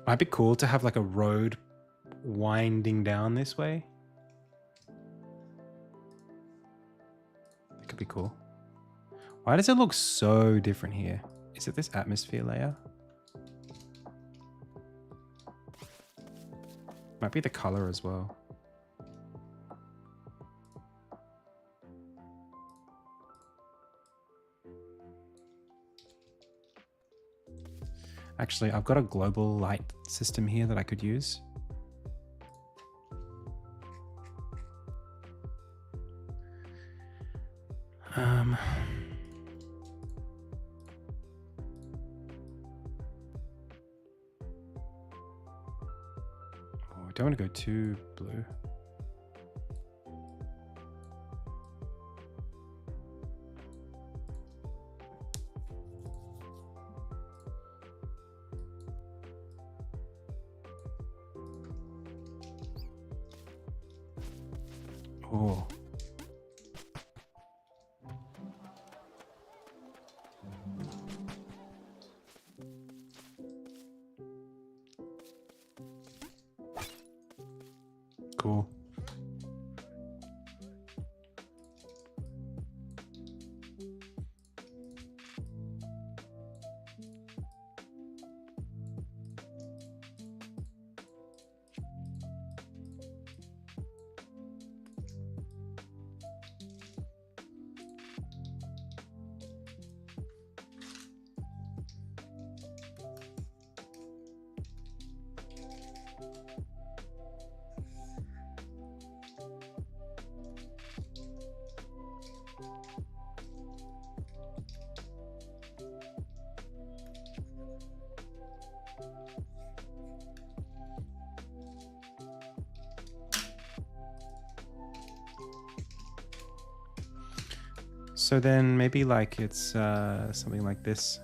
Might be cool to have like a road winding down this way. That could be cool. Why does it look so different here? Is it this atmosphere layer? Might be the color as well. Actually, I've got a global light system here that I could use. Oh, I don't want to go too blue. Oh. Cool. So then maybe like it's something like this.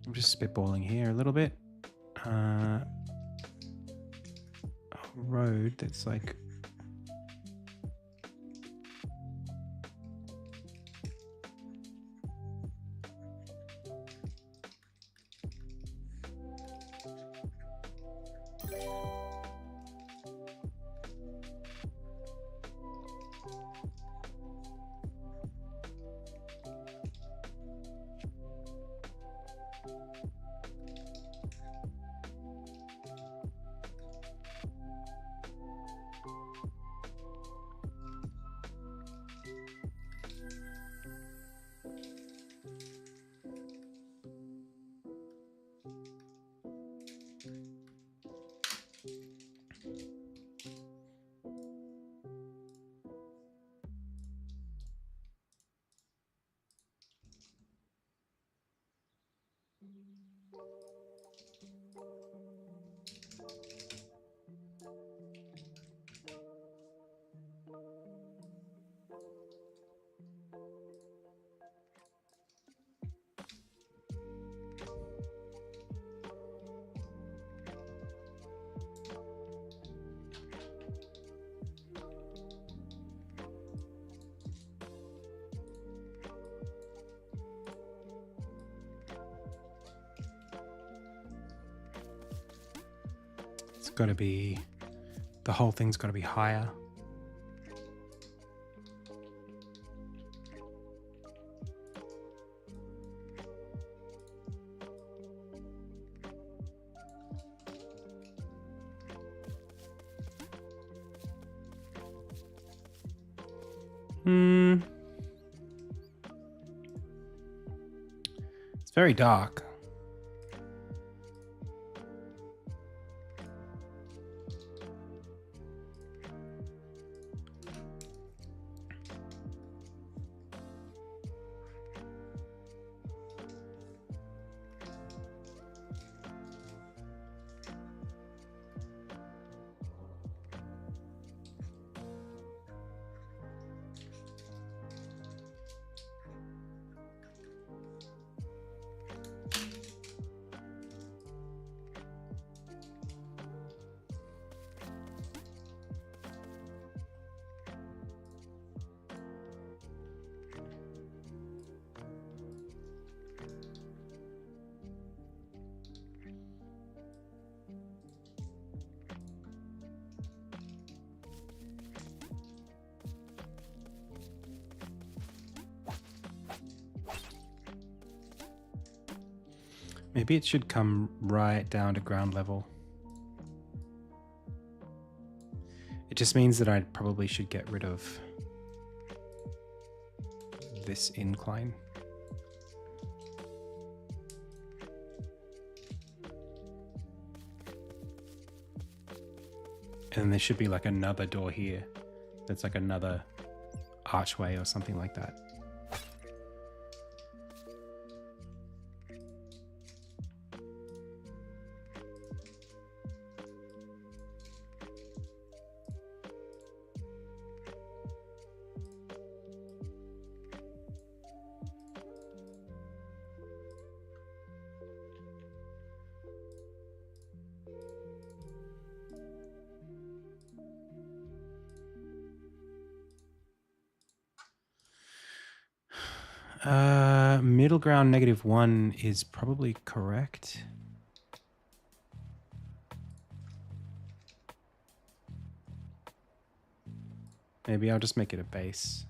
I'm just spitballing here a little bit. a road that's like it's got to be, the whole thing's got to be higher. It's very dark. Maybe it should come right down to ground level. It just means that I probably should get rid of this incline. And there should be like another door here. That's like another archway or something like that. Middle ground -1 is probably correct. Maybe I'll just make it a base.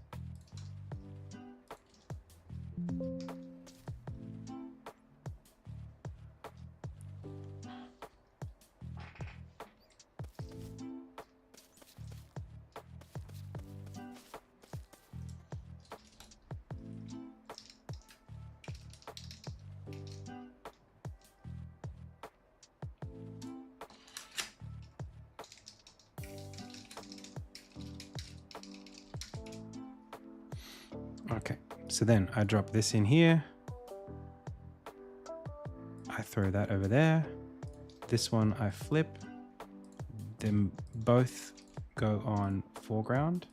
Okay, so then I drop this in here. I throw that over there. This one I flip. Then both go on foreground.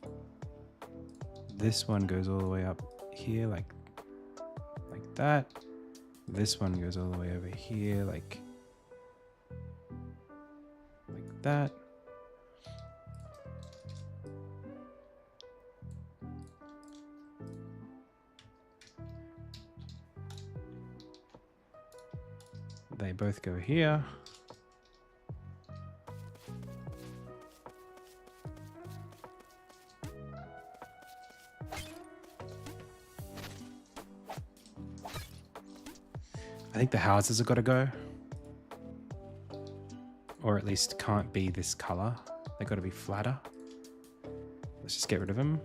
This one goes all the way up here like that. This one goes all the way over here like that. They both go here. I think the houses have got to go. Or at least can't be this color. They've got to be flatter. Let's just get rid of them.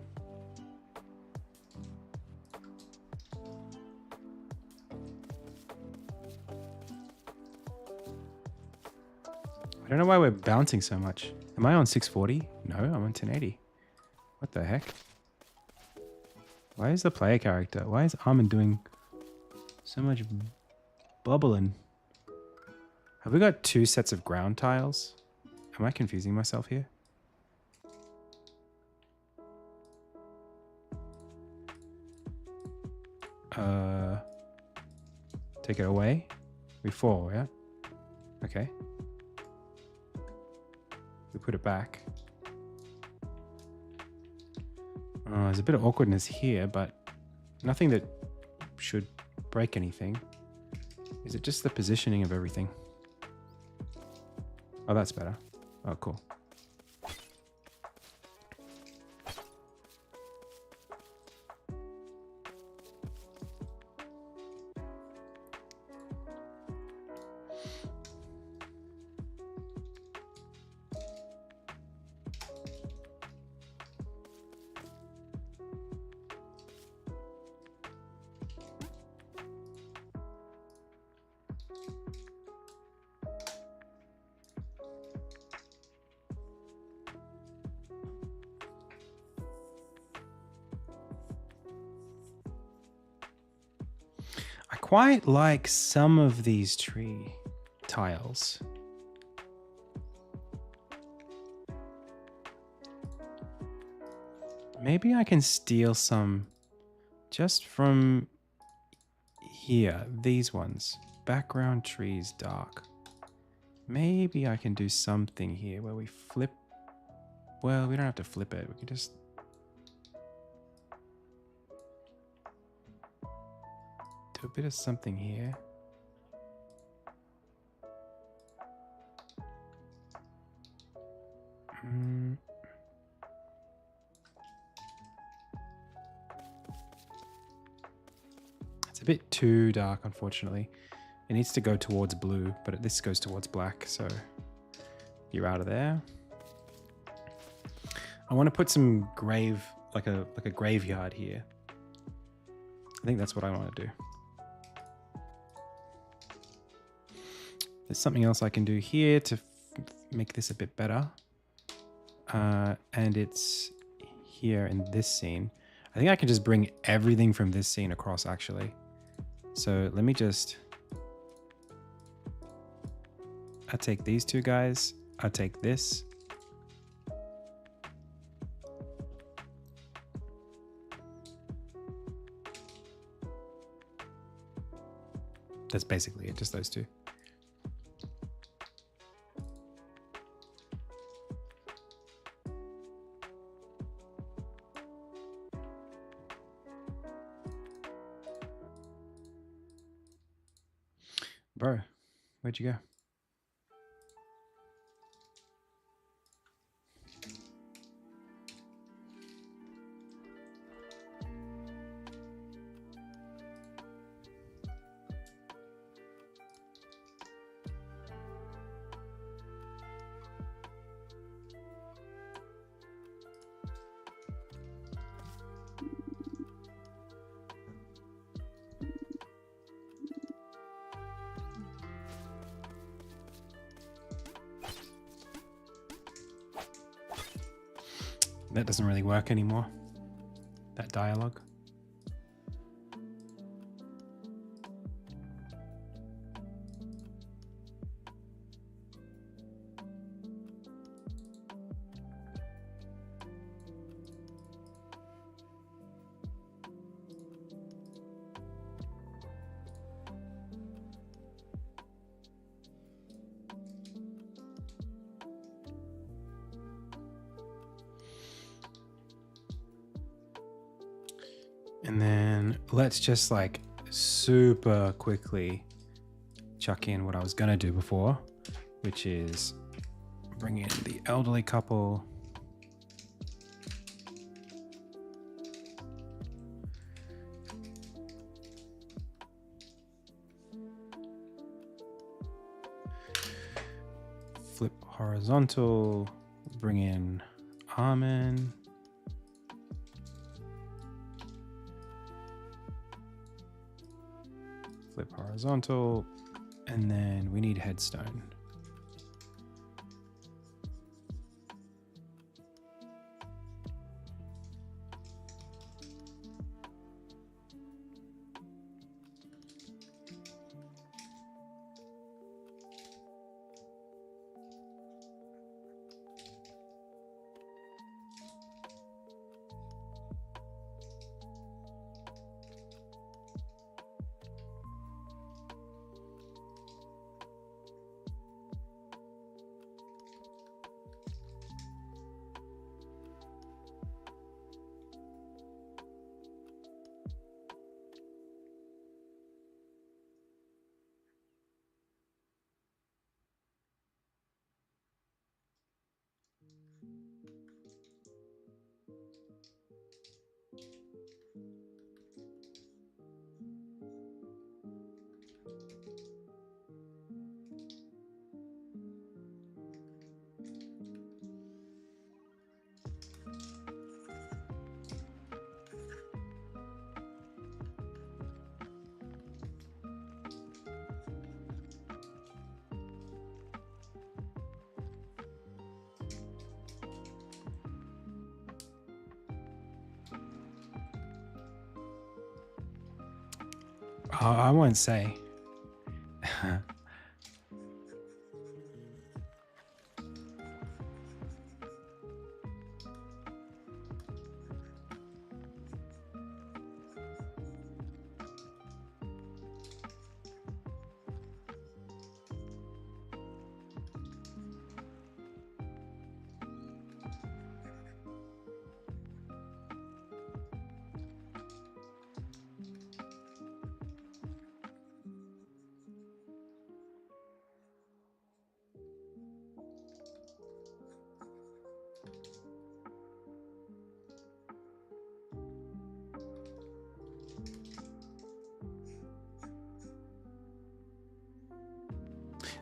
I don't know why we're bouncing so much. Am I on 640? No, I'm on 1080. What the heck? Why is the player character? Why is Armin doing so much bubbling? Have we got two sets of ground tiles? Am I confusing myself here? Take it away. We fall, yeah? Okay. We put it back. There's a bit of awkwardness here, but nothing that should break anything. Is it just the positioning of everything? Oh, that's better. Oh, cool. I quite like some of these tree tiles. Maybe I can steal some just from here. These ones. Background trees dark. Maybe I can do something here where we flip. Well, we don't have to flip it. We can just... do a bit of something here. It's a bit too dark, unfortunately. It needs to go towards blue, but this goes towards black, so you're out of there. I want to put some grave, like a graveyard here. I think that's what I want to do. There's something else I can do here to make this a bit better. And it's here in this scene. I think I can just bring everything from this scene across, actually. So let me just... I take these two guys. I take this. That's basically it, just those two. Bro, where'd you go? That doesn't really work anymore, that dialogue. And then let's just like super quickly chuck in what I was going to do before, which is bring in the elderly couple. Flip horizontal, bring in Armin. Flip horizontal, and then we need headstone. I won't say.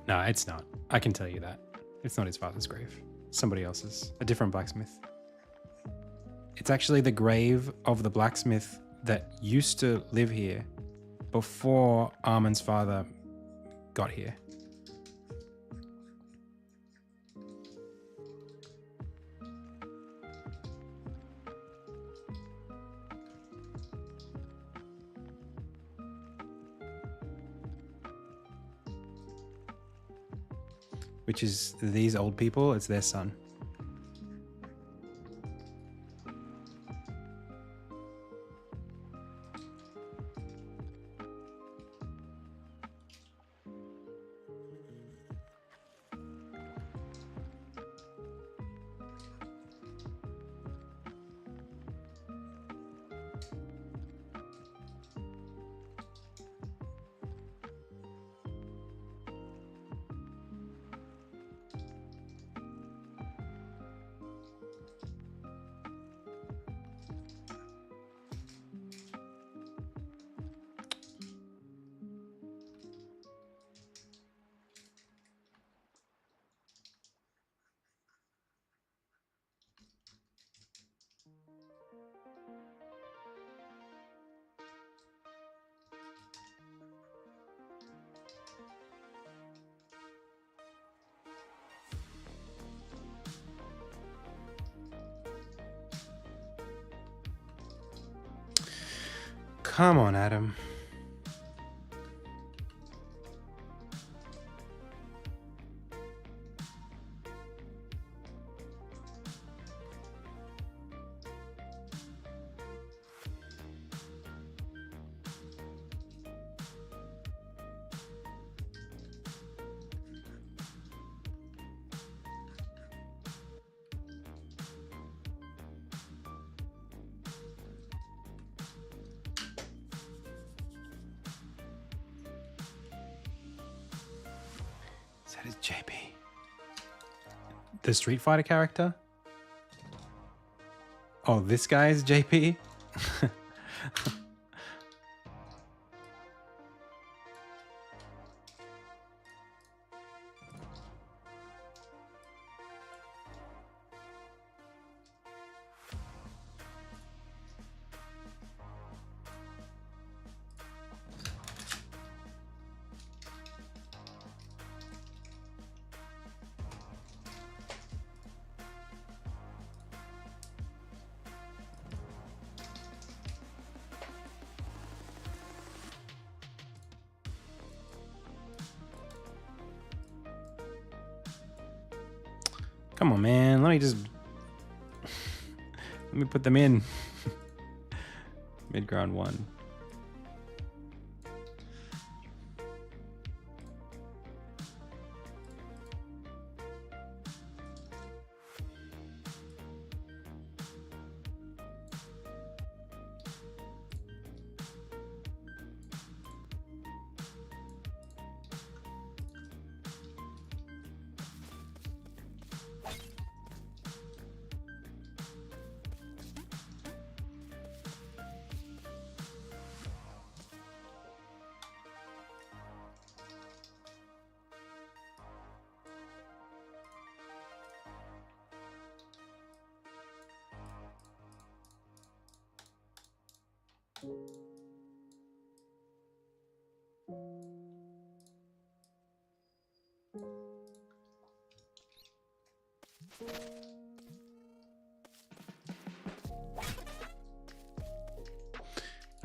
No, it's not. I can tell you that. It's not his father's grave. Somebody else's. A different blacksmith. It's actually the grave of the blacksmith that used to live here before Armin's father got here. Which is these old people, it's their son. Come on, Adam. The Street Fighter character? Oh, this guy is JP? Come on, man. Let me put them in. Mid-ground 1.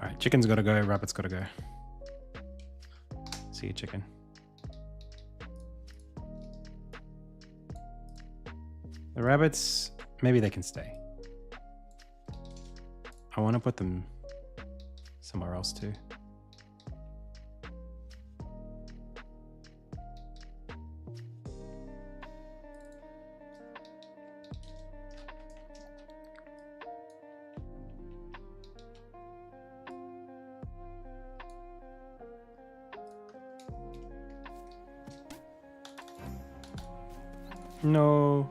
All right, chicken's got to go. Rabbit's got to go. See you, chicken. The rabbits, maybe they can stay. I want to put them somewhere else too. No.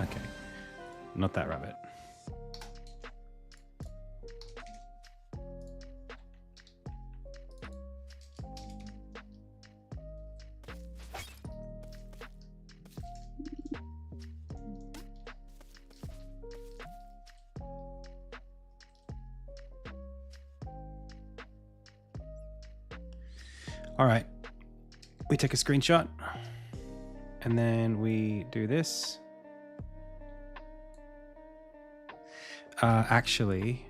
Okay. Not that rabbit. All right, we take a screenshot and then we do this. Actually,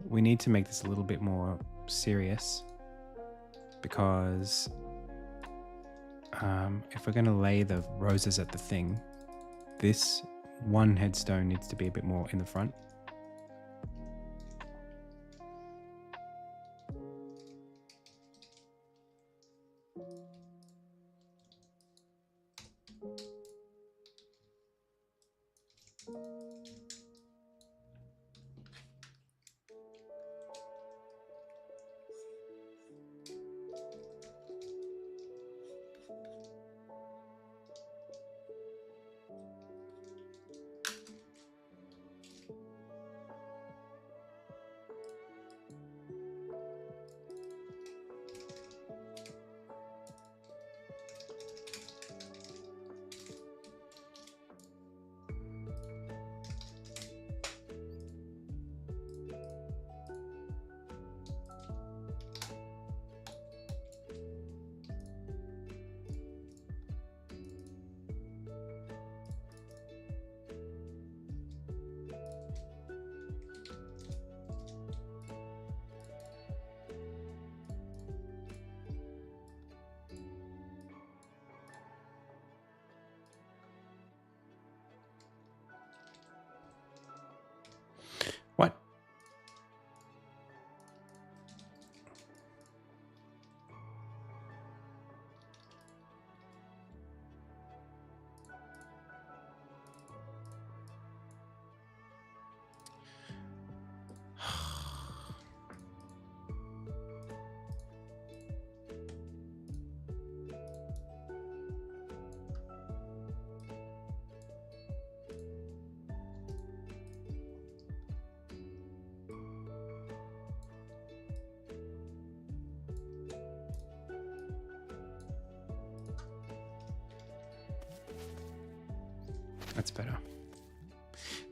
we need to make this a little bit more serious because if we're going to lay the roses at the thing, this one headstone needs to be a bit more in the front. That's better.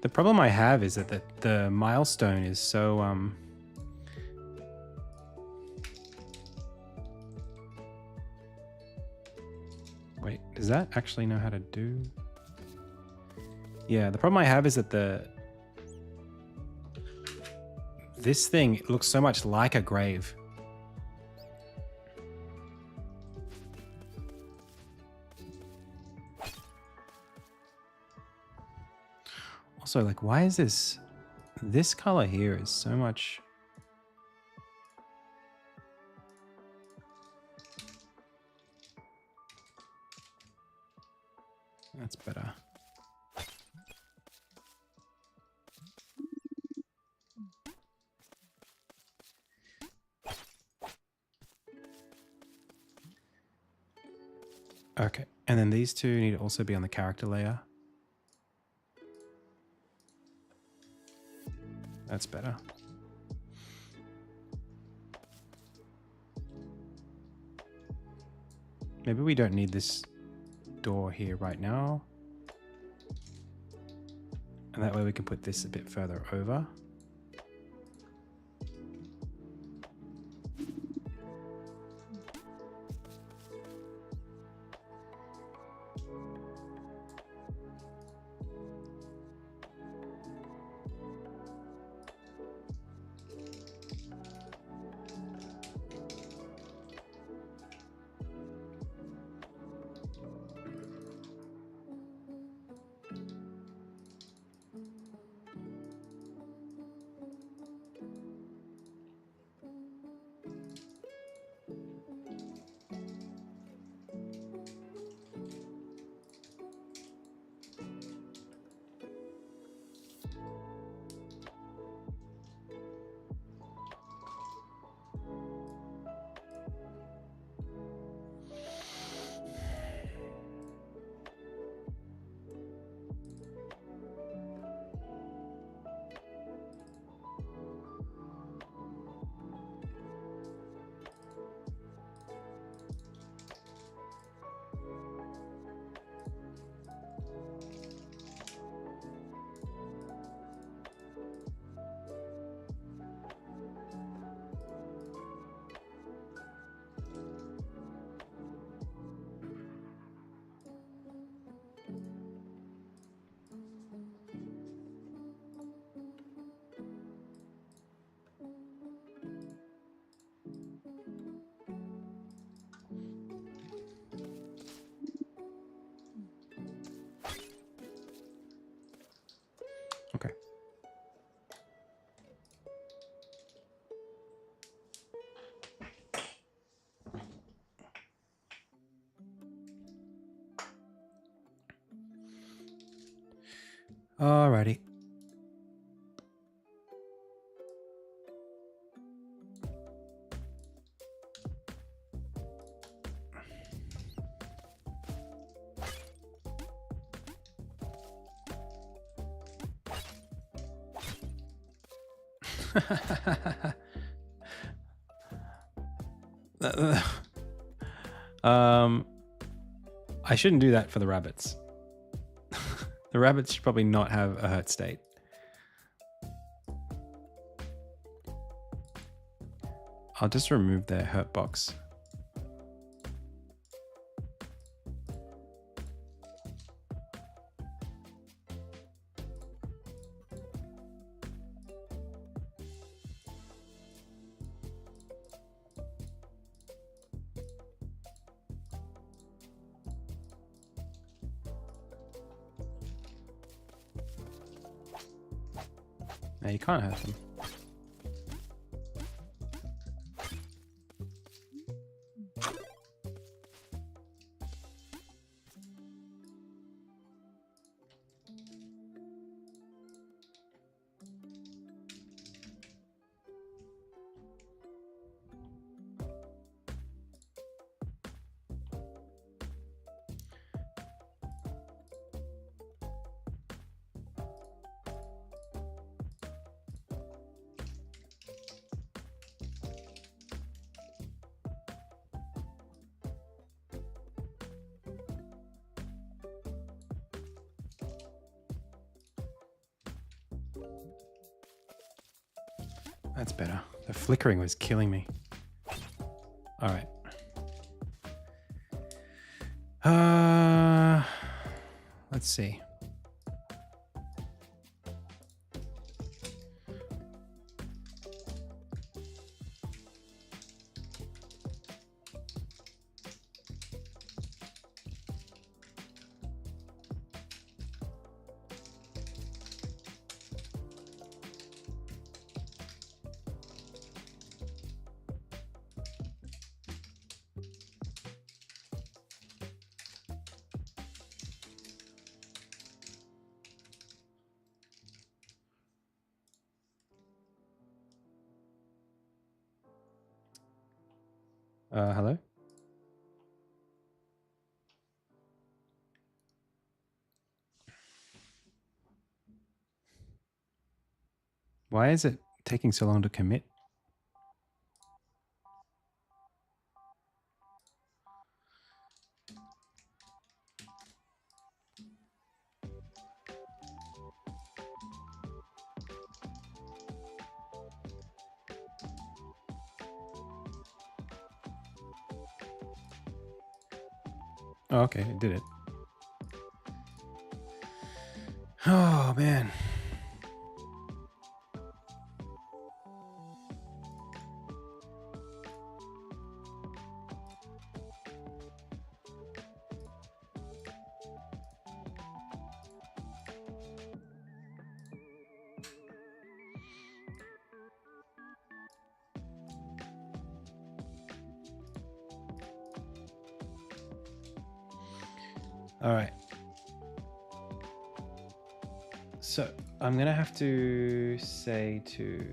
The problem I have is that the milestone is so wait, does that actually know how to do? Yeah, the problem I have is that this thing looks so much like a grave. Also, like, why is this color here is so much... That's better. Okay, and then these two need to also be on the character layer. That's better. Maybe we don't need this door here right now. And that way we can put this a bit further over. Okay. Alrighty. I shouldn't do that for the rabbits. The rabbits should probably not have a hurt state. I'll just remove their hurt box. No, you can't hurt them. That's better. The flickering was killing me. All right. Let's see. Hello? Why is it taking so long to commit? Oh, okay, it did it. Oh, man. All right. So I'm going to have to say to...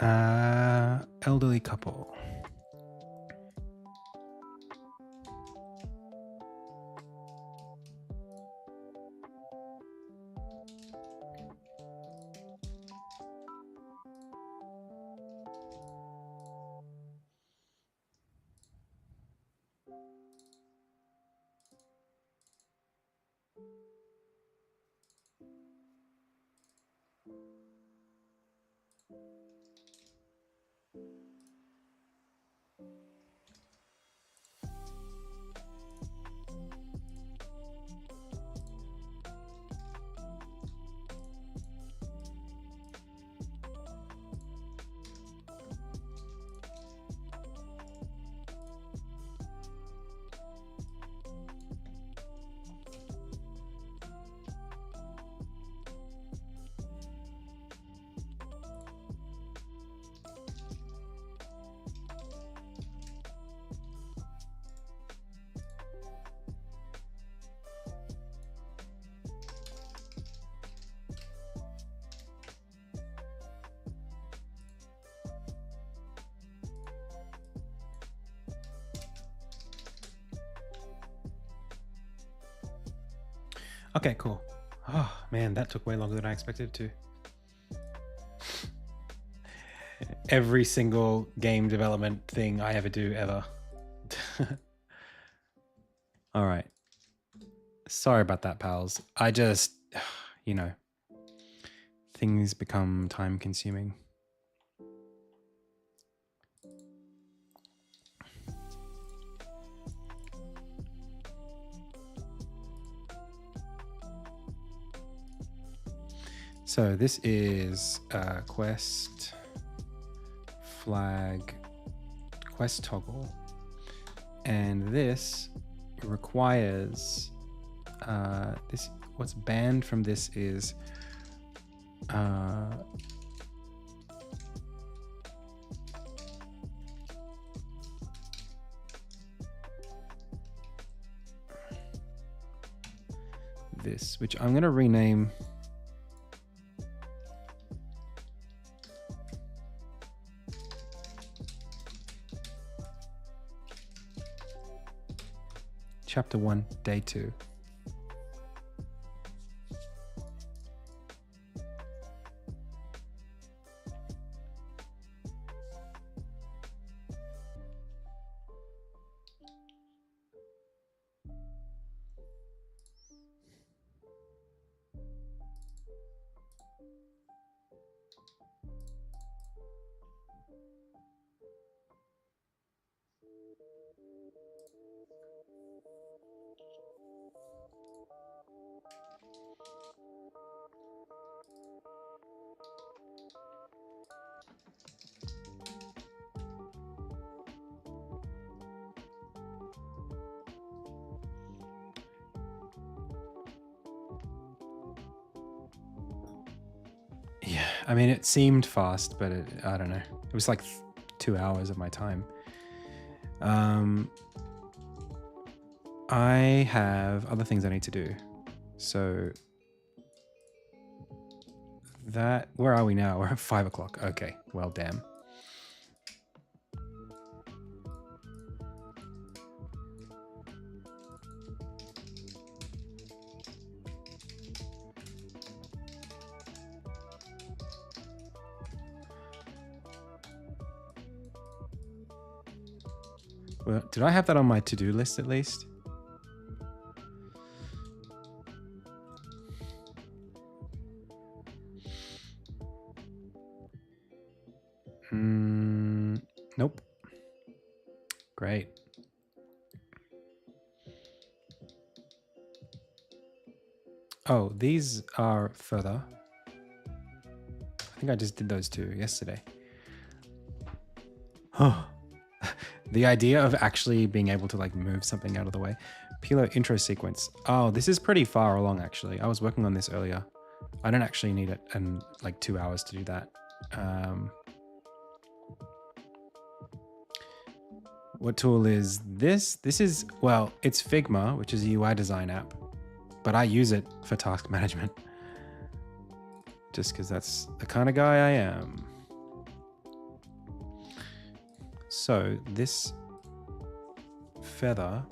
Elderly couple. Okay, cool. Oh man, that took way longer than I expected it to. Every single game development thing I ever do ever. All right. Sorry about that, pals. I just, you know, things become time consuming. So this is quest flag quest toggle, and this requires this. What's banned from this is this, which I'm going to rename. Chapter 1, Day 2. Yeah, I mean, it seemed fast, but I don't know. It was like 2 hours of my time. I have other things I need to do. So that, where are we now? We're at 5 o'clock. Okay, well, damn. Well, did I have that on my to-do list at least? Nope. Great. Oh, these are further. I think I just did those two yesterday. Oh. The idea of actually being able to like move something out of the way. Pilo intro sequence. Oh, this is pretty far along actually. I was working on this earlier. I don't actually need it in like 2 hours to do that. What tool is this? This is, well, it's Figma, which is a UI design app, but I use it for task management. Just because that's the kind of guy I am. So this feather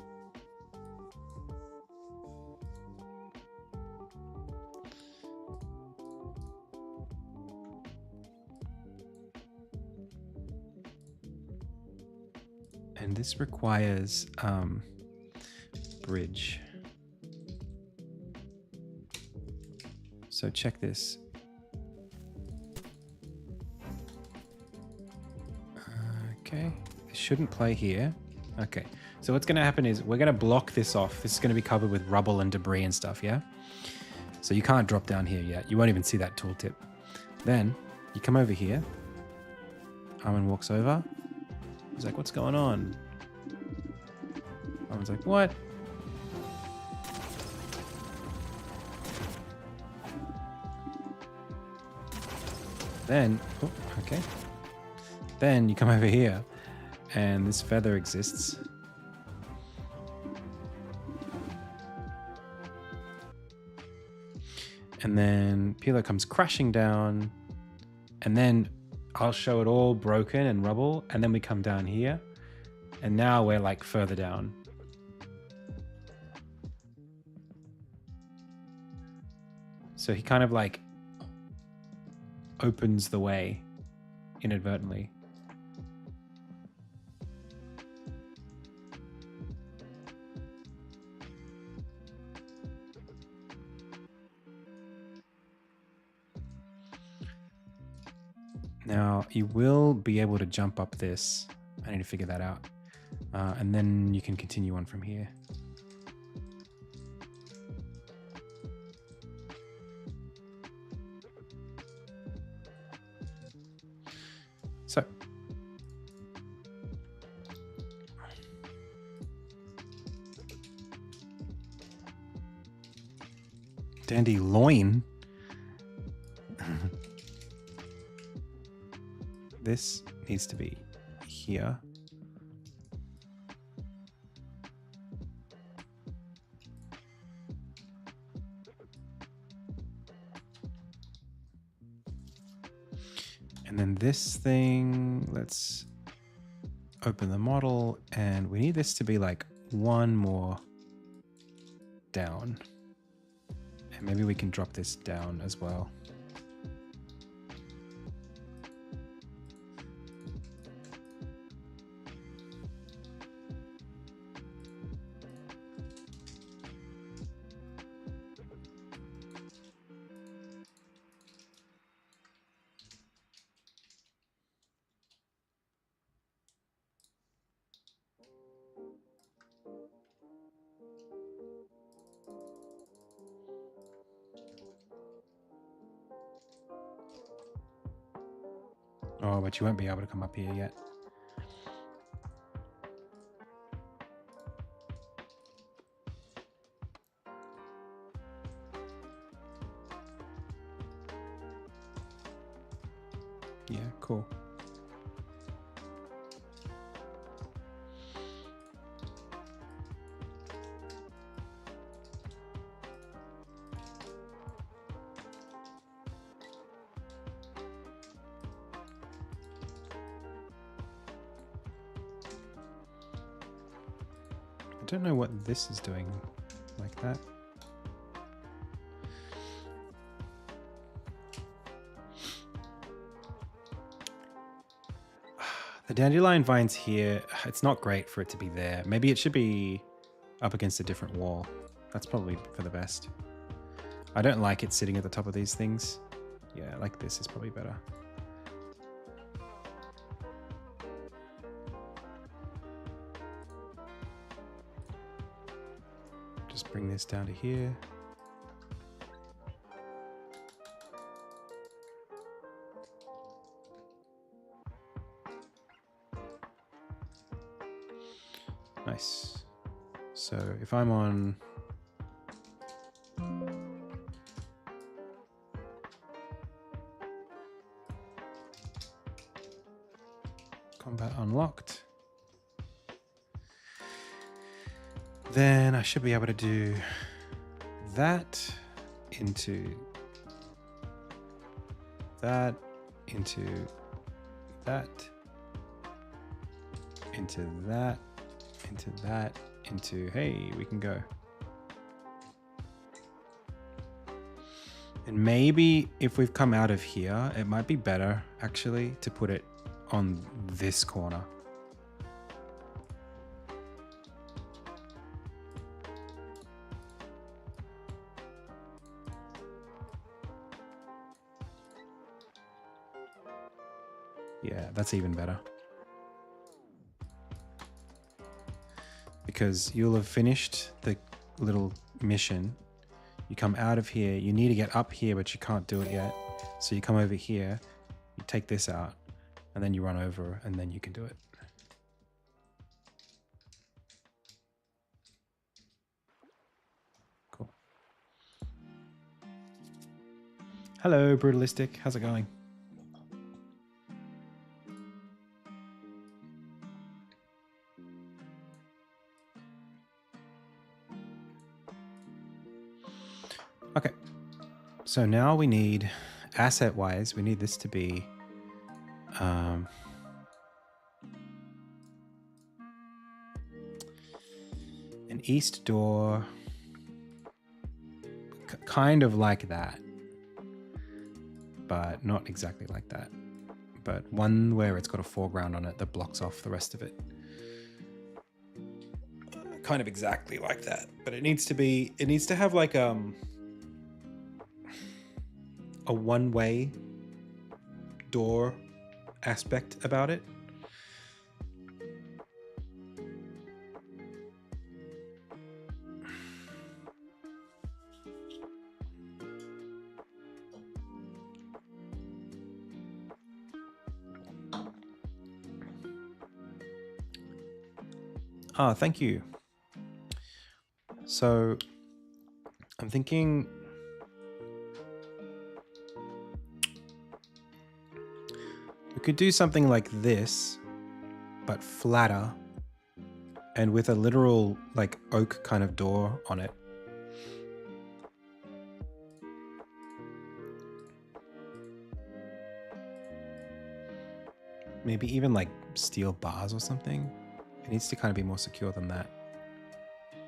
and this requires bridge. So check this. Okay, it shouldn't play here. Okay, so what's going to happen is we're going to block this off. This is going to be covered with rubble and debris and stuff, yeah? So you can't drop down here yet. You won't even see that tooltip. Then you come over here. Armin walks over. He's like, what's going on? Armin's like, what? Then, oh, okay. Then you come over here and this feather exists. And then Pilo comes crashing down, and then I'll show it all broken and rubble, and then we come down here, and now we're like further down. So he kind of like opens the way inadvertently. Now, you will be able to jump up this. I need to figure that out. And then you can continue on from here. So. Dandelion. This needs to be here. And then this thing, let's open the model, and we need this to be like one more down. And maybe we can drop this down as well. Oh, but you won't be able to come up here yet. Yeah, cool. I don't know what this is doing like that. The dandelion vines here, it's not great for it to be there. Maybe it should be up against a different wall. That's probably for the best. I don't like it sitting at the top of these things. Yeah, like this is probably better. Just bring this down to here. Nice. So if I'm on combat unlocked, then I should be able to do that into that into that into that, into that, into, hey, we can go. And maybe if we've come out of here, it might be better actually to put it on this corner. Yeah, that's even better. Because you'll have finished the little mission. You come out of here, you need to get up here, but you can't do it yet. So you come over here, you take this out, and then you run over, and then you can do it. Cool. Hello, Brutalistic. How's it going? Okay, so now we need, asset-wise, we need this to be an east door, kind of like that, but not exactly like that. But one where it's got a foreground on it that blocks off the rest of it. Kind of exactly like that, but it needs to have like a one-way door aspect about it. Ah, thank you. So I'm thinking we could do something like this, but flatter and with a literal like oak kind of door on it. Maybe even like steel bars or something. It needs to kind of be more secure than that.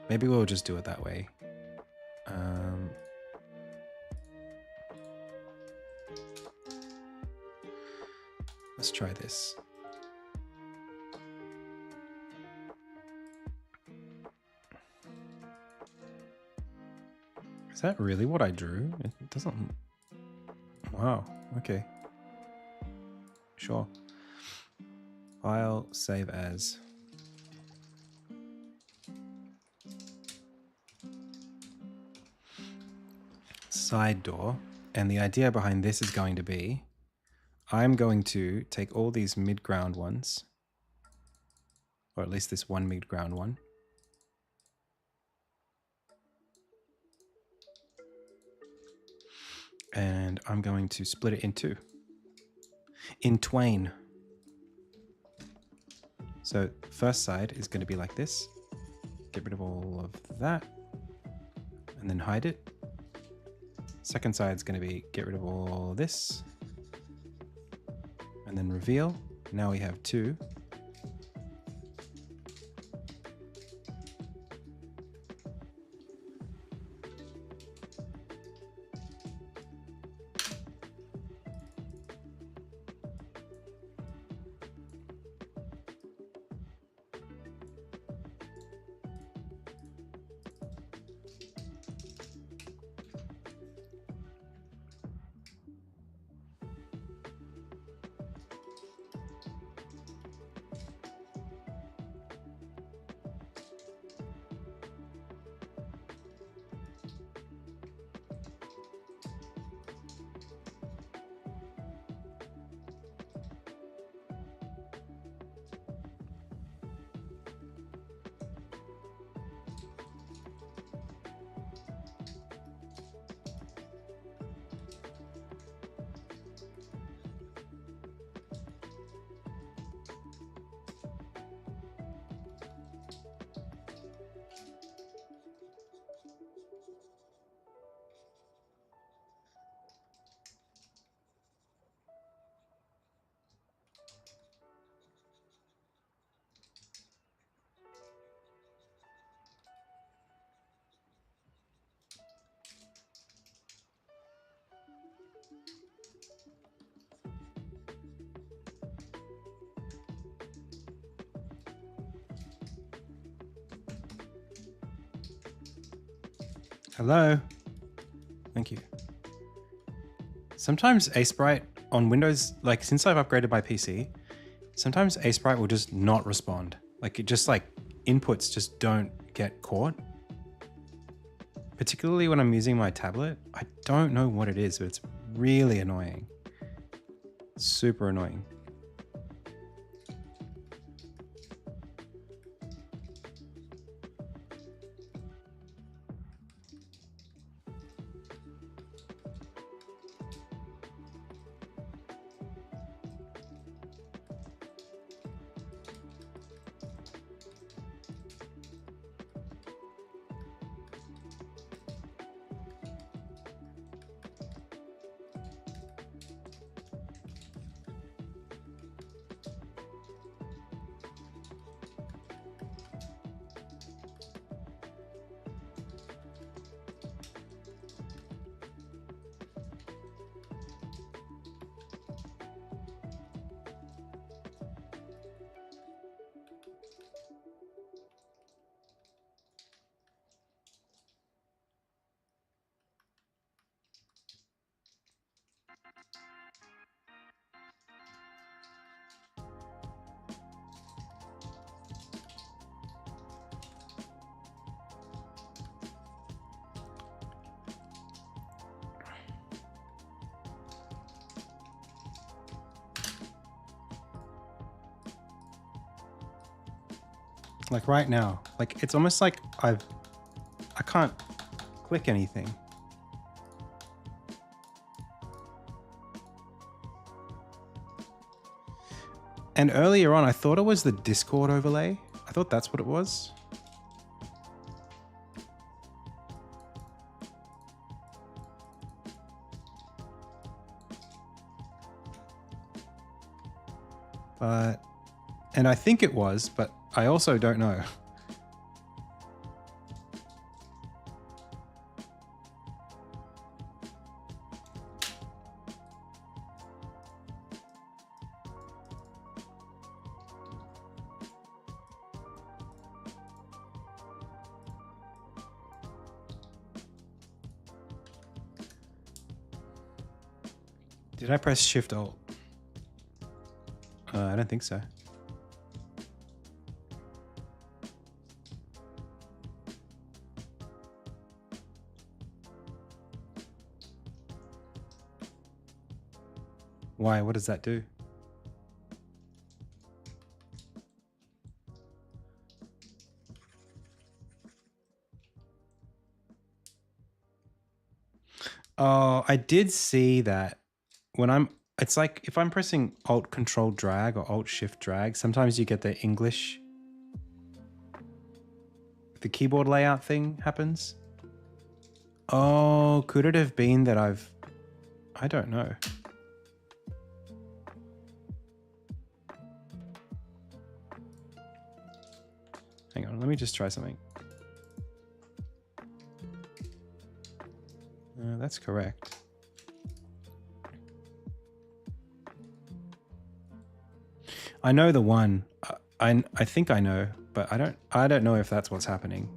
Maybe we'll just do it that way. Let's try this. Is that really what I drew? It doesn't... Wow, okay. Sure. File, save as. Side door. And the idea behind this is going to be, I'm going to take all these mid-ground ones, or at least this one mid-ground one, and I'm going to split it in two. In twain. So first side is going to be like this. Get rid of all of that, and then hide it. Second side is going to be get rid of all this, and then reveal. Now we have two. Hello. Thank you. Sometimes Aseprite on Windows, like since I've upgraded my PC, sometimes Aseprite will just not respond. Like it just like inputs just don't get caught. Particularly when I'm using my tablet. I don't know what it is, but it's really annoying. Super annoying. Like right now, like it's almost like I can't click anything. And earlier on, I thought it was the Discord overlay. I thought that's what it was. And I think it was, but I also don't know. Did I press Shift Alt? I don't think so. Why? What does that do? Oh, I did see that when it's like if I'm pressing Alt Control Drag or Alt Shift Drag, sometimes you get the English, the keyboard layout thing happens. Oh, could it have been that I don't know. Hang on, let me just try something. That's correct. I know the one. I think I know, but I don't know if that's what's happening.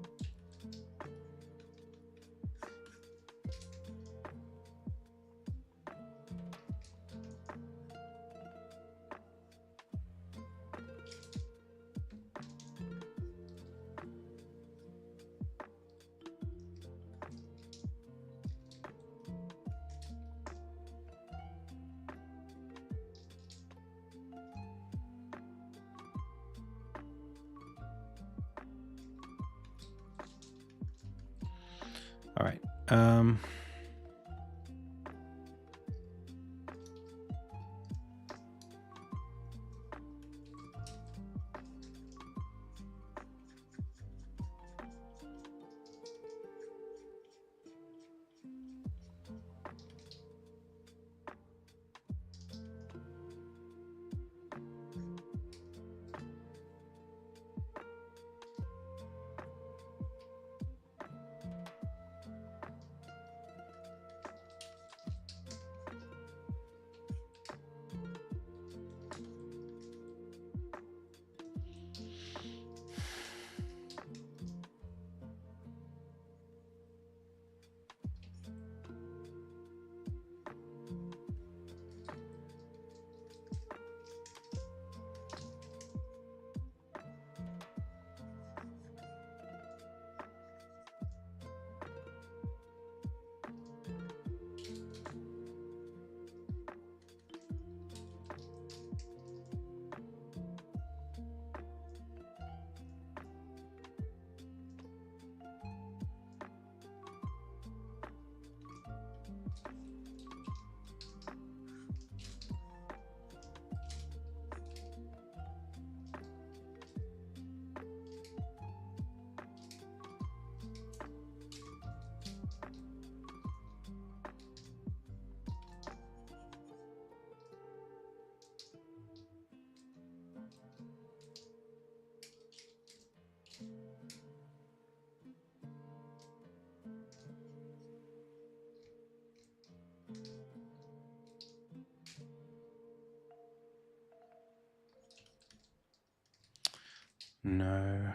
All right. No.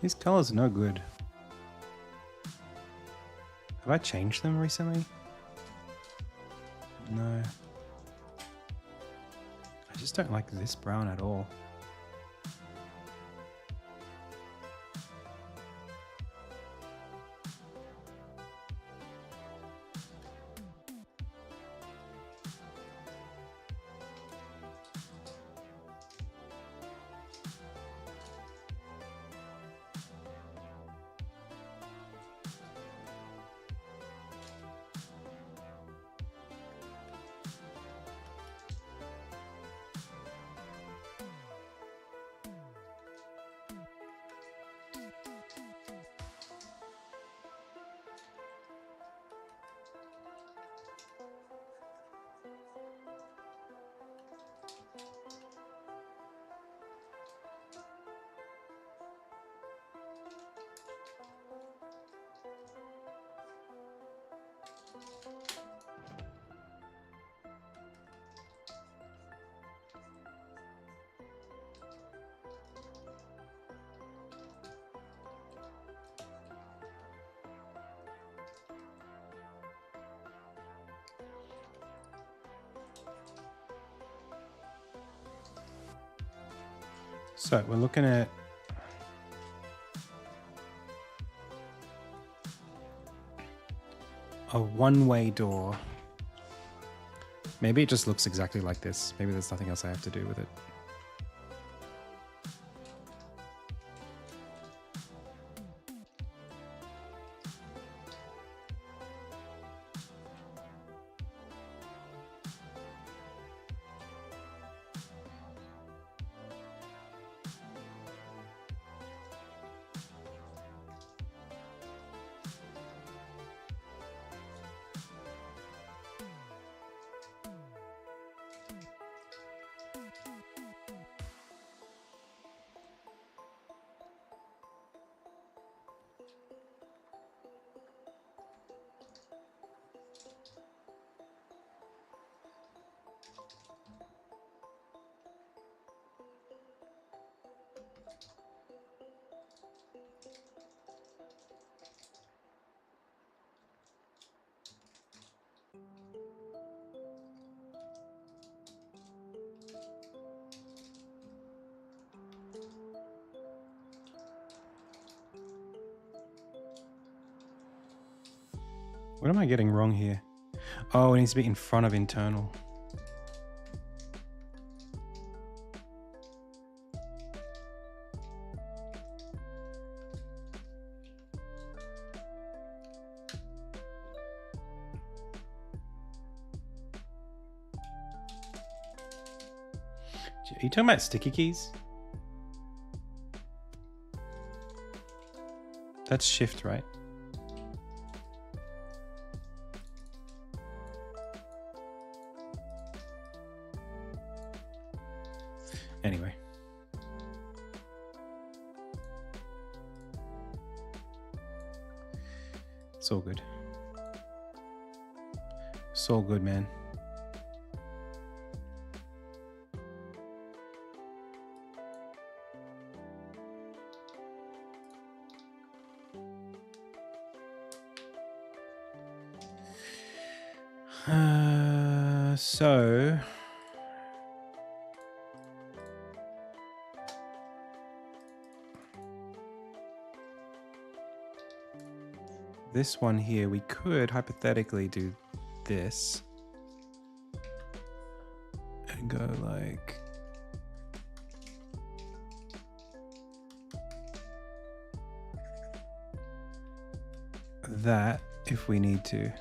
These colors are no good. Have I changed them recently? No. I just don't like this brown at all. So we're looking at a one-way door. Maybe it just looks exactly like this. Maybe there's nothing else I have to do with it. What am I getting wrong here? Oh, it needs to be in front of internal. Are you talking about sticky keys? That's shift, right? Anyway. It's all good. It's all good, man. So this one here, we could hypothetically do this and go like that if we need to.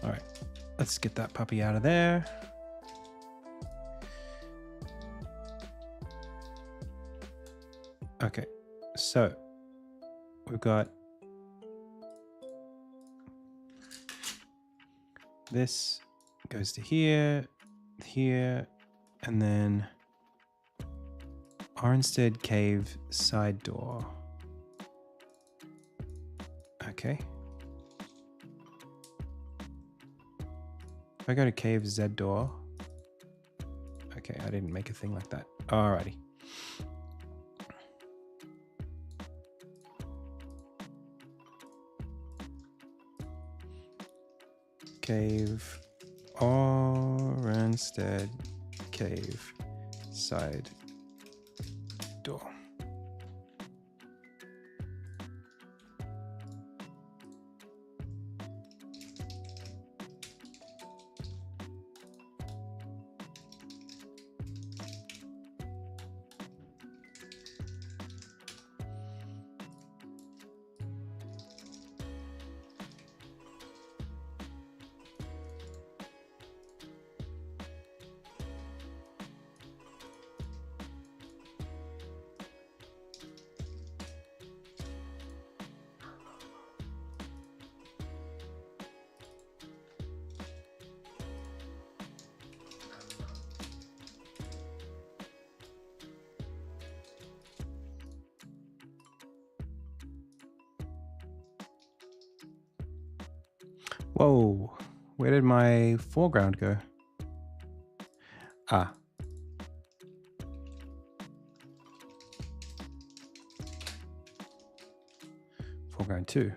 All right, let's get that puppy out of there. Okay, so we've got this goes to here, here, and then Arnstead Cave side door. Okay. If I go to Cave Z door. Okay, I didn't make a thing like that. Alrighty. Cave Arnstead Cave side door. Whoa, where did my foreground go? Ah. Foreground 2.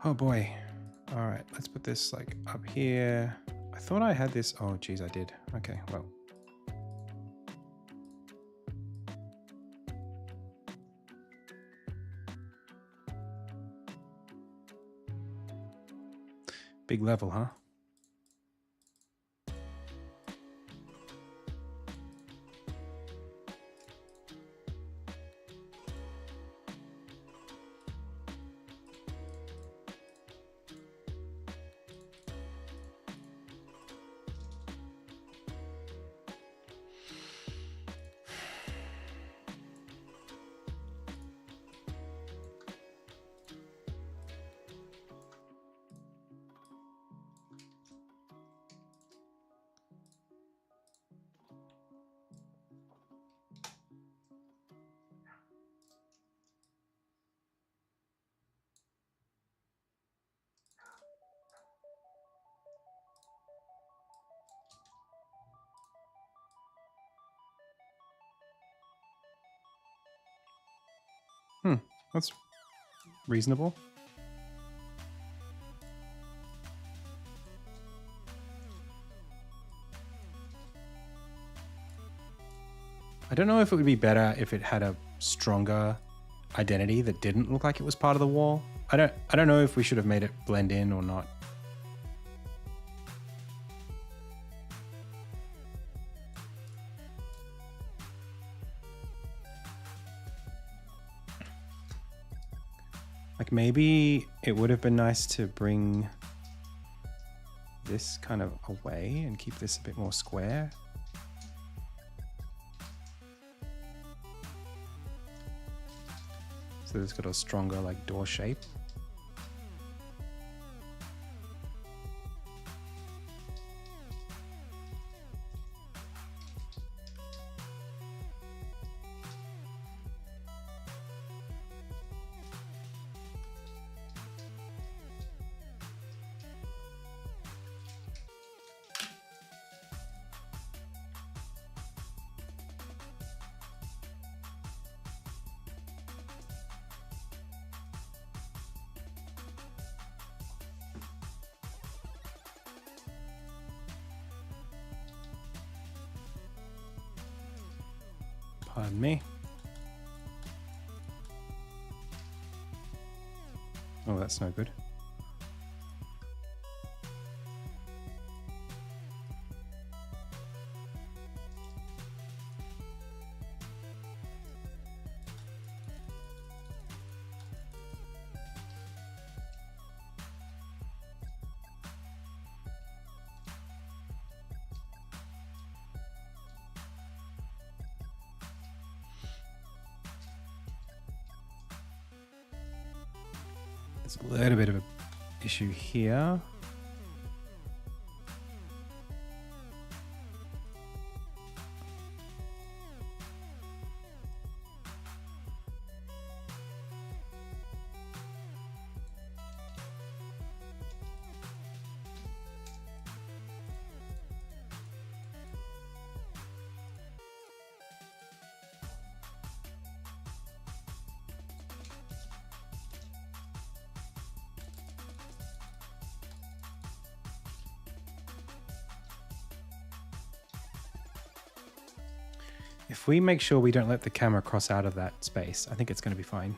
Oh boy. All right, let's put this like up here. I thought I had this. Oh, geez, I did. Okay, well. Big level, huh? That's reasonable. I don't know if it would be better if it had a stronger identity that didn't look like it was part of the wall. I don't know if we should have made it blend in or not. Like maybe it would have been nice to bring this kind of away and keep this a bit more square. So it's got a stronger like door shape. Pardon me. Oh, that's no good. There's a little bit of an issue here. If we make sure we don't let the camera cross out of that space, I think it's going to be fine.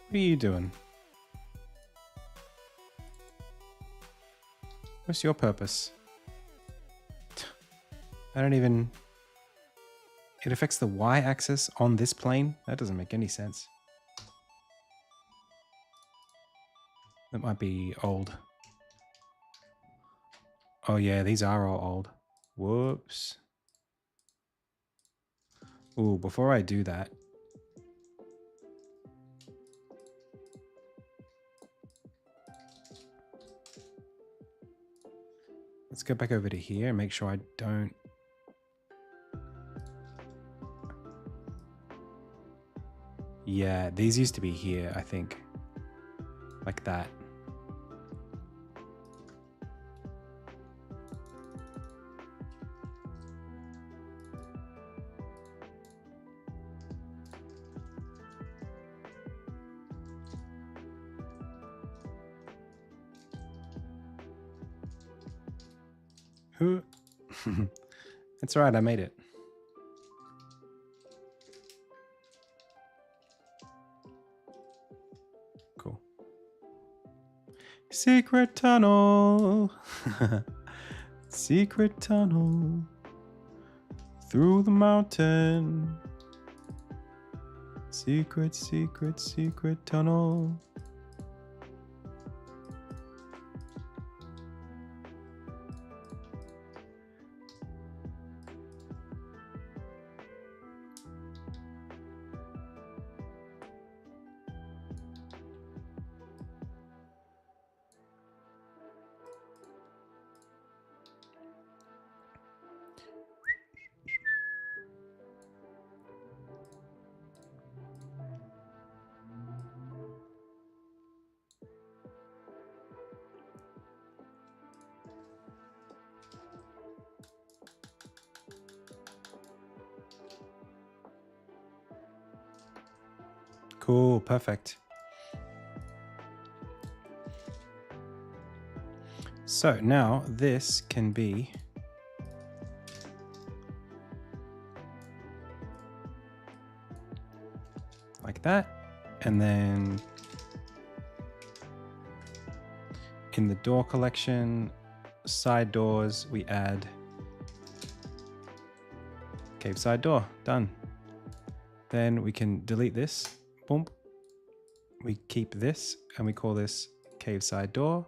What are you doing? What's your purpose? I don't even... It affects the y-axis on this plane? That doesn't make any sense. That might be old. Oh yeah, these are all old. Whoops. Ooh, before I do that. Let's go back over to here and make sure I don't... Yeah, these used to be here, I think. Like that. Who? That's right, I made it. Cool. Secret tunnel. Secret tunnel. Through the mountain. Secret, secret, secret tunnel. Cool, perfect. So now this can be like that. And then in the door collection, side doors, we add cave side door. Done. Then we can delete this. Boom. We keep this and we call this cave side door.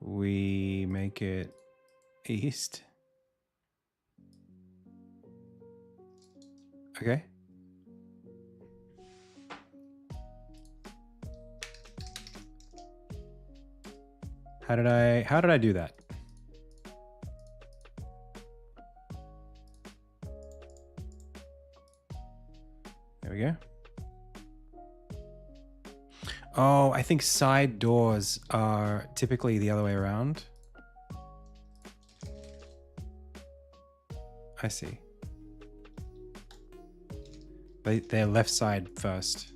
We make it east. Okay. How did I do that? There we go. Oh, I think side doors are typically the other way around. I see. But they're left side first.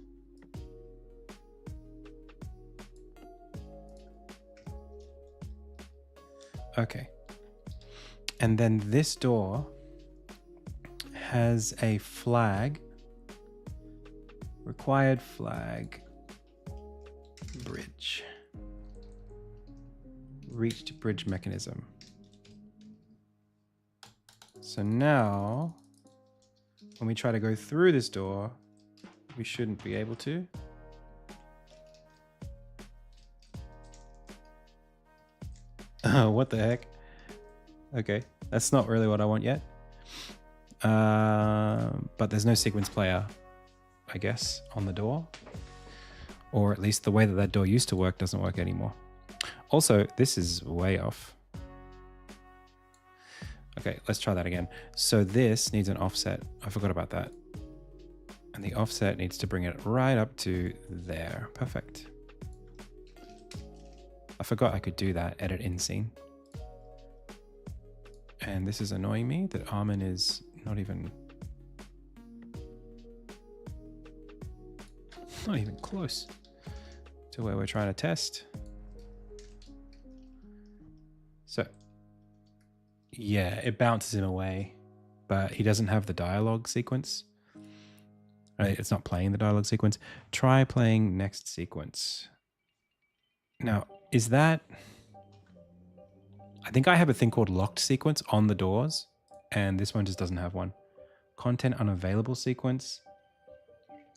Okay. And then this door has a flag. Required flag. Bridge. Reached bridge mechanism. So now, when we try to go through this door, we shouldn't be able to. What the heck? Okay, that's not really what I want yet. But there's no sequence player, I guess, on the door. Or at least the way that that door used to work doesn't work anymore. Also, this is way off. Okay, let's try that again. So this needs an offset. I forgot about that. And the offset needs to bring it right up to there. Perfect. I forgot I could do that. Edit in scene. And this is annoying me that Armin is not even close to where we're trying to test. So yeah, it bounces him away, but he doesn't have the dialogue sequence. Right, it's not playing the dialogue sequence. Try playing next sequence. Now, is that... I think I have a thing called locked sequence on the doors, and this one just doesn't have one. Content unavailable sequence.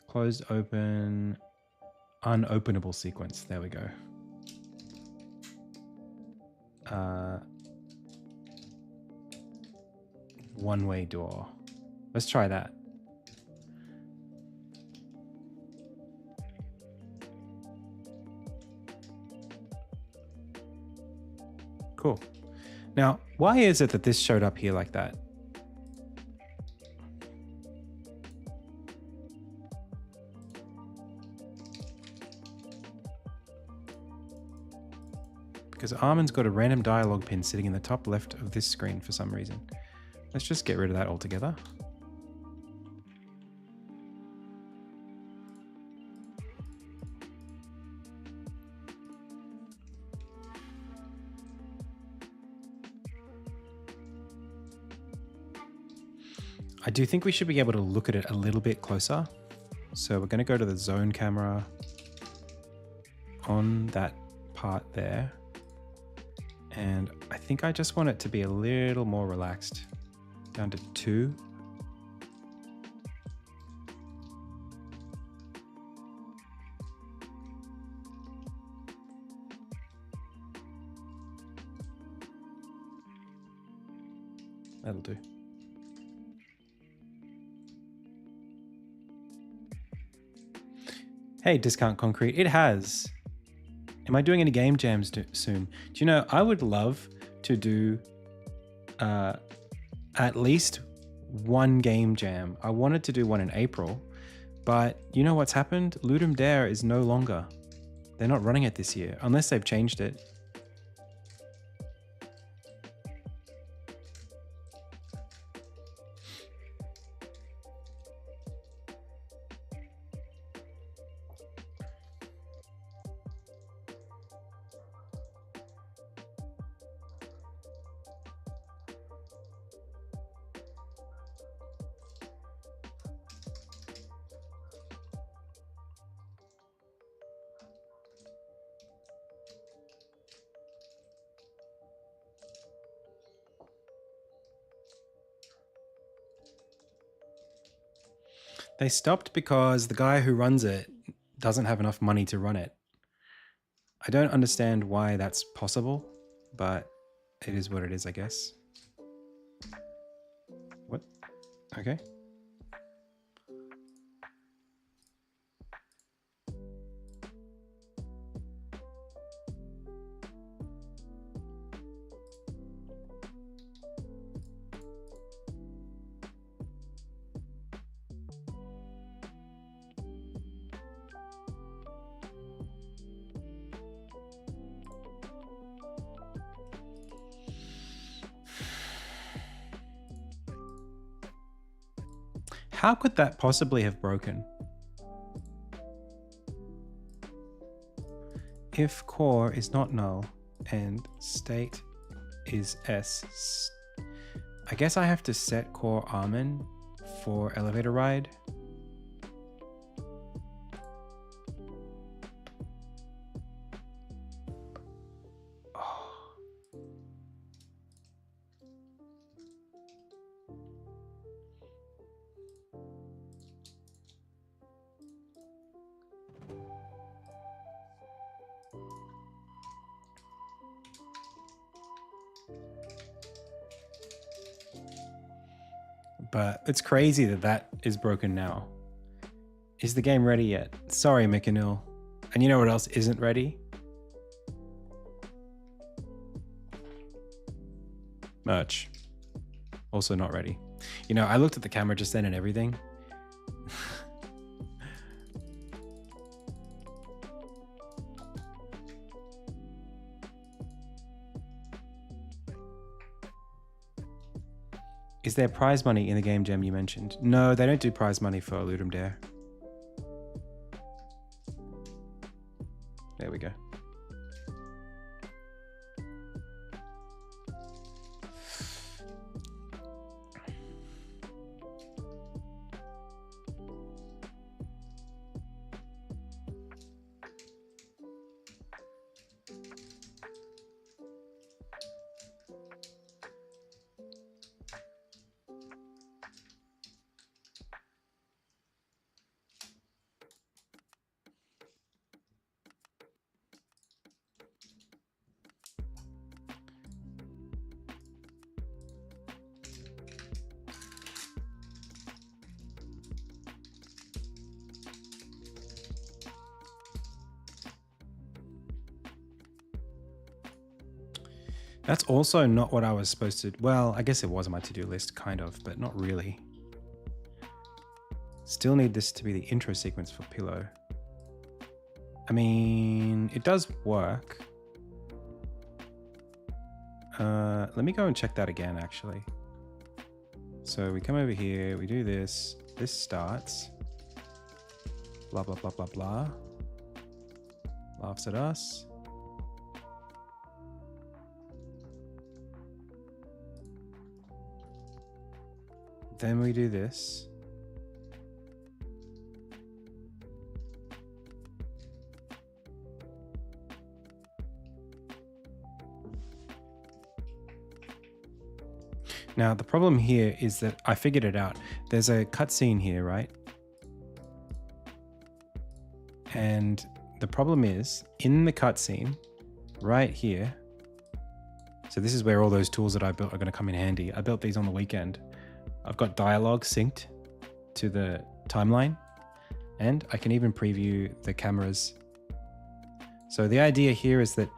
Closed, open, unopenable sequence. There we go. One-way door. Let's try that. Cool. Now, why is it that this showed up here like that? Because Armin's got a random dialogue pin sitting in the top left of this screen for some reason. Let's just get rid of that altogether. I do think we should be able to look at it a little bit closer. So we're going to go to the zone camera on that part there. And I think I just want it to be a little more relaxed. Down to 2. That'll do. Hey, Discount Concrete, it has. Am I doing any game jams soon? Do you know, I would love to do at least one game jam. I wanted to do one in April, but you know what's happened? Ludum Dare is no longer. They're not running it this year, unless they've changed it. They stopped because the guy who runs it doesn't have enough money to run it. I don't understand why that's possible, but it is what it is, I guess. What? Okay. How could that possibly have broken? If core is not null and state is S, I guess I have to set core Armin for elevator ride. but it's crazy that that is broken now. Is the game ready yet? Sorry, McAnil. And you know what else isn't ready? Merch. Also not ready. You know, I looked at the camera just then and everything. Is there prize money in the game jam you mentioned? No, they don't do prize money for Ludum Dare. There we go. That's also not what I was supposed to... Well, I guess it was on my to-do list, kind of, but not really. Still need this to be the intro sequence for Pillow. I mean, it does work. Let me go and check that again, actually. So we come over here, we do this. This starts. Blah, blah, blah, blah, blah. Laughs at us. Then we do this. Now, the problem here is that I figured it out. There's a cutscene here, right? And the problem is, in the cutscene, right here, so this is where all those tools that I built are going to come in handy. I built these on the weekend. I've got dialogue synced to the timeline, and I can even preview the cameras. So the idea here is that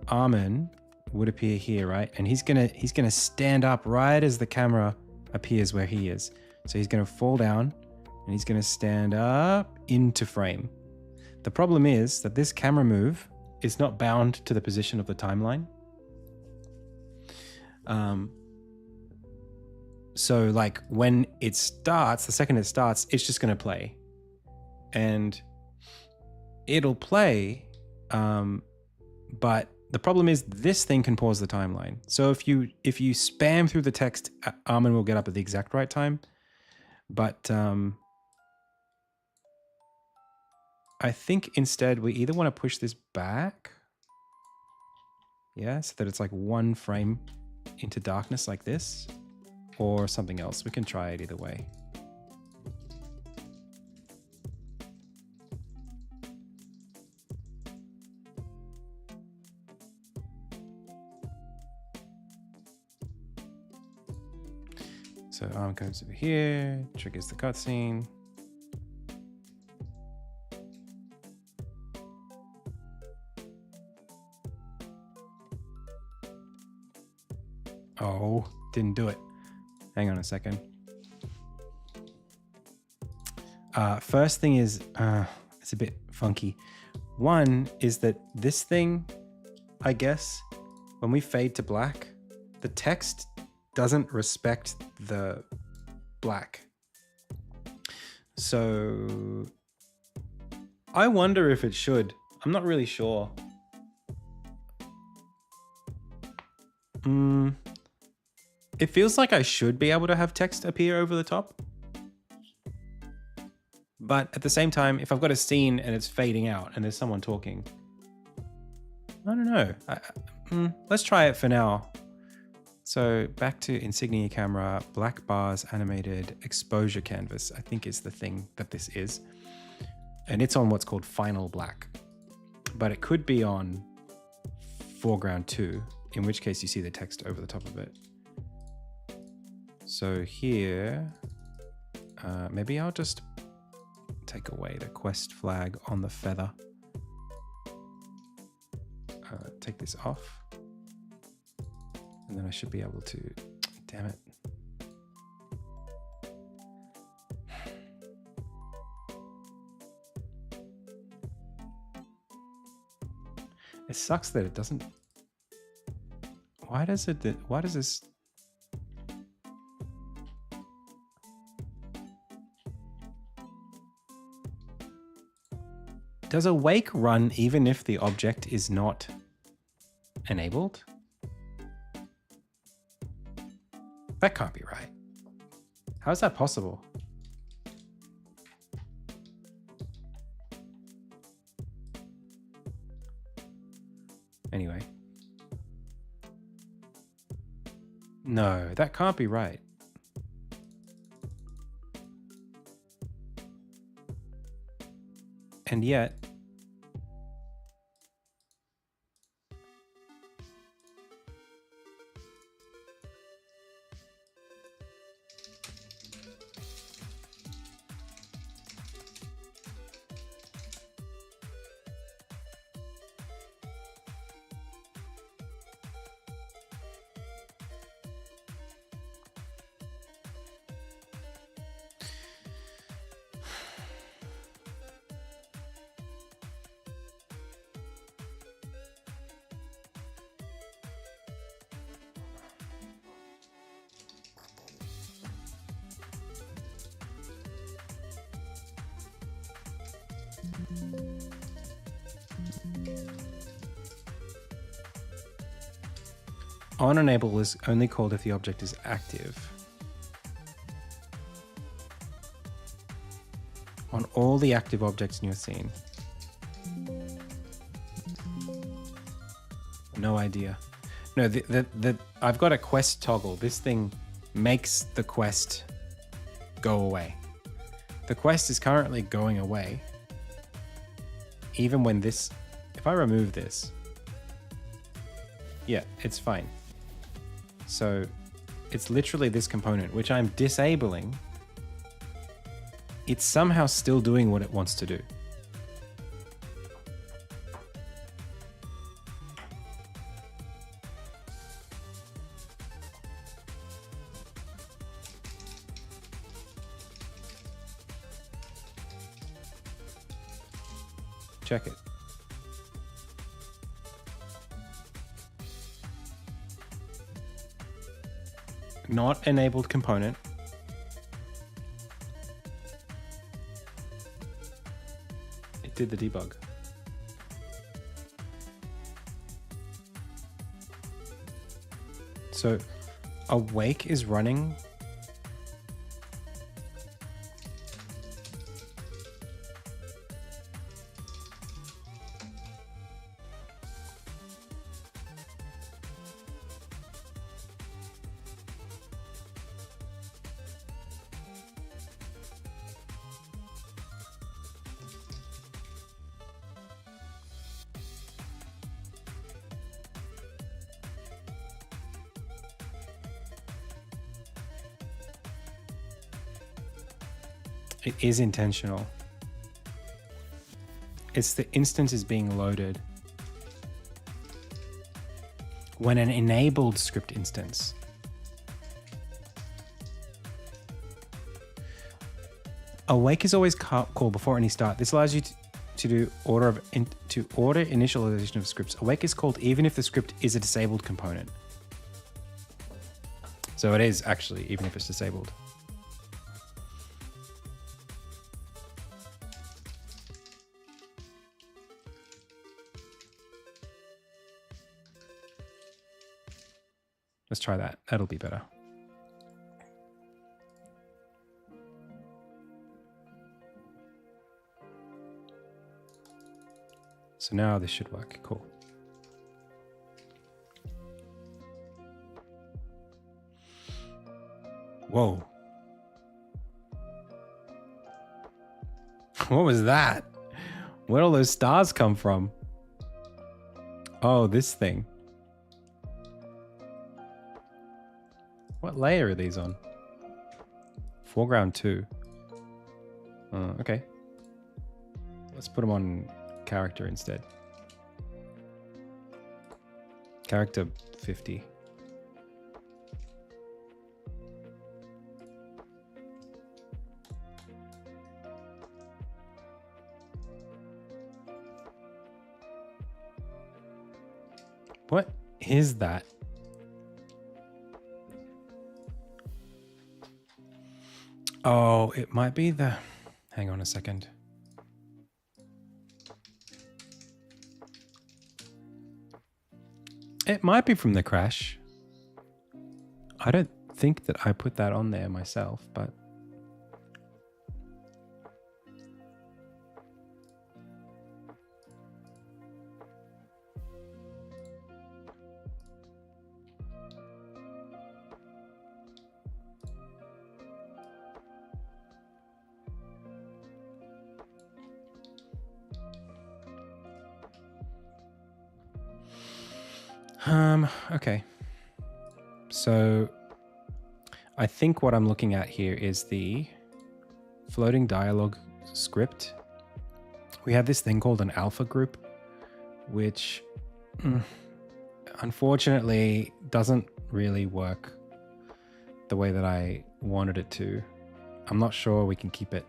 Armin would appear here, right? And he's gonna stand up right as the camera appears where he is. So he's gonna fall down and he's gonna stand up into frame. The problem is that this camera move is not bound to the position of the timeline. So like when it starts, the second it starts, it's just going to play. And it'll play, but the problem is this thing can pause the timeline. So if you spam through the text, Armin will get up at the exact right time. But I think instead we either want to push this back. Yeah, so that it's like one frame into darkness like this. Or something else. We can try it either way. So arm comes over here, triggers the cutscene. Oh, didn't do it. Hang on a second. First thing is, it's a bit funky. One is that this thing, I guess, when we fade to black, the text doesn't respect the black. So I wonder if it should. I'm not really sure. It feels like I should be able to have text appear over the top. But at the same time, if I've got a scene and it's fading out and there's someone talking, I don't know. Let's try it for now. So back to Insignia camera, black bars, animated exposure canvas, I think is the thing that this is. And it's on what's called final black. But it could be on foreground 2, in which case you see the text over the top of it. So here, maybe I'll just take away the quest flag on the feather. Take this off. And then I should be able to, damn it. It sucks that it doesn't. Why does this? Does awake run even if the object is not enabled? That can't be right. How is that possible? Anyway. No, that can't be right. And yet, on enable is only called if the object is active. On all the active objects in your scene. No idea. No, I've got a quest toggle. This thing makes the quest go away. The quest is currently going away. Even when this, if I remove this, yeah, it's fine. So it's literally this component, which I'm disabling. It's somehow still doing what it wants to do. Check it. Not enabled component. It did the debug. So awake is running. It is intentional. It's the instance is being loaded when an enabled script instance. Awake is always called before any start. This allows you to do order initialization of scripts. Awake is called even if the script is a disabled component. So it is actually even if it's disabled. Let's try that. That'll be better. So now this should work. Cool. Whoa. What was that? Where'd all those stars come from? Oh, this thing. What layer are these on? Foreground 2. Okay. Let's put them on character instead. Character 50. What is that? Oh, it might be the... Hang on a second. It might be from the crash. I don't think that I put that on there myself, but... Okay. So I think what I'm looking at here is the floating dialogue script. We have this thing called an alpha group, which unfortunately doesn't really work the way that I wanted it to. I'm not sure we can keep it.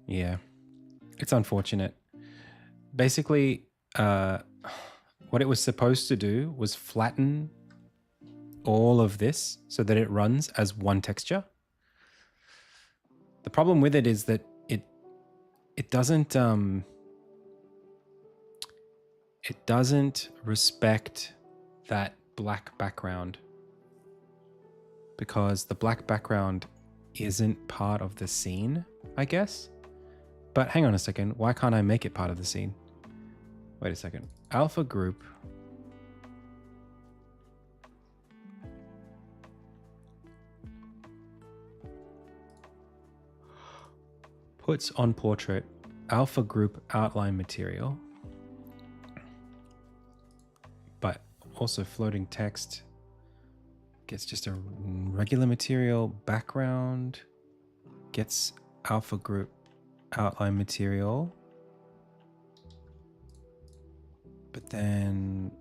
Yeah, it's unfortunate. Basically, what it was supposed to do was flatten all of this so that it runs as one texture. The problem with it is that it doesn't respect that black background, because the black background isn't part of the scene, I guess. But hang on a second, why can't I make it part of the scene? Wait a second. Alpha group. Puts on portrait alpha group outline material, but also floating text gets just a regular material background, gets alpha group outline material, but then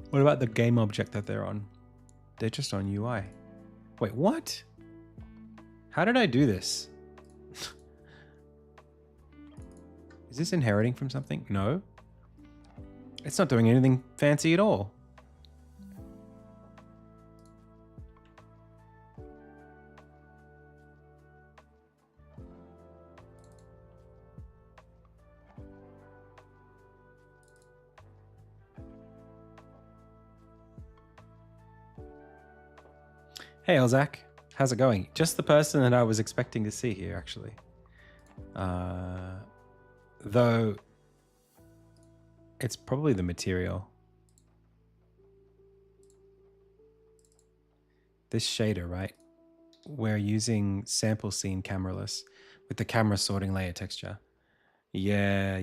what about the game object that they're on? They're just on UI. Wait, what? How did I do this? Is this inheriting from something? No. It's not doing anything fancy at all. Hey, Elzak. How's it going? Just the person that I was expecting to see here, actually. Though, it's probably the material. This shader, right? We're using sample scene cameraless with the camera sorting layer texture. Yeah.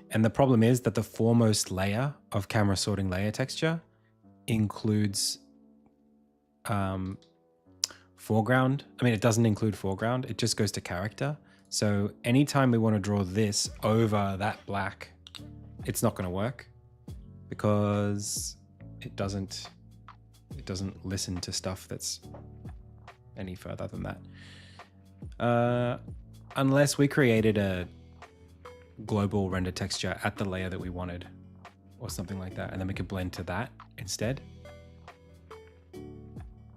And the problem is that the foremost layer of camera sorting layer texture includes foreground. I mean, it doesn't include foreground. It just goes to character. So anytime we want to draw this over that black, it's not going to work because it doesn't listen to stuff that's any further than that. Unless we created a global render texture at the layer that we wanted or something like that, and then we could blend to that instead.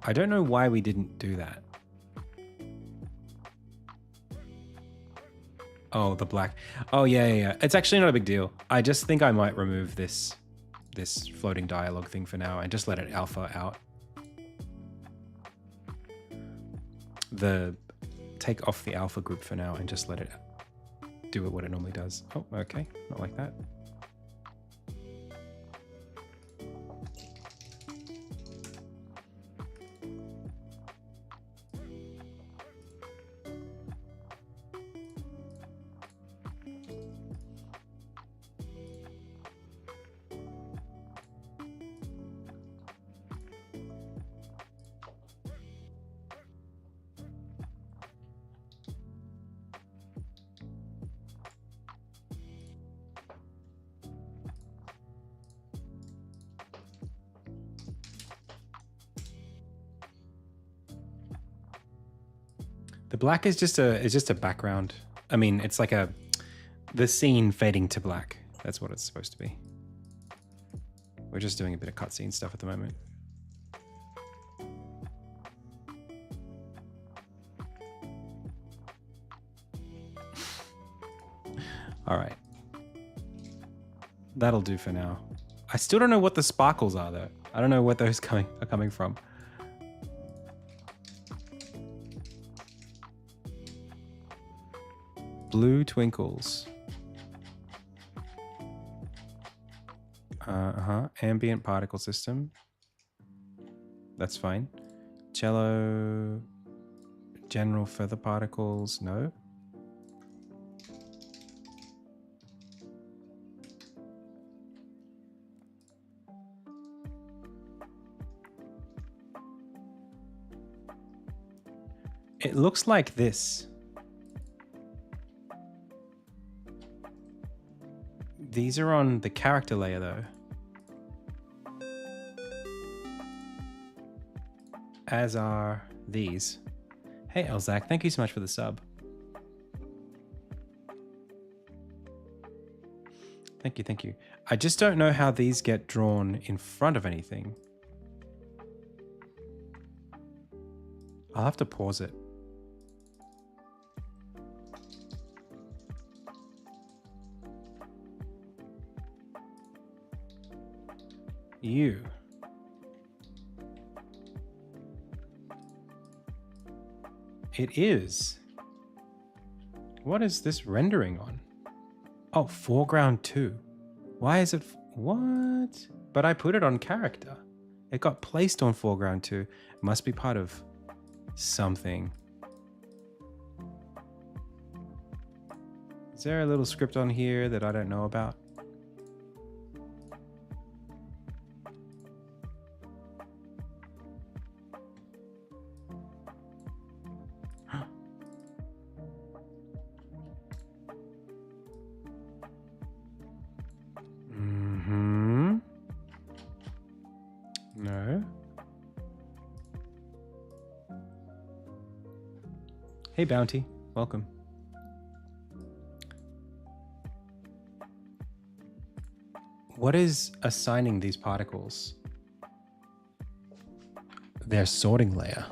I don't know why we didn't do that. Oh, the black. Oh, yeah. It's actually not a big deal. I just think I might remove this floating dialogue thing for now and just let it alpha out. take off the alpha group for now and just let it do what it normally does. Oh, okay, not like that. The black is just a background. I mean, it's like the scene fading to black. That's what it's supposed to be. We're just doing a bit of cutscene stuff at the moment. All right. That'll do for now. I still don't know what the sparkles are though. I don't know what those are coming from. Blue twinkles. Ambient particle system. That's fine. Cello. General feather particles. No. It looks like this. These are on the character layer though. As are these. Hey Elzak, thank you so much for the sub. Thank you, thank you. I just don't know how these get drawn in front of anything. I'll have to pause it. You. It is. What is this rendering on? Oh, foreground 2. Why is it... What? But I put it on character. It got placed on foreground 2. It must be part of something. Is there a little script on here that I don't know about? No. Hey Bounty, welcome. What is assigning these particles? Their sorting layer.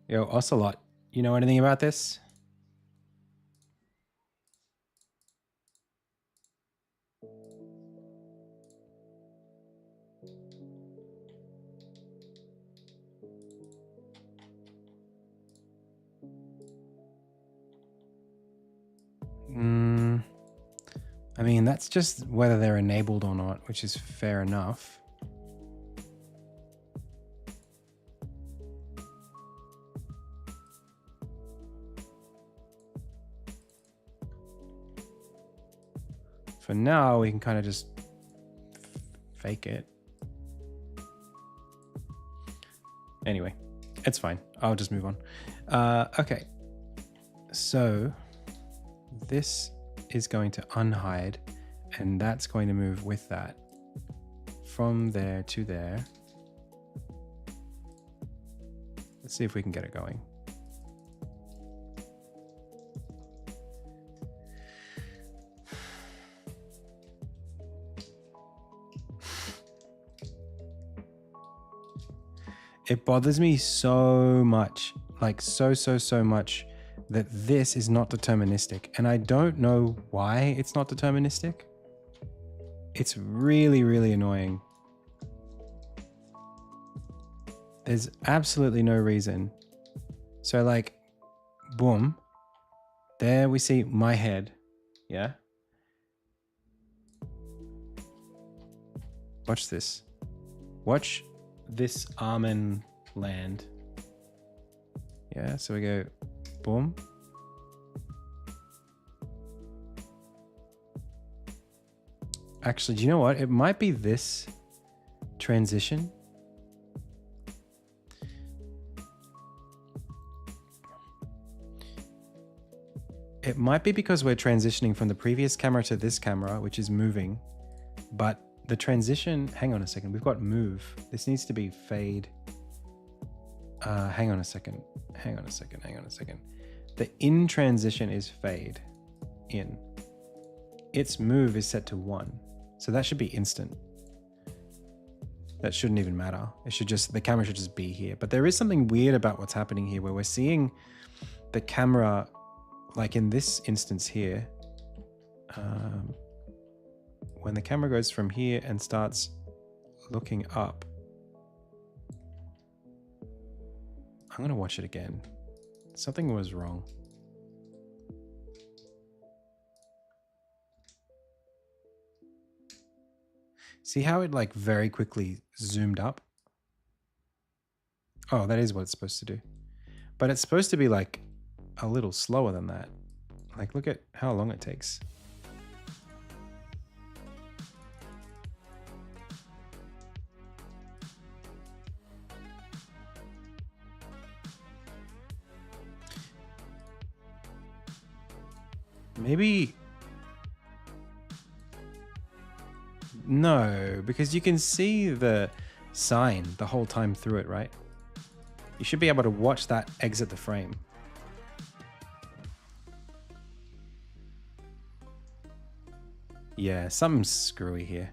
Yo, Ocelot, you know anything about this? I mean, that's just whether they're enabled or not, which is fair enough. For now, we can kind of just fake it. Anyway, it's fine. I'll just move on. Okay. So this is going to unhide, and that's going to move with that from there to there. Let's see if we can get it going. It bothers me so much, like so much, that this is not deterministic. And I don't know why it's not deterministic. It's really, really annoying. There's absolutely no reason. So like, boom. There we see my head. Yeah. Watch this. Watch this almond land. Yeah, so we go boom. Actually, do you know what? It might be this transition. It might be because we're transitioning from the previous camera to this camera, which is moving, but the transition, hang on a second, we've got move. This needs to be fade. Hang on a second. The in transition is fade, in. Its move is set to 1. So that should be instant. That shouldn't even matter. It should just, the camera should just be here. But there is something weird about what's happening here where we're seeing the camera, like in this instance here, when the camera goes from here and starts looking up, I'm going to watch it again. Something was wrong. See how it like very quickly zoomed up? Oh, that is what it's supposed to do. But it's supposed to be like a little slower than that. Like look at how long it takes. Maybe... No, because you can see the sign the whole time through it, right? You should be able to watch that exit the frame. Yeah, something's screwy here.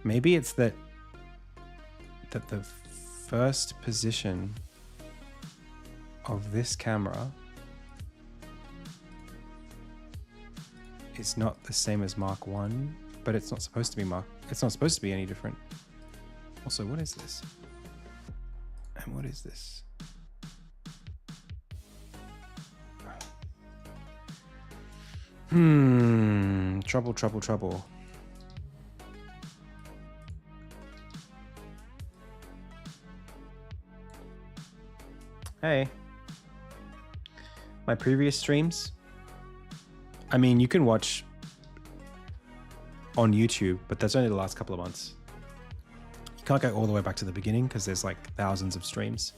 Maybe it's that the first position of this camera is not the same as Mark 1, but it's not supposed to be it's not supposed to be any different. Also, what is this? And what is this? Trouble. Hey. My previous streams, I mean, you can watch on YouTube, but that's only the last couple of months. You can't go all the way back to the beginning because there's like thousands of streams.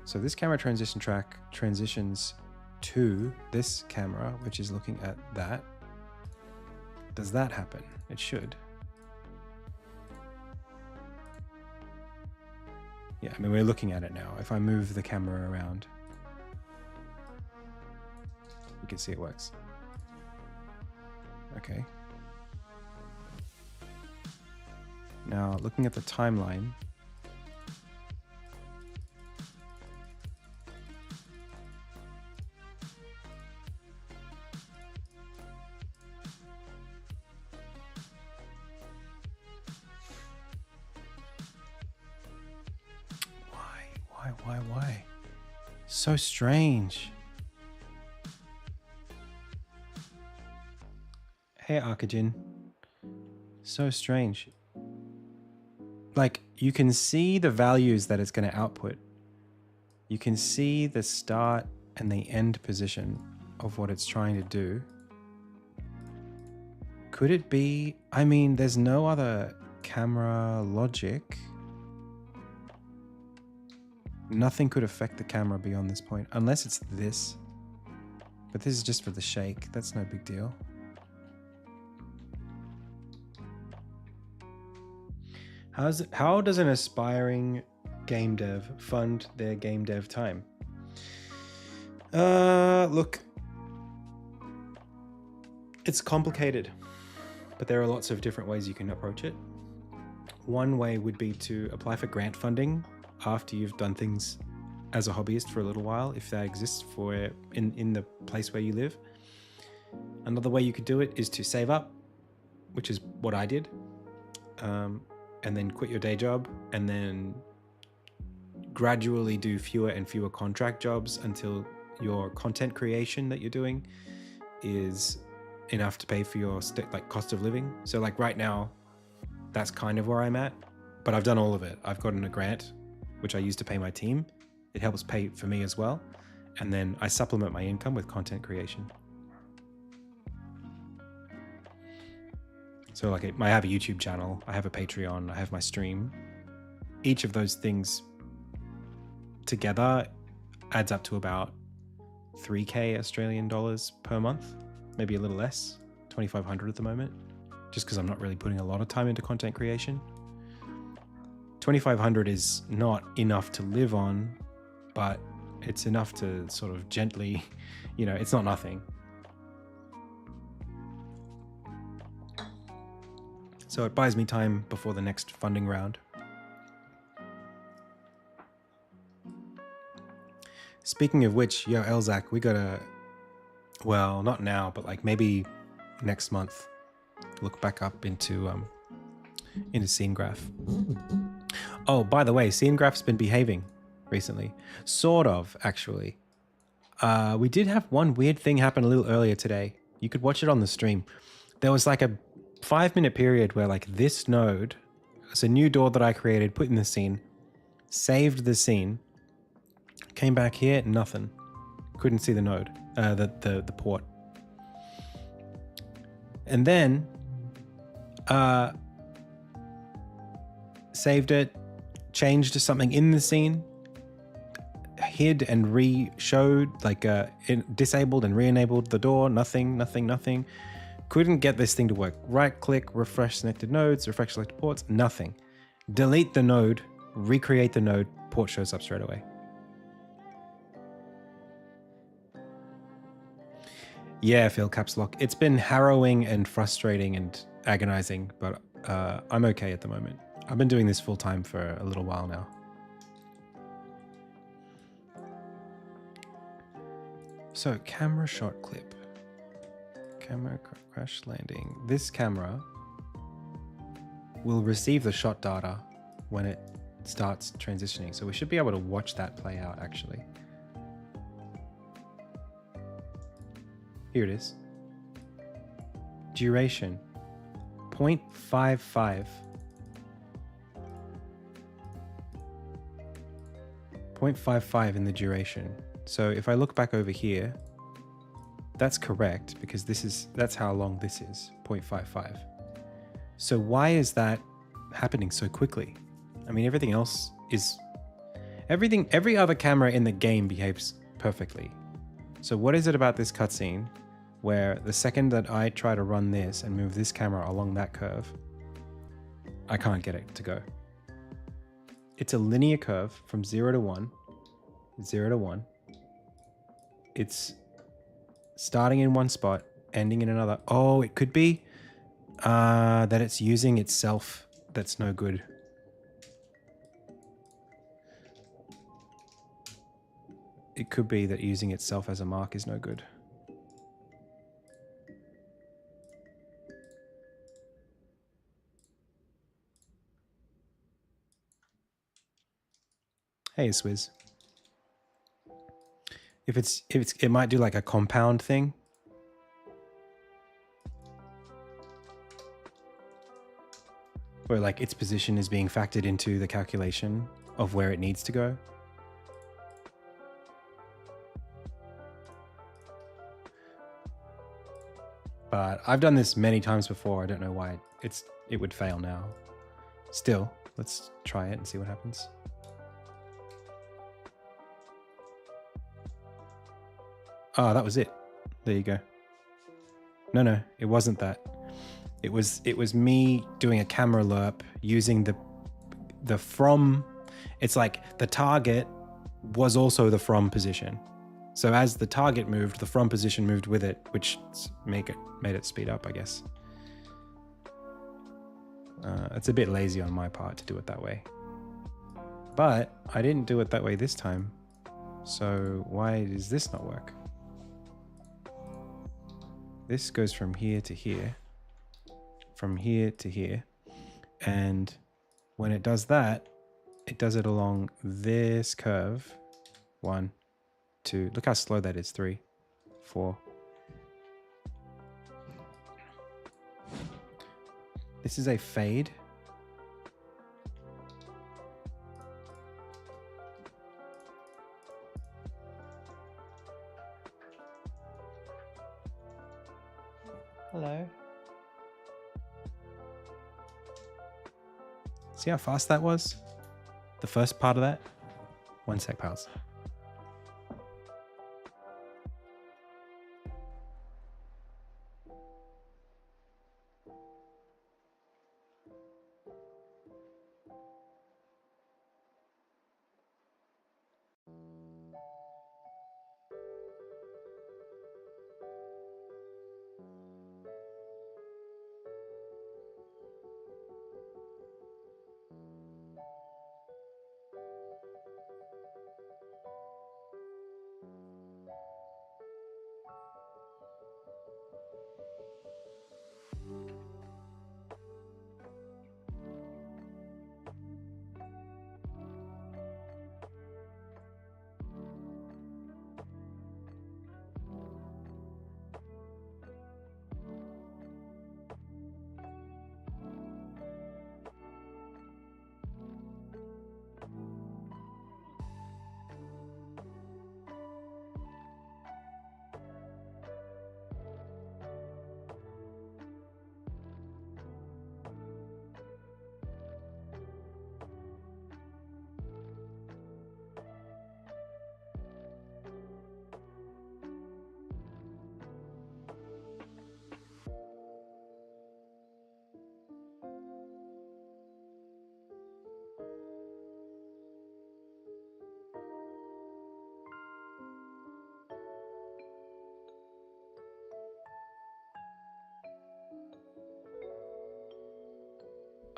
So this camera transition track transitions to this camera, which is looking at that. Does that happen? It should. Yeah, I mean, we're looking at it now. If I move the camera around, you can see it works. Okay. Now, looking at the timeline, why? So strange. Hey, Arkagen. So strange. Like, you can see the values that it's going to output. You can see the start and the end position of what it's trying to do. Could it be... I mean, there's no other camera logic. Nothing could affect the camera beyond this point, unless it's this. But this is just for the shake. That's no big deal. How does an aspiring game dev fund their game dev time? Look, it's complicated, but there are lots of different ways you can approach it. one way would be to apply for grant funding after you've done things as a hobbyist for a little while, if that exists for in the place where you live. Another way you could do it is to save up, which is what I did, and then quit your day job, and then gradually do fewer and fewer contract jobs until your content creation that you're doing is enough to pay for your cost of living. So like right now, that's kind of where I'm at, but I've done all of it. I've gotten a grant, which I use to pay my team. It helps pay for me as well. And then I supplement my income with content creation. So like I have a YouTube channel, I have a Patreon, I have my stream. Each of those things together adds up to about 3K Australian dollars per month, maybe a little less, 2,500 at the moment, just because I'm not really putting a lot of time into content creation. 2,500 is not enough to live on, but it's enough to sort of gently, it's not nothing. So it buys me time before the next funding round. Speaking of which, yo, Elzak, we gotta, well, not now, but like maybe next month, look back up into Scene Graph. Oh, by the way, Scene Graph's been behaving recently. Sort of, actually. We did have one weird thing happen a little earlier today. You could watch it on the stream. There was like a 5-minute period where like this node, it's a new door that I created, put in the scene, saved the scene, came back here, nothing. Couldn't see the node, the port. And then saved it, changed to something in the scene, hid and re-showed, like disabled and re-enabled the door, nothing. Couldn't get this thing to work. Right click, refresh selected nodes, refresh selected ports, nothing. Delete the node, recreate the node, port shows up straight away. Yeah, Phil, caps lock. It's been harrowing and frustrating and agonizing, but I'm okay at the moment. I've been doing this full time for a little while now. So, camera shot clip. Camera crash landing. This camera will receive the shot data when it starts transitioning. So we should be able to watch that play out, actually. Here it is. Duration, 0.55. 0.55 in the duration. So if I look back over here, that's correct because that's how long this is, 0.55. So why is that happening so quickly? I mean, every other camera in the game behaves perfectly. So what is it about this cutscene where the second that I try to run this and move this camera along that curve, I can't get it to go? It's a linear curve from 0 to 1, 0 to 1. It's starting in one spot, ending in another. Oh, it could be that it's using itself. That's no good. It could be that using itself as a mark is no good. Hey, Swizz. It might do like a compound thing. Where like its position is being factored into the calculation of where it needs to go. But I've done this many times before. I don't know why it would fail now. Still, let's try it and see what happens. Oh, that was it. There you go. No, it wasn't that. It was me doing a camera lerp using the from. It's like the target was also the from position. So as the target moved, the from position moved with it, which made it speed up, I guess. It's a bit lazy on my part to do it that way. But I didn't do it that way this time. So why does this not work? This goes from here to here, from here to here. And when it does that, it does it along this curve. 1, 2, look how slow that is. 3, 4. This is a fade. Hello. See how fast that was? The first part of that? 1 sec, pals.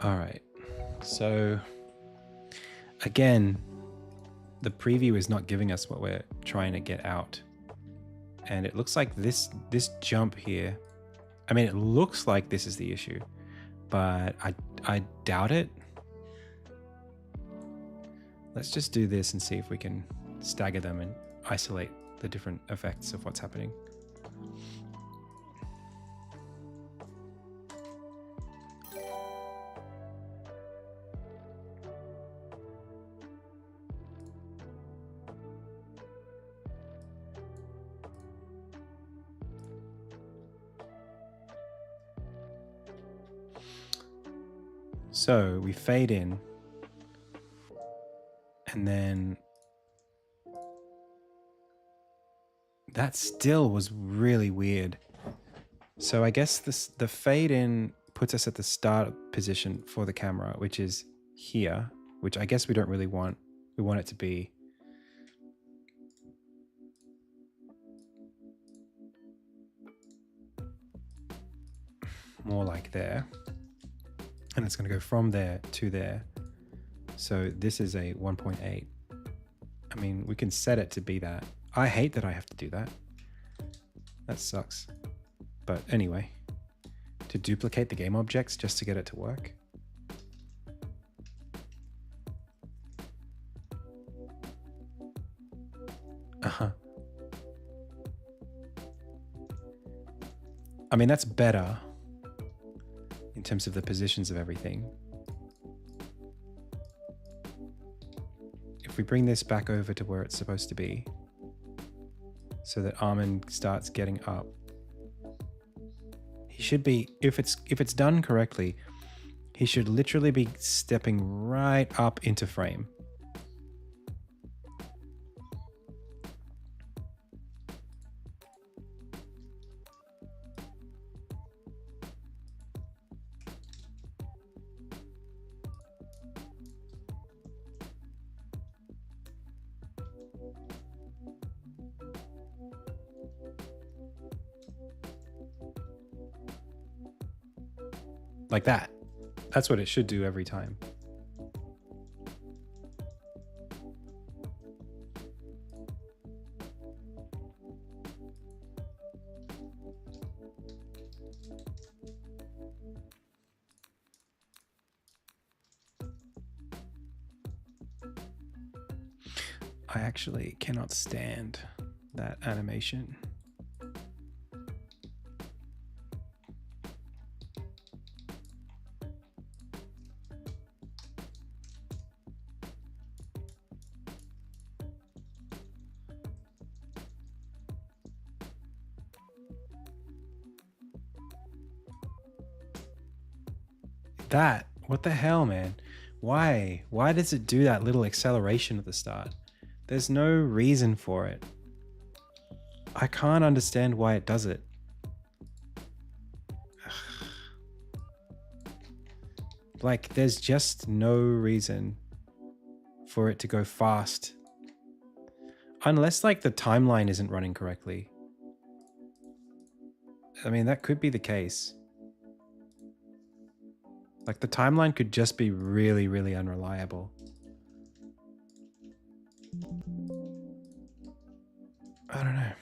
All right, so again, the preview is not giving us what we're trying to get out. And it looks like this jump here, I mean, it looks like this is the issue, but I doubt it. Let's just do this and see if we can stagger them and isolate the different effects of what's happening. So we fade in, and then that still was really weird. So I guess the fade in puts us at the start position for the camera, which is here, which I guess we don't really want. We want it to be more like there. And it's going to go from there to there. So this is a 1.8. I mean, we can set it to be that. I hate that I have to do that. That sucks. But anyway, to duplicate the game objects just to get it to work. I mean, that's better in terms of the positions of everything. If we bring this back over to where it's supposed to be, so that Armin starts getting up, he should be, if it's done correctly, he should literally be stepping right up into frame. Like that. That's what it should do every time. I actually cannot stand that animation. That, what the hell, man? Why does it do that little acceleration at the start? There's no reason for it. I can't understand why it does it. Like, there's just no reason for it to go fast. Unless, like, the timeline isn't running correctly. I mean, that could be the case. Like, the timeline could just be really, really unreliable. I don't know.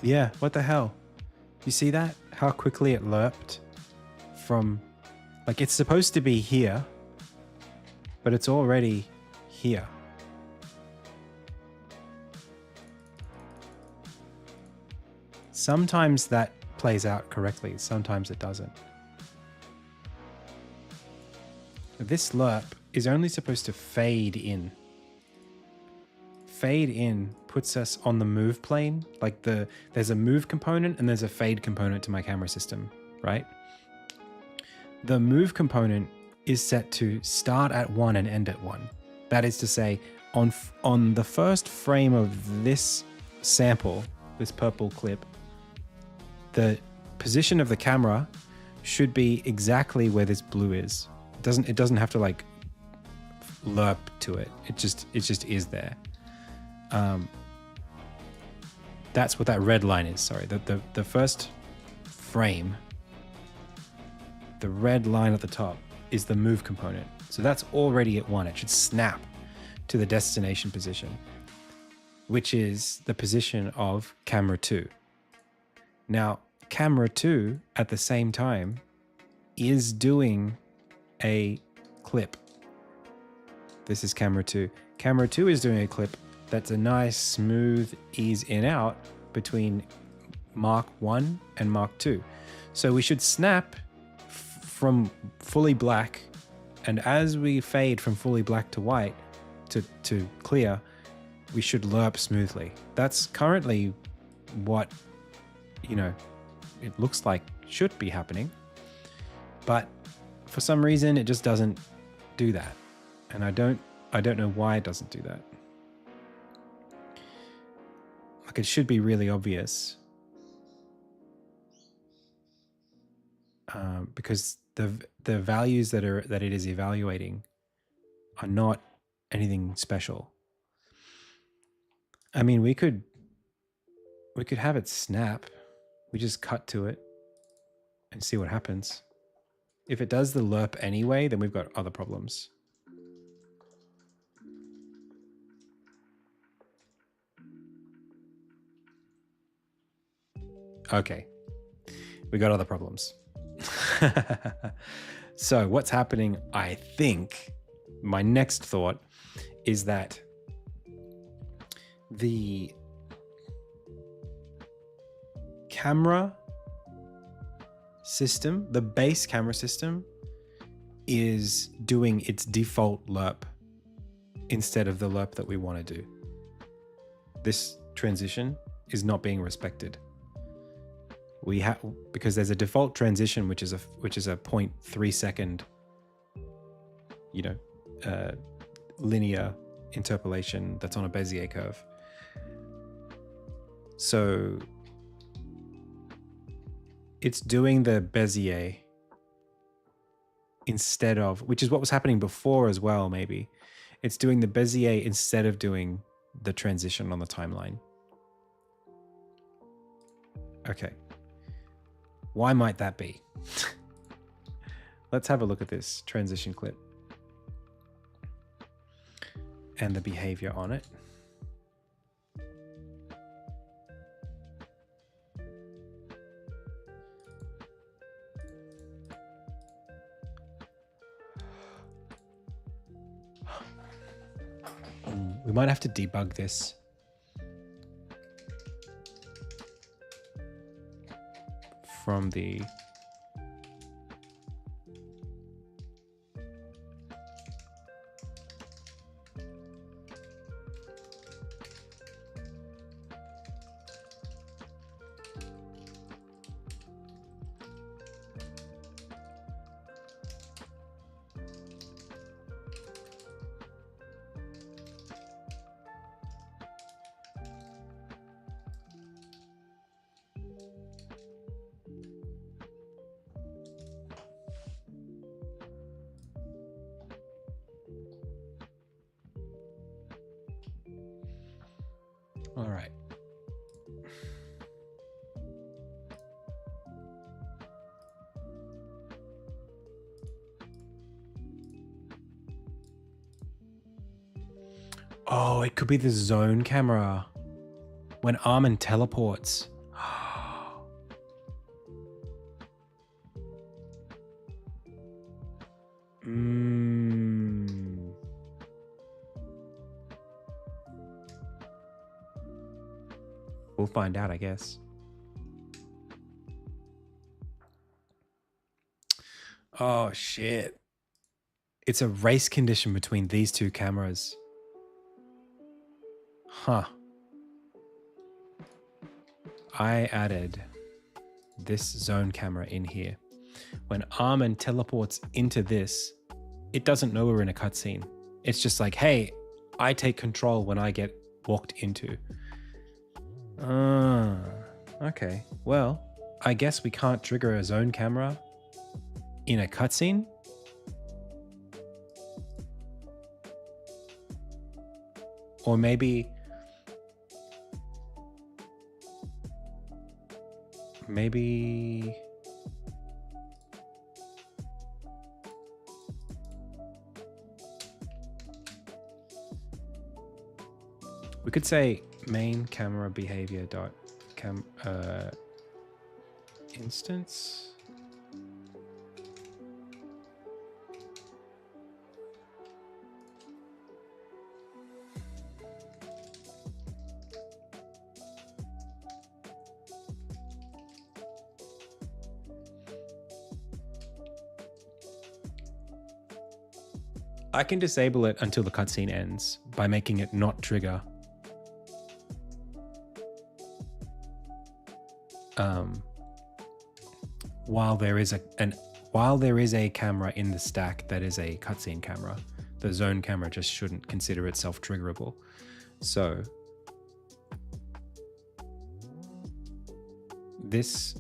Yeah, what the hell? You see that? How quickly it lerped from... Like, it's supposed to be here, but it's already here. Sometimes that plays out correctly, sometimes it doesn't. This lerp is only supposed to fade in. Fade in puts us on the move plane. Like there's a move component and there's a fade component to my camera system, right? The move component is set to start at 1 and end at 1. That is to say, on the first frame of this sample, this purple clip, the position of the camera should be exactly where this blue is. It doesn't have to like lerp to it. It just is there. That's what that red line is. Sorry, the first frame, the red line at the top is the move component. So that's already at 1. It should snap to the destination position, which is the position of camera 2. Now, camera 2 at the same time is doing a clip. This is camera 2. Camera 2 is doing a clip that's a nice smooth ease in out between Mark 1 and Mark 2. So we should snap from fully black, and as we fade from fully black to white to clear, we should lerp smoothly. That's currently what, you know, it looks like should be happening. But for some reason it just doesn't do that. And I don't know why it doesn't do that. Like, it should be really obvious. Because the values that it is evaluating are not anything special. I mean, we could have it snap. We just cut to it and see what happens. If it does the lerp anyway, then we've got other problems. Okay, we got other problems. So what's happening, I think, my next thought is that the camera system, the base camera system, is doing its default lerp instead of the lerp that we want to do. This transition is not being respected. We have, because there's a default transition which is a 0.3 second, you know, linear interpolation that's on a Bezier curve. So it's doing the Bezier instead of, which is what was happening before as well, maybe. It's doing the Bezier instead of doing the transition on the timeline. Okay. Why might that be? Let's have a look at this transition clip and the behavior on it. We might have to debug this. From the all right. Oh, it could be the zone camera when Armin teleports. We'll find out, I guess. Oh, shit. It's a race condition between these two cameras. Huh. I added this zone camera in here. When Armin teleports into this, it doesn't know we're in a cutscene. It's just like, hey, I take control when I get walked into. Okay. Well, I guess we can't trigger a zone camera in a cutscene. Or maybe we could say main camera behavior dot instance. I can disable it until the cutscene ends by making it not trigger. While there is a camera in the stack that is a cutscene camera, the zone camera just shouldn't consider itself triggerable. So this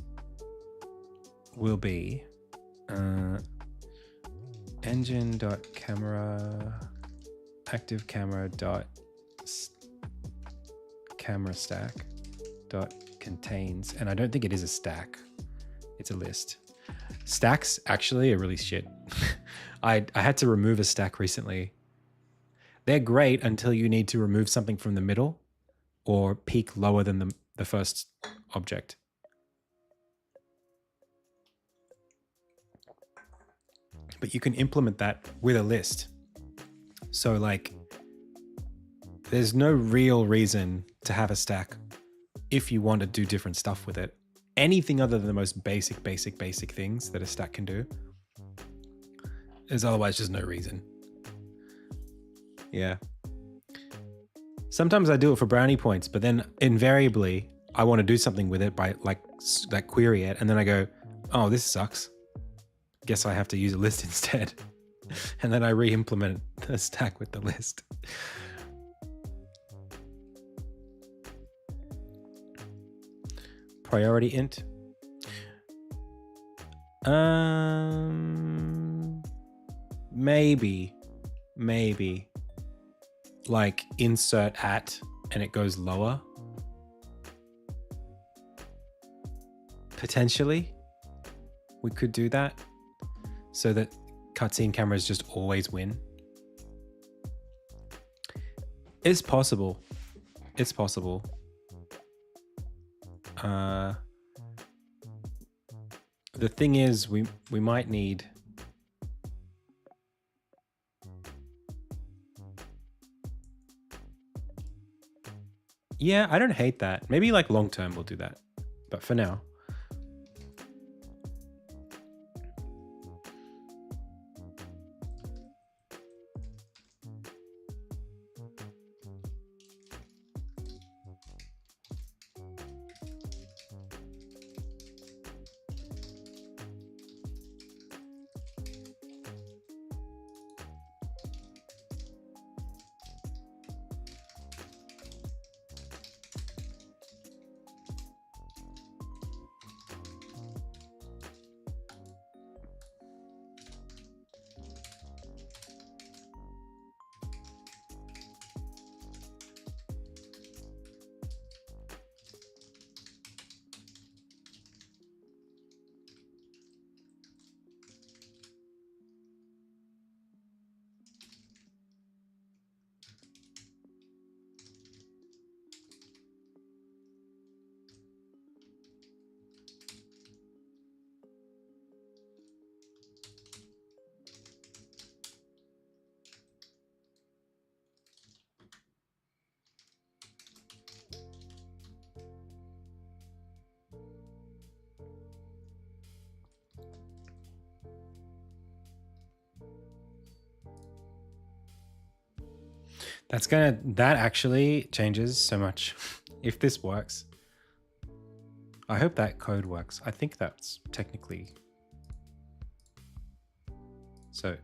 will be engine.camera active camera dot camera stack dot contains, and I don't think it is a stack, it's a list. Stacks actually are really shit. I had to remove a stack recently. They're great until you need to remove something from the middle or peak lower than the first object. But you can implement that with a list. So like, there's no real reason to have a stack if you want to do different stuff with it. Anything other than the most basic things that a stack can do, there's otherwise just no reason. Yeah. Sometimes I do it for brownie points, but then invariably I want to do something with it by like query it, and then I go, oh, this sucks. Guess I have to use a list instead. And then I re-implement the stack with the list. Priority int. Maybe. Like insert at and it goes lower. Potentially, we could do that so that cutscene cameras just always win. It's possible. It's possible. The thing is, we might need. Yeah, I don't hate that. Maybe like long term we'll do that, but for now. That actually changes so much if this works. I hope that code works. I think that's technically. So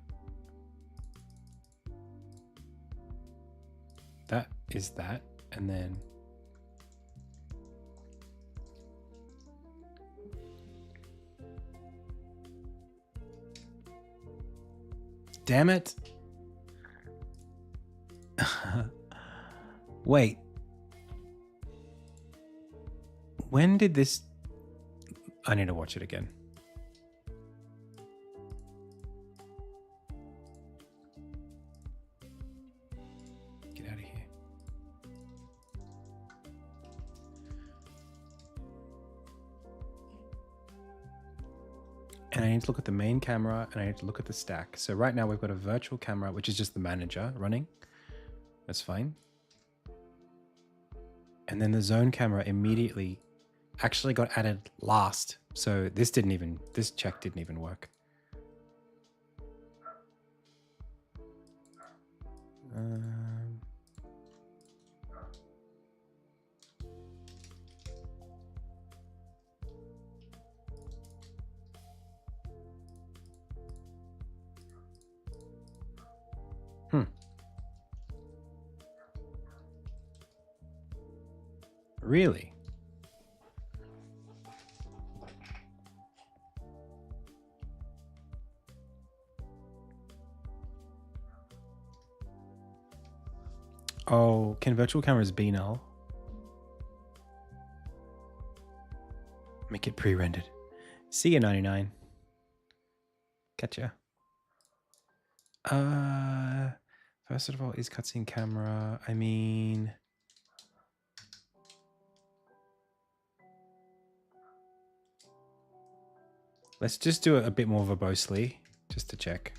that is that, and then damn it. Wait. When did this... I need to watch it again. Get out of here. And I need to look at the main camera and I need to look at the stack. So right now we've got a virtual camera, which is just the manager running. That's fine. And then the zone camera immediately actually got added last. So this check didn't even work. Really? Oh, can virtual cameras be null? Make it pre-rendered. See ya, 99. Catcha. First of all, is cutscene camera? I mean... Let's just do it a bit more verbosely, just to check.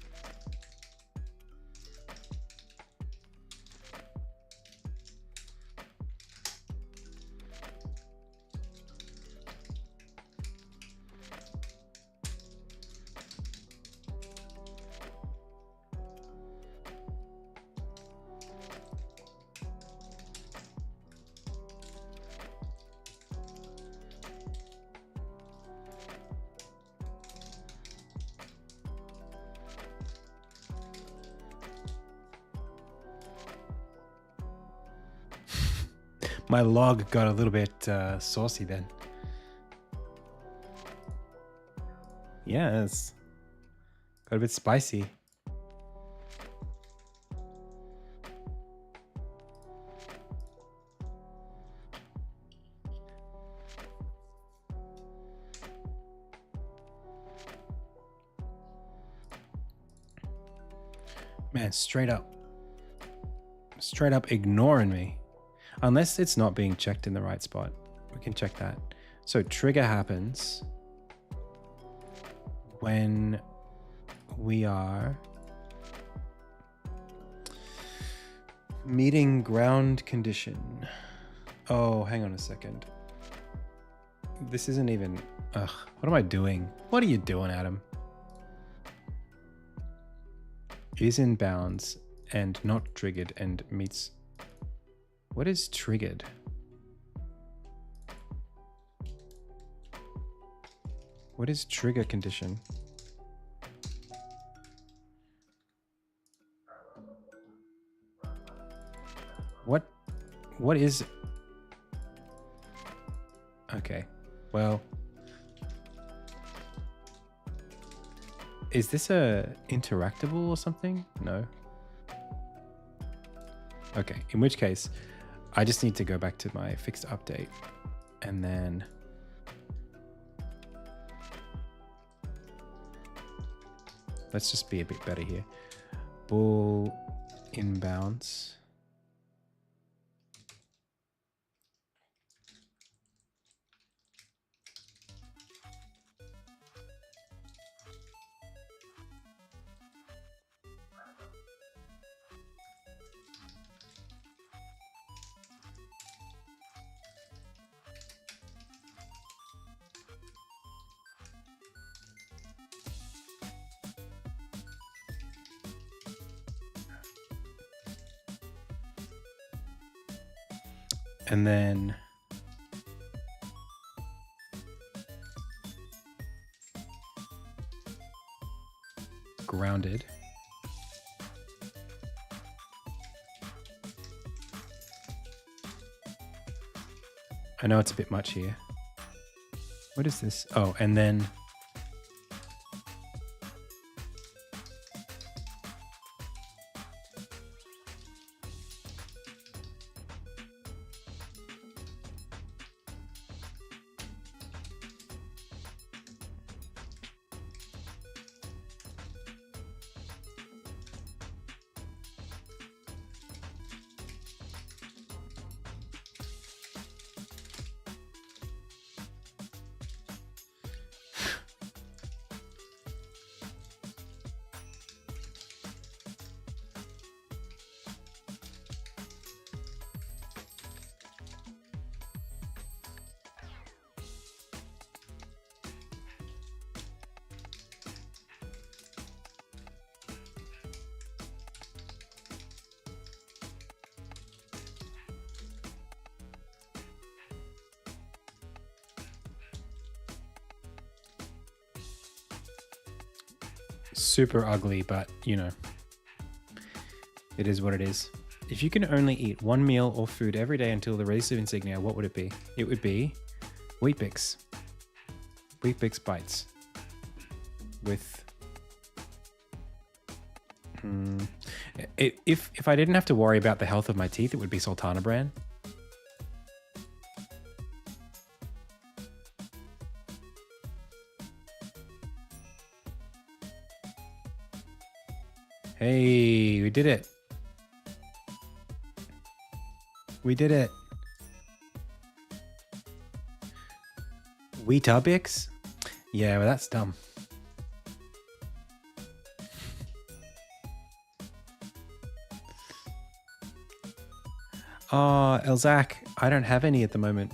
My log got a little bit saucy then. Yes. Got a bit spicy. Man, straight up ignoring me. Unless it's not being checked in the right spot. We can check that. So trigger happens when we are meeting ground condition. Oh, hang on a second. This isn't even... Ugh, what am I doing? What are you doing, Adam? Is in bounds and not triggered and meets... What is triggered? What is trigger condition? What is... Okay, well... Is this a interactable or something? No. Okay, in which case, I just need to go back to my fixed update and then... Let's just be a bit better here. Ball inbounds. And then grounded. I know it's a bit much here. What is this? Oh, and then super ugly, but you know, it is what it is. If you can only eat one meal or food every day until the release of Insignia, what would it be? It would be Weet-Bix. Weet-Bix bites with... If I didn't have to worry about the health of my teeth, it would be Sultana brand. Hey, we did it. We did it. Weet-Bix? Yeah, well, that's dumb. Oh, Elzac, I don't have any at the moment.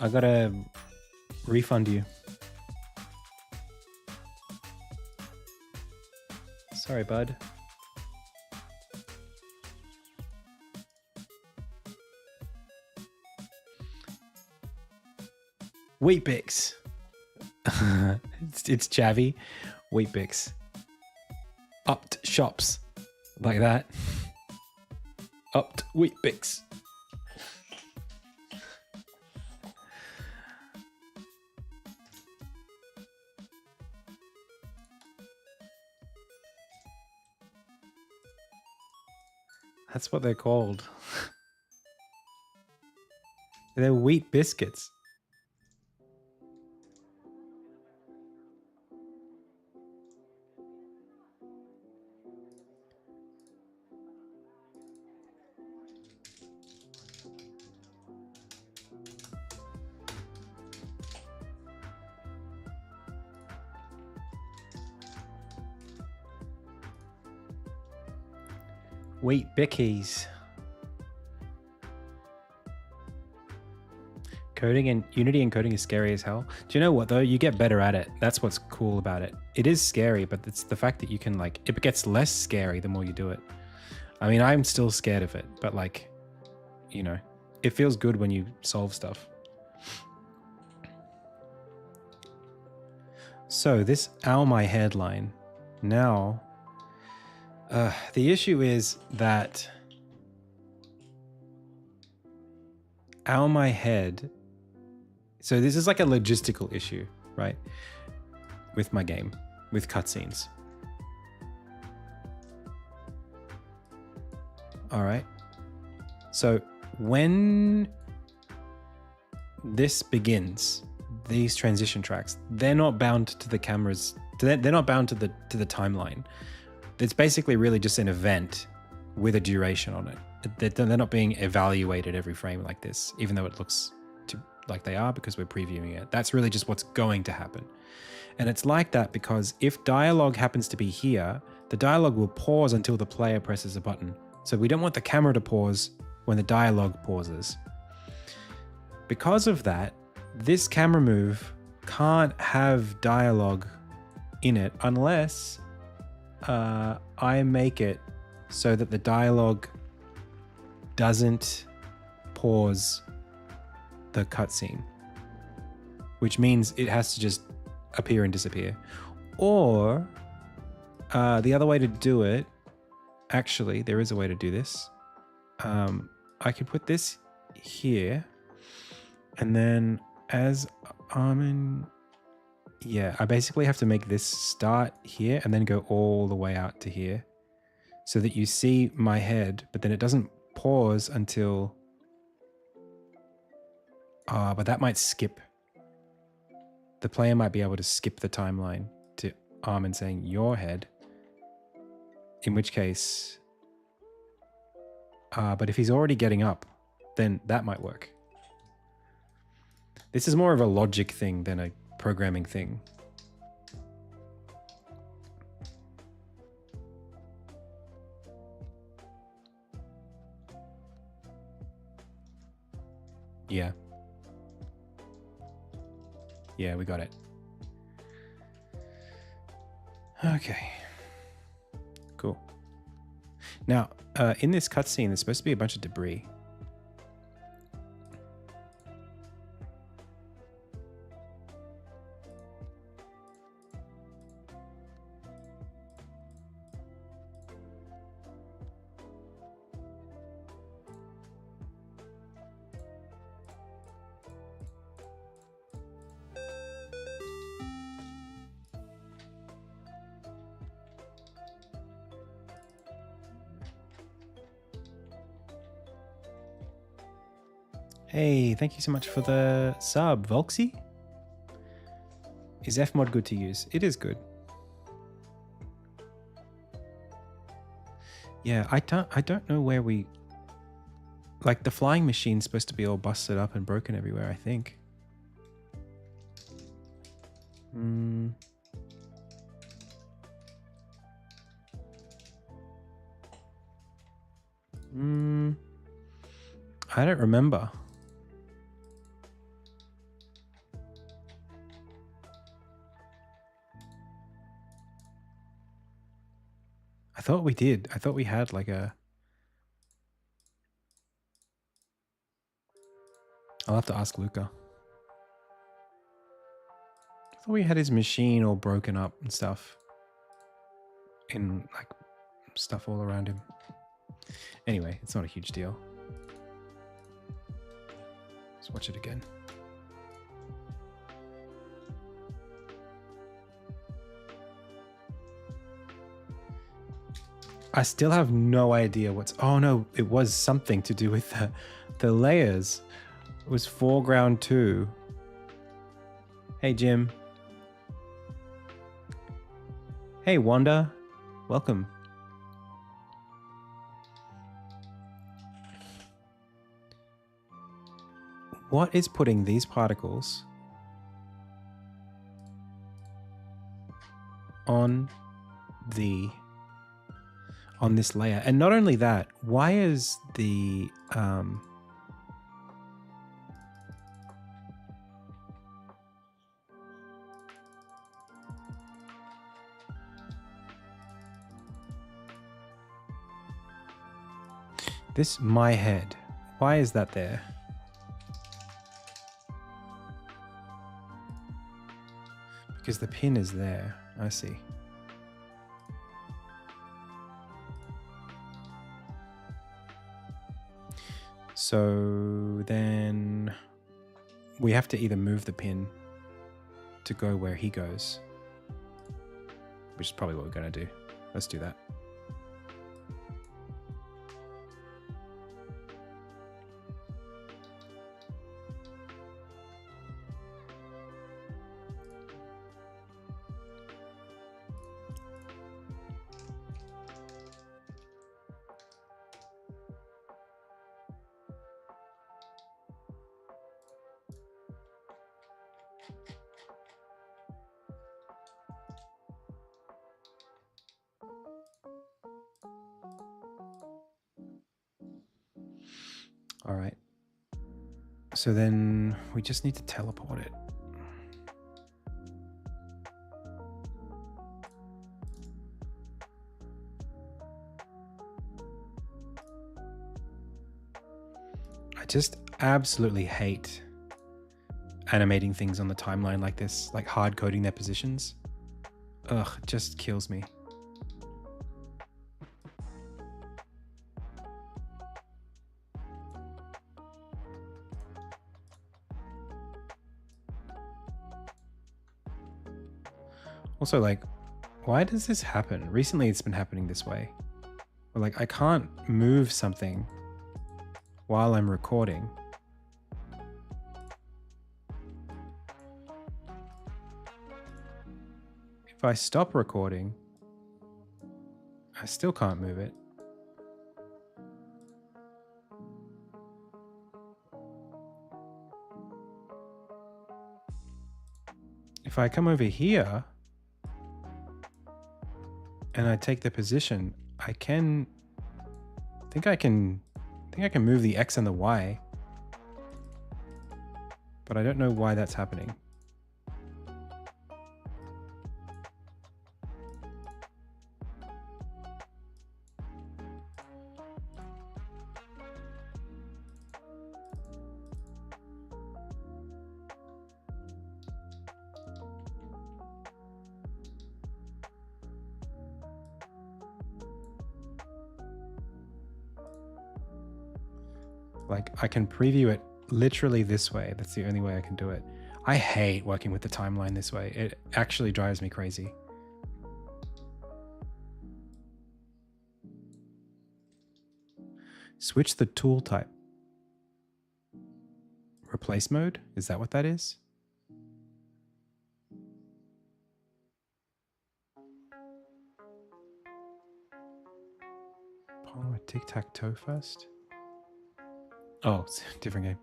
I gotta refund you. Sorry, bud. Weet-Bix. it's Javi. Weet-Bix. Upped shops like that. Opt Wheat Bix. That's what they're called. They're wheat biscuits. Wheat bickies. Coding and Unity and coding is scary as hell. Do you know what though? You get better at it. That's what's cool about it. It is scary, but it's the fact that you can like, it gets less scary the more you do it. I mean, I'm still scared of it, but like, you know, it feels good when you solve stuff. So this ow my headline. Now, the issue is that ow my head. So this is like a logistical issue, right? With my game, with cutscenes. All right. So when this begins, these transition tracks, they're not bound to the cameras. They're not bound to the timeline. It's basically really just an event with a duration on it. They're not being evaluated every frame like this, even though it looks like they are because we're previewing it. That's really just what's going to happen. And it's like that because if dialogue happens to be here, the dialogue will pause until the player presses a button. So we don't want the camera to pause when the dialogue pauses. Because of that, this camera move can't have dialogue in it unless I make it so that the dialogue doesn't pause the cutscene, which means it has to just appear and disappear. Or the other way to do it, actually, there is a way to do this. I can put this here, and then as Armin, yeah, I basically have to make this start here and then go all the way out to here so that you see my head, but then it doesn't pause until... but that might skip. The player might be able to skip the timeline to Armin saying your head, in which case... but if he's already getting up, then that might work. This is more of a logic thing than a programming thing. Yeah. Yeah, we got it. Okay. Cool. Now, in this cutscene, there's supposed to be a bunch of debris. Hey, thank you so much for the sub, Volksy. Is Fmod good to use? It is good. Yeah, I don't know where we... Like, the flying machine's supposed to be all busted up and broken everywhere, I think. I don't remember. I thought we did. I thought we had like a... I'll have to ask Luca. I thought we had his machine all broken up and stuff. In like stuff all around him. Anyway, it's not a huge deal. Let's watch it again. I still have no idea what's... Oh no, it was something to do with the layers. It was foreground 2. Hey, Jim. Hey, Wanda. Welcome. What is putting these particles on this layer? And not only that, why is the this my head, why is that there? Because the pin is there. I see. So then we have to either move the pin to go where he goes, which is probably what we're going to do. Let's do that. All right. So then we just need to teleport it. I just absolutely hate animating things on the timeline like this, like hard coding their positions. Ugh, it just kills me. Also, like, why does this happen? Recently, it's been happening this way. But, like, I can't move something while I'm recording. If I stop recording, I still can't move it. If I come over here and I take the position, I think I can move the X and the Y, but I don't know why that's happening. Like, I can preview it literally this way. That's the only way I can do it. I hate working with the timeline this way. It actually drives me crazy. Switch the tool type. Replace mode? Is that what that is? Polymer tic-tac-toe first? Oh, it's a different game.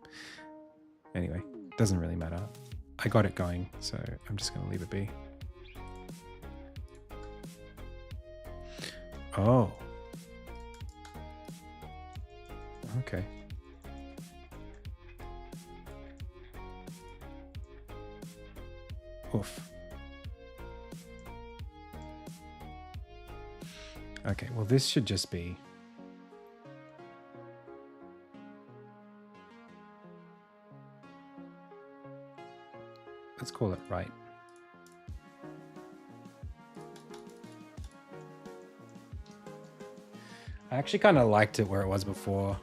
Anyway, doesn't really matter. I got it going, so I'm just going to leave it be. Oh. Okay. Oof. Okay, well, this should just be... Let's call it right. I actually kind of liked it where it was before.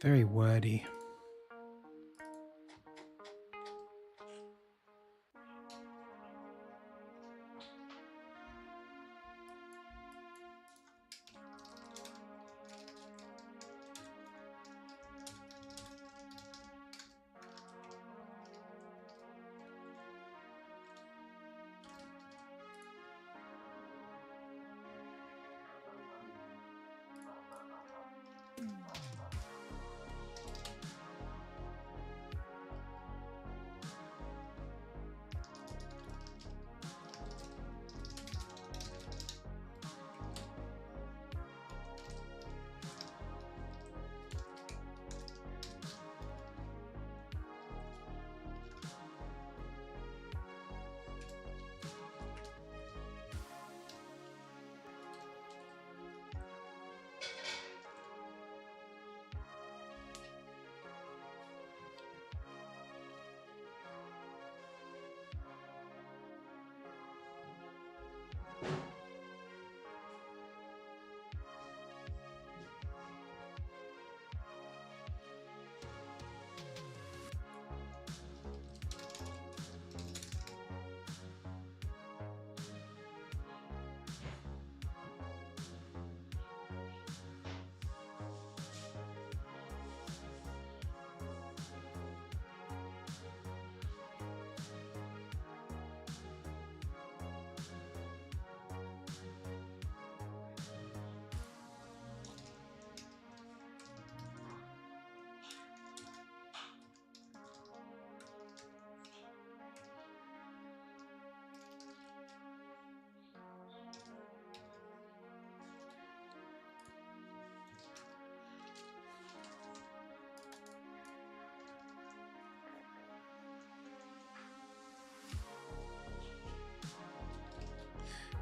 Very wordy.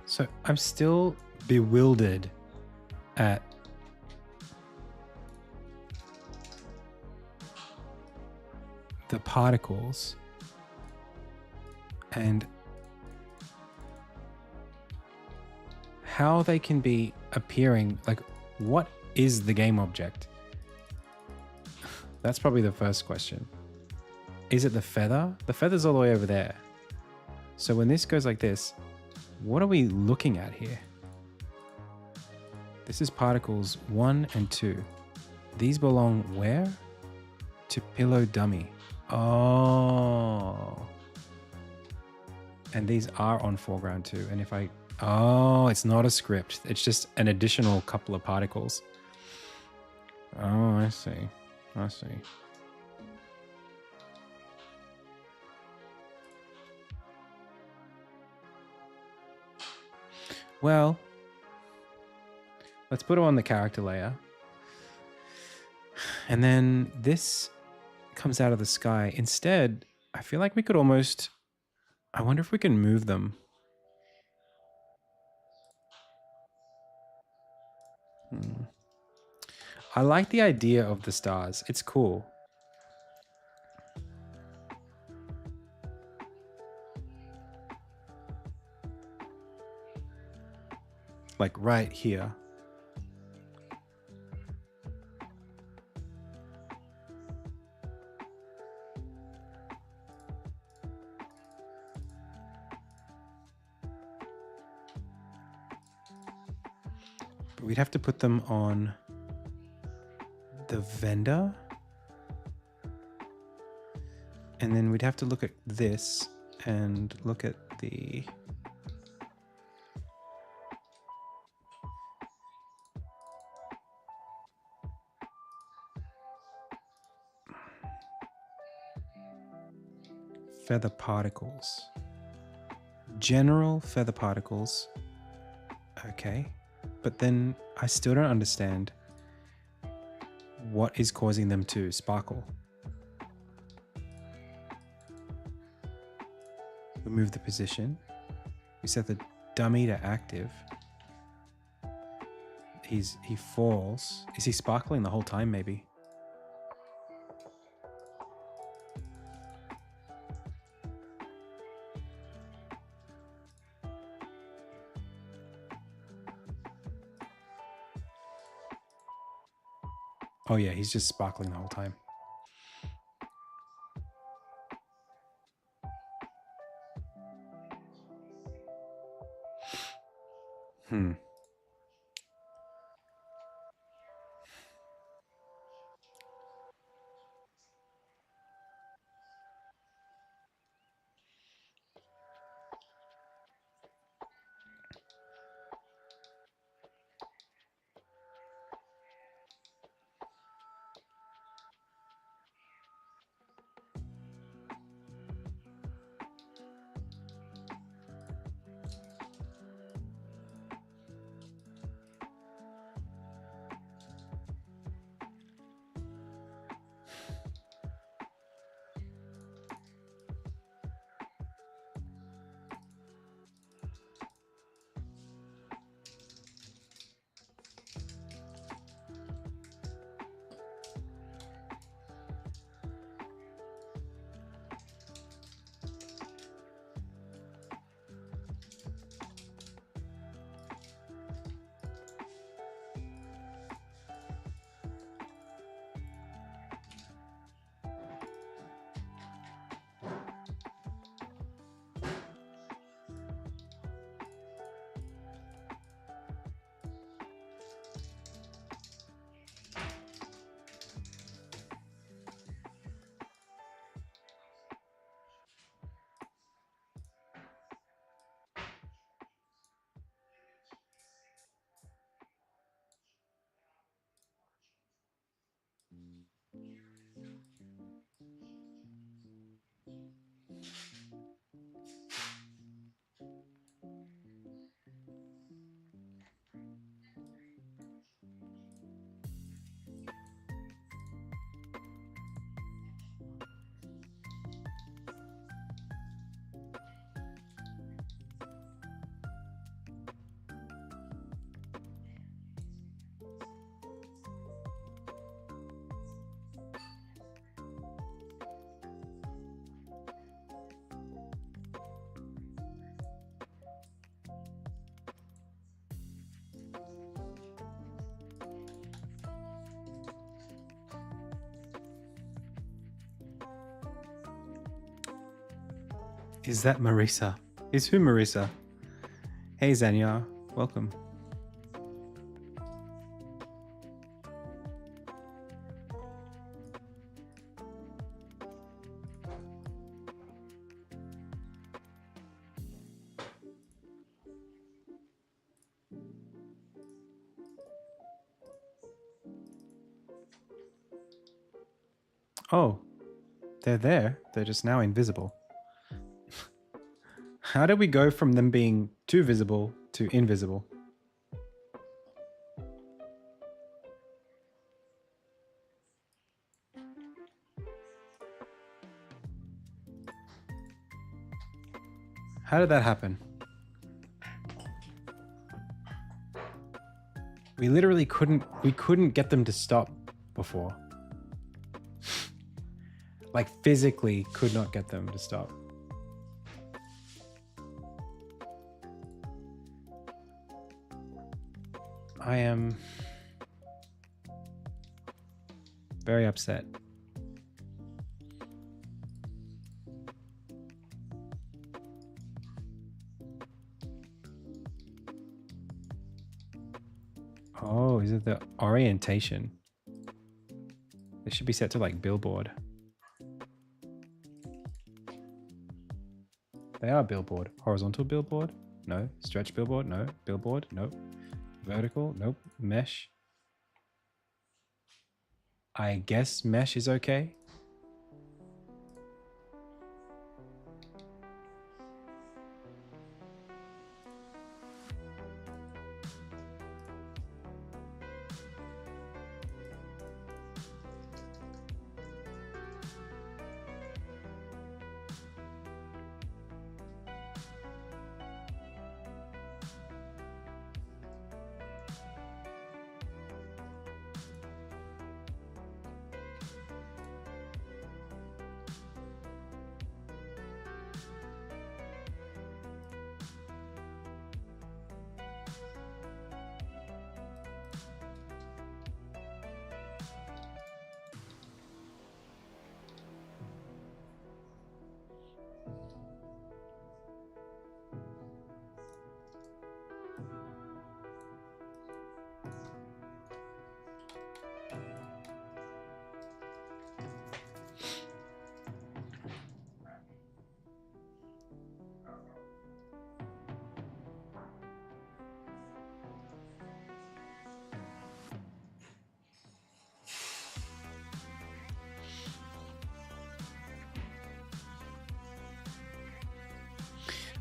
So I'm still bewildered at the particles and how they can be appearing. Like, what is the game object? That's probably the first question. Is it the feather? The feather's all the way over there. So when this goes like this, what are we looking at here? This is particles 1 and 2. These belong where? To pillow dummy. Oh. And these are on foreground too. And if I... Oh, it's not a script. It's just an additional couple of particles. Oh, I see. I see. Well, let's put it on the character layer. And then this comes out of the sky. Instead, I feel like we could almost I wonder if we can move them. I like the idea of the stars. It's cool. Like right here. But we'd have to put them on the vendor. And then we'd have to look at this and look at the... feather particles. General feather particles. Okay. But then I still don't understand what is causing them to sparkle. We move the position. We set the dummy to active. He falls. Is he sparkling the whole time maybe? Oh yeah, he's just sparkling the whole time. Is that Marisa? Is who Marisa? Hey Zanya, welcome. Oh, they're there. They're just now invisible. How did we go from them being too visible to invisible? How did that happen? We literally couldn't get them to stop before. Like physically could not get them to stop. I am very upset. Oh, is it the orientation? They should be set to like billboard. They are billboard. Horizontal billboard? No. Stretch billboard? No. Billboard? Nope. Vertical? Nope. Mesh? I guess mesh is okay.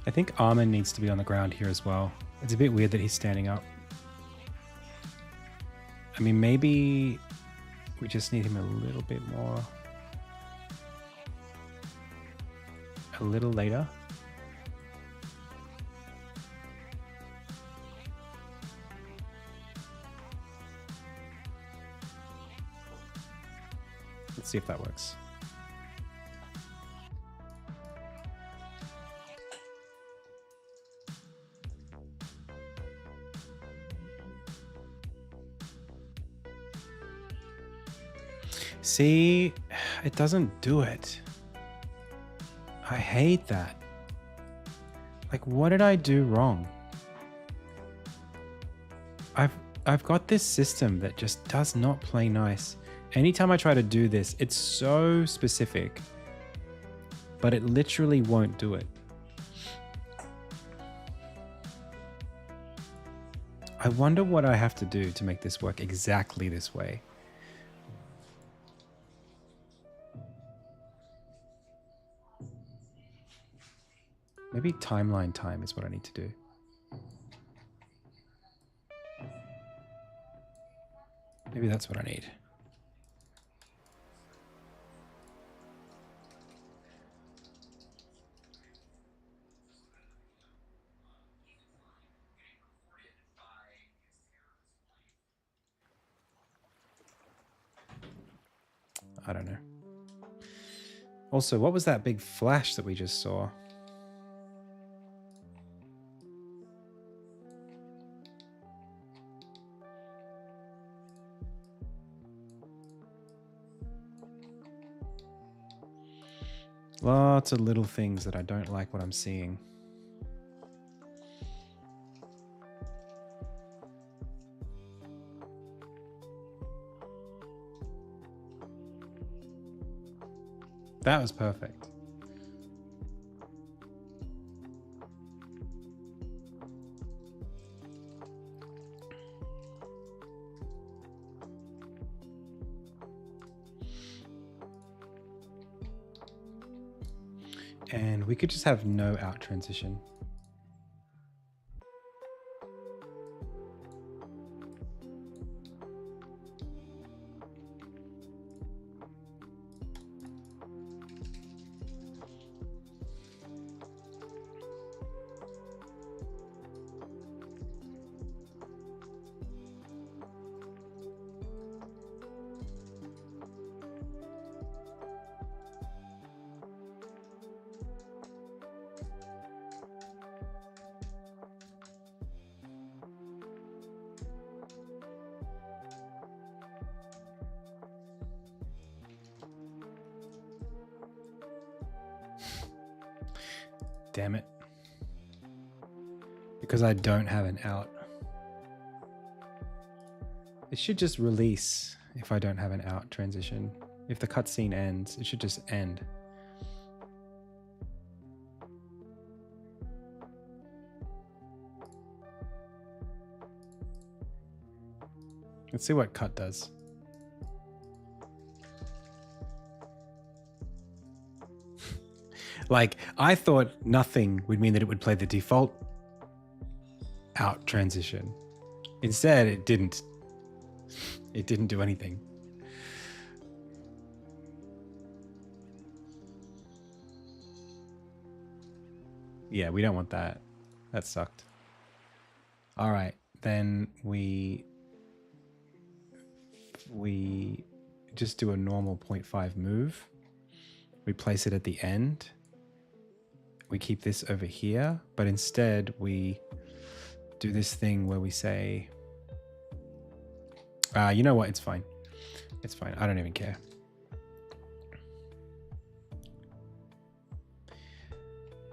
I think Armin needs to be on the ground here as well. It's a bit weird that he's standing up. I mean, maybe we just need him a little bit more. A little later. Let's see if that works. See, it doesn't do it. I hate that. Like, what did I do wrong? I've got this system that just does not play nice. Anytime I try to do this, it's so specific, but it literally won't do it. I wonder what I have to do to make this work exactly this way. Maybe timeline time is what I need to do. Maybe that's what I need. I don't know. Also, what was that big flash that we just saw? Lots of little things that I don't like what I'm seeing. That was perfect. And we could just have no out transition. Damn it. Because I don't have an out. It should just release if I don't have an out transition. If the cutscene ends, it should just end. Let's see what cut does. Like, I thought nothing would mean that it would play the default out transition. Instead, it didn't. It didn't do anything. Yeah, we don't want that. That sucked. All right, then we just do a normal 0.5 move. We place it at the end. We keep this over here, but instead we do this thing where we say, you know what? It's fine. It's fine. I don't even care.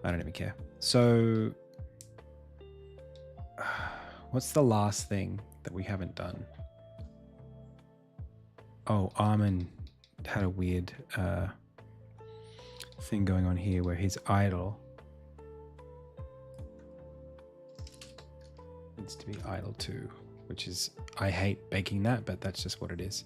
I don't even care. So what's the last thing that we haven't done? Oh, Armin had a weird thing going on here where his idle needs to be idle too, which is, I hate baking that, but that's just what it is.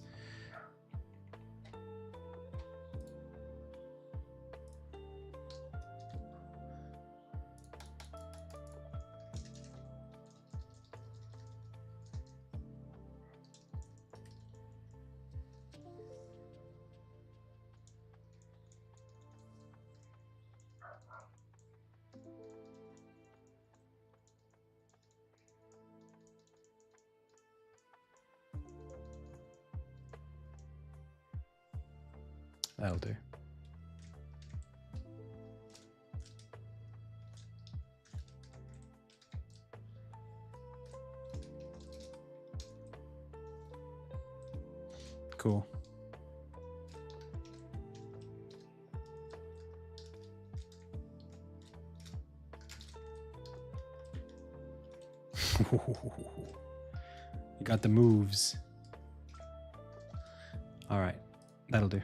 That'll do. Cool. You got the moves. All right, that'll do.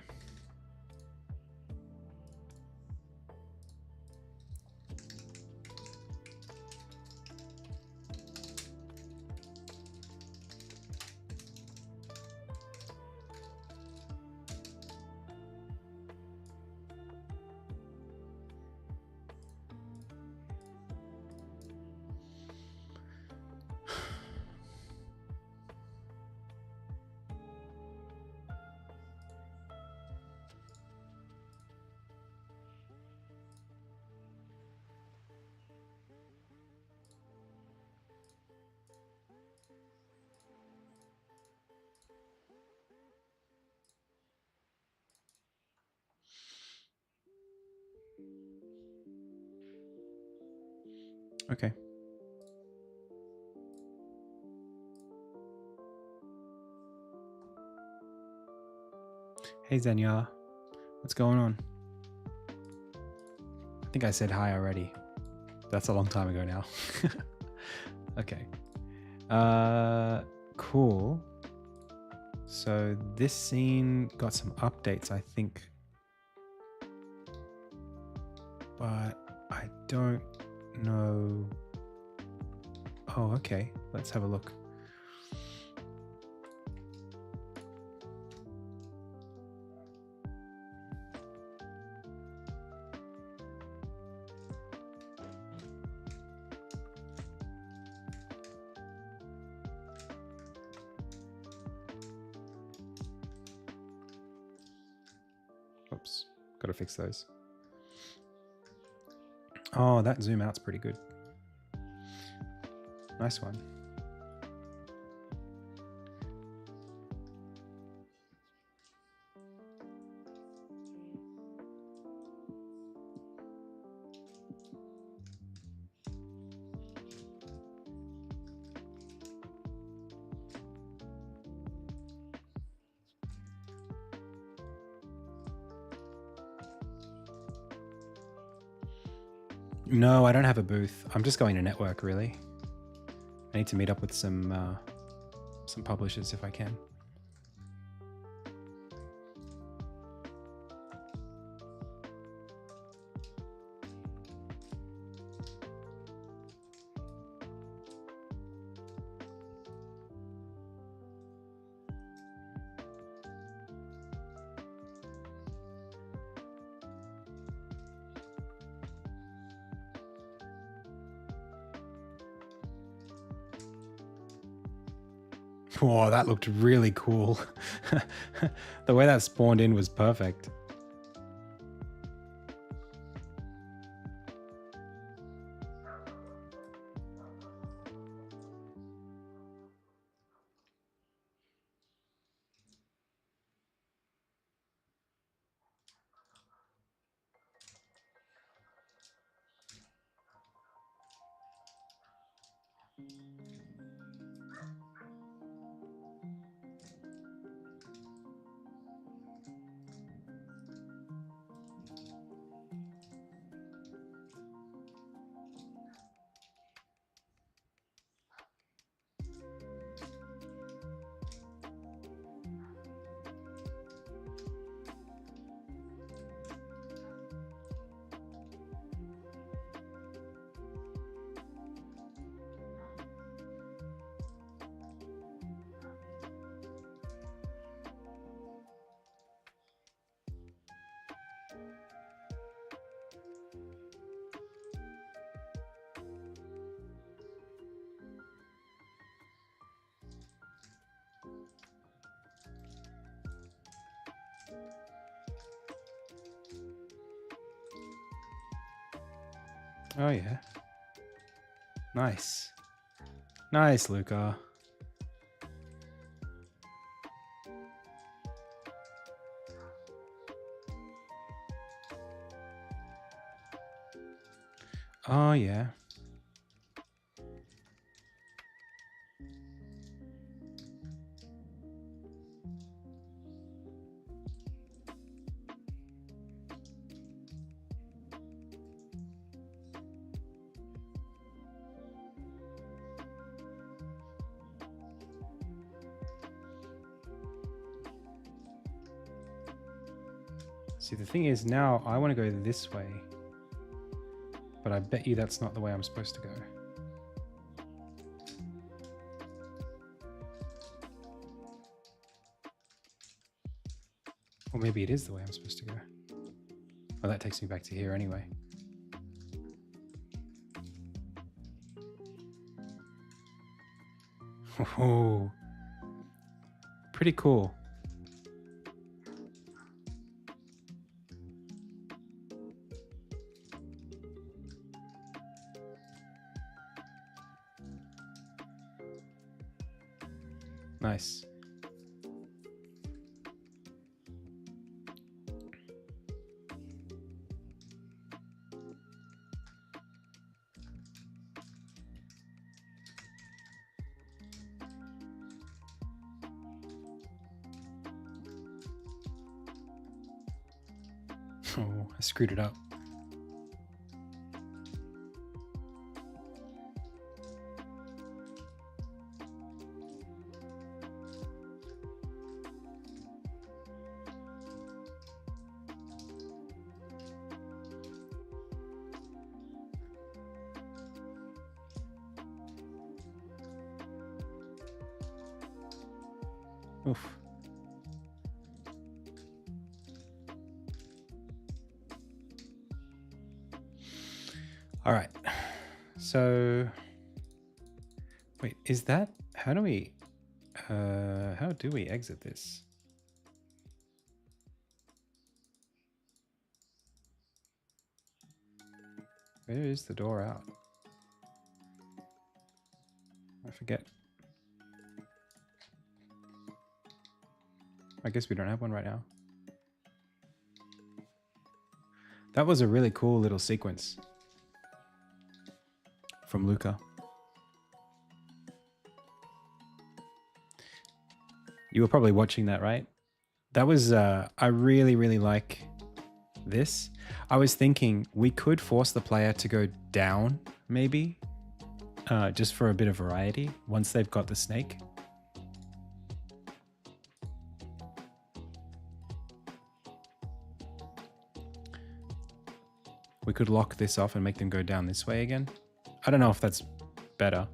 Okay. Hey Zenya, what's going on? I think I said hi already. That's a long time ago now. Okay. Cool. So this scene got some updates, I think. But I don't know. Oh, okay. Let's have a look. Oops, gotta fix those. Oh, that zoom out's pretty good. Nice one. No, I don't have a booth. I'm just going to network, really. I need to meet up with some publishers if I can. Whoa, that looked really cool. The way that spawned in was perfect. Oh yeah. Nice. Nice, Luca. Oh yeah. See, the thing is now I want to go this way, but I bet you that's not the way I'm supposed to go. Or maybe it is the way I'm supposed to go. Oh, that takes me back to here anyway. Oh, pretty cool. Nice. Oh, I screwed it up. Oof. All right. So wait, is that how do we exit this? Where is the door out? I forget. I guess we don't have one right now. That was a really cool little sequence from Luca. You were probably watching that, right? That was, I really, really like this. I was thinking we could force the player to go down, maybe, just for a bit of variety once they've got the snake. We could lock this off and make them go down this way again. I don't know if that's better.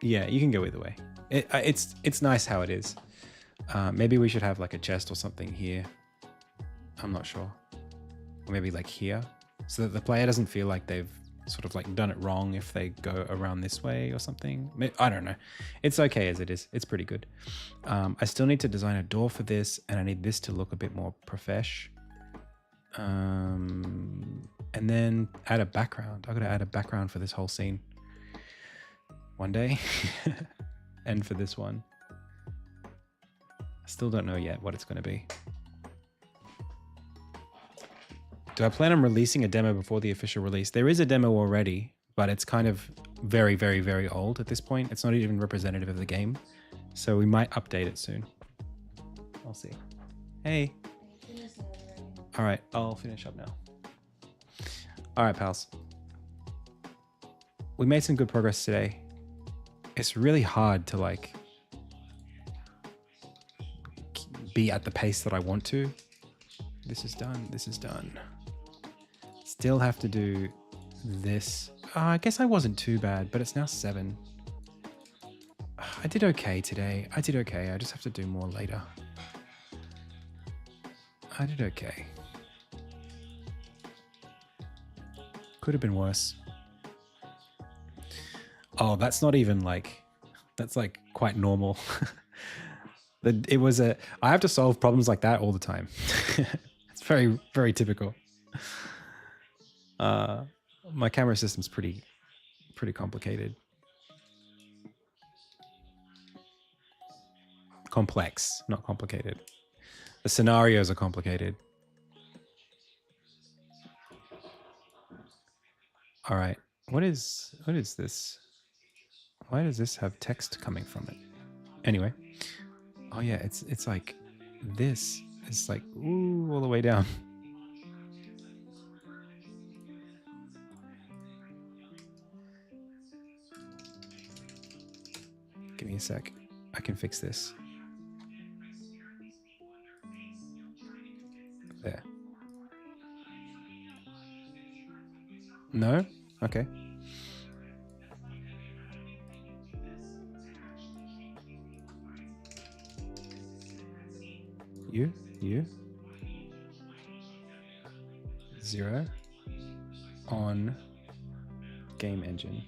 Yeah, you can go either way. It's nice how it is. Maybe we should have like a chest or something here. I'm not sure. Or maybe like here, so that the player doesn't feel like they've sort of like done it wrong if they go around this way or something. I don't know. It's okay as it is. It's pretty good. I still need to design a door for this, and I need this to look a bit more profesh. And then add a background. I've got to add a background for this whole scene one day. And for this one. I still don't know yet what it's going to be. Do I plan on releasing a demo before the official release? There is a demo already, but it's kind of very, very, very old at this point. It's not even representative of the game. So we might update it soon. I'll see. Hey. All right, I'll finish up now. All right, pals. We made some good progress today. It's really hard to like be at the pace that I want to. This is done. This is done. Still have to do this. I guess I wasn't too bad, but it's now 7. I did okay today. I did okay. I just have to do more later. I did okay. Could have been worse. Oh, that's not even like, that's like quite normal. I have to solve problems like that all the time. It's very, very typical. My camera system's pretty complicated. Complex, not complicated. The scenarios are complicated. All right, what is this? Why does this have text coming from it? Anyway, oh yeah, it's like this. It's like ooh, all the way down. Give me a sec. I can fix this. There. No? Okay. You. 0 on game engine.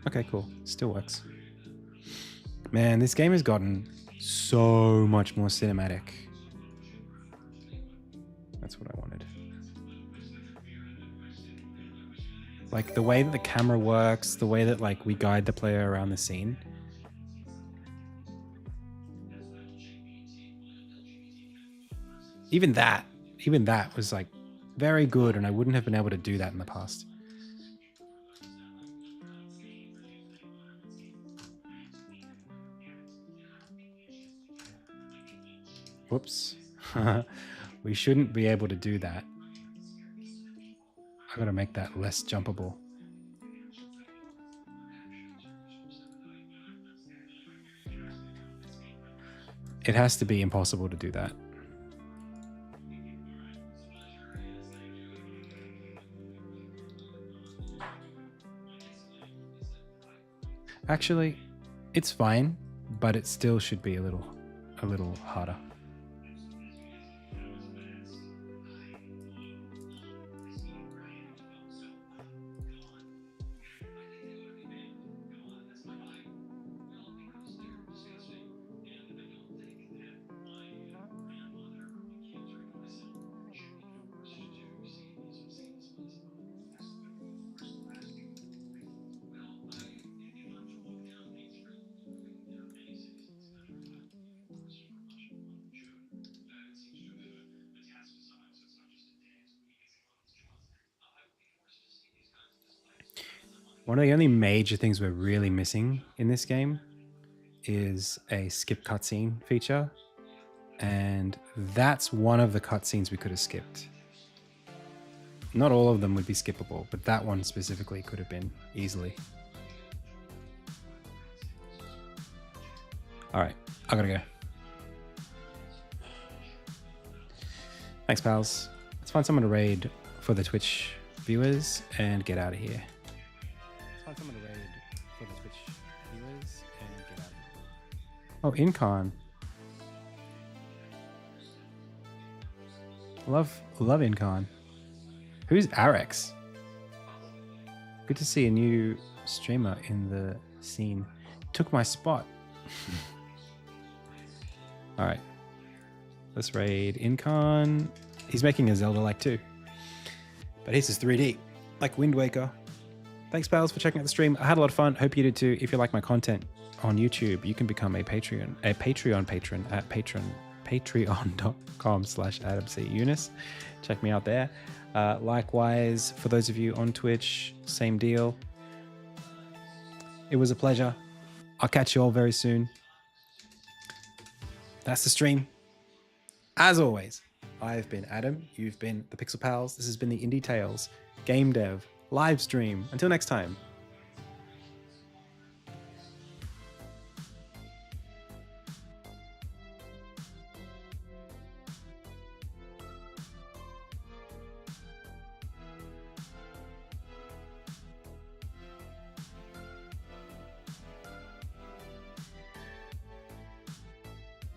Okay, cool. Still works. Man, this game has gotten so much more cinematic. That's what I wanted. Like the way that the camera works, the way that like we guide the player around the scene. Even that was like very good, and I wouldn't have been able to do that in the past. Whoops. We shouldn't be able to do that. I gotta make that less jumpable. It has to be impossible to do that. Actually, it's fine, but it still should be a little harder. One of the only major things we're really missing in this game is a skip cutscene feature. And that's one of the cutscenes we could have skipped. Not all of them would be skippable, but that one specifically could have been easily. All right, I gotta go. Thanks, pals. Let's find someone to raid for the Twitch viewers and get out of here. Let's find someone to raid for the Twitch viewers and get out of here. Oh, Incon. Love Incon. Who's Arex? Good to see a new streamer in the scene. Took my spot. All right. Let's raid Incon. He's making a Zelda-like too. But his is 3D, like Wind Waker. Thanks, pals, for checking out the stream. I had a lot of fun. Hope you did too. If you like my content on YouTube, you can become a Patreon patron at patreon.com/AdamCEunice. Check me out there. Likewise, for those of you on Twitch, same deal. It was a pleasure. I'll catch you all very soon. That's the stream. As always, I've been Adam. You've been the Pixel Pals. This has been the IndieTales Game Dev live stream. Until next time.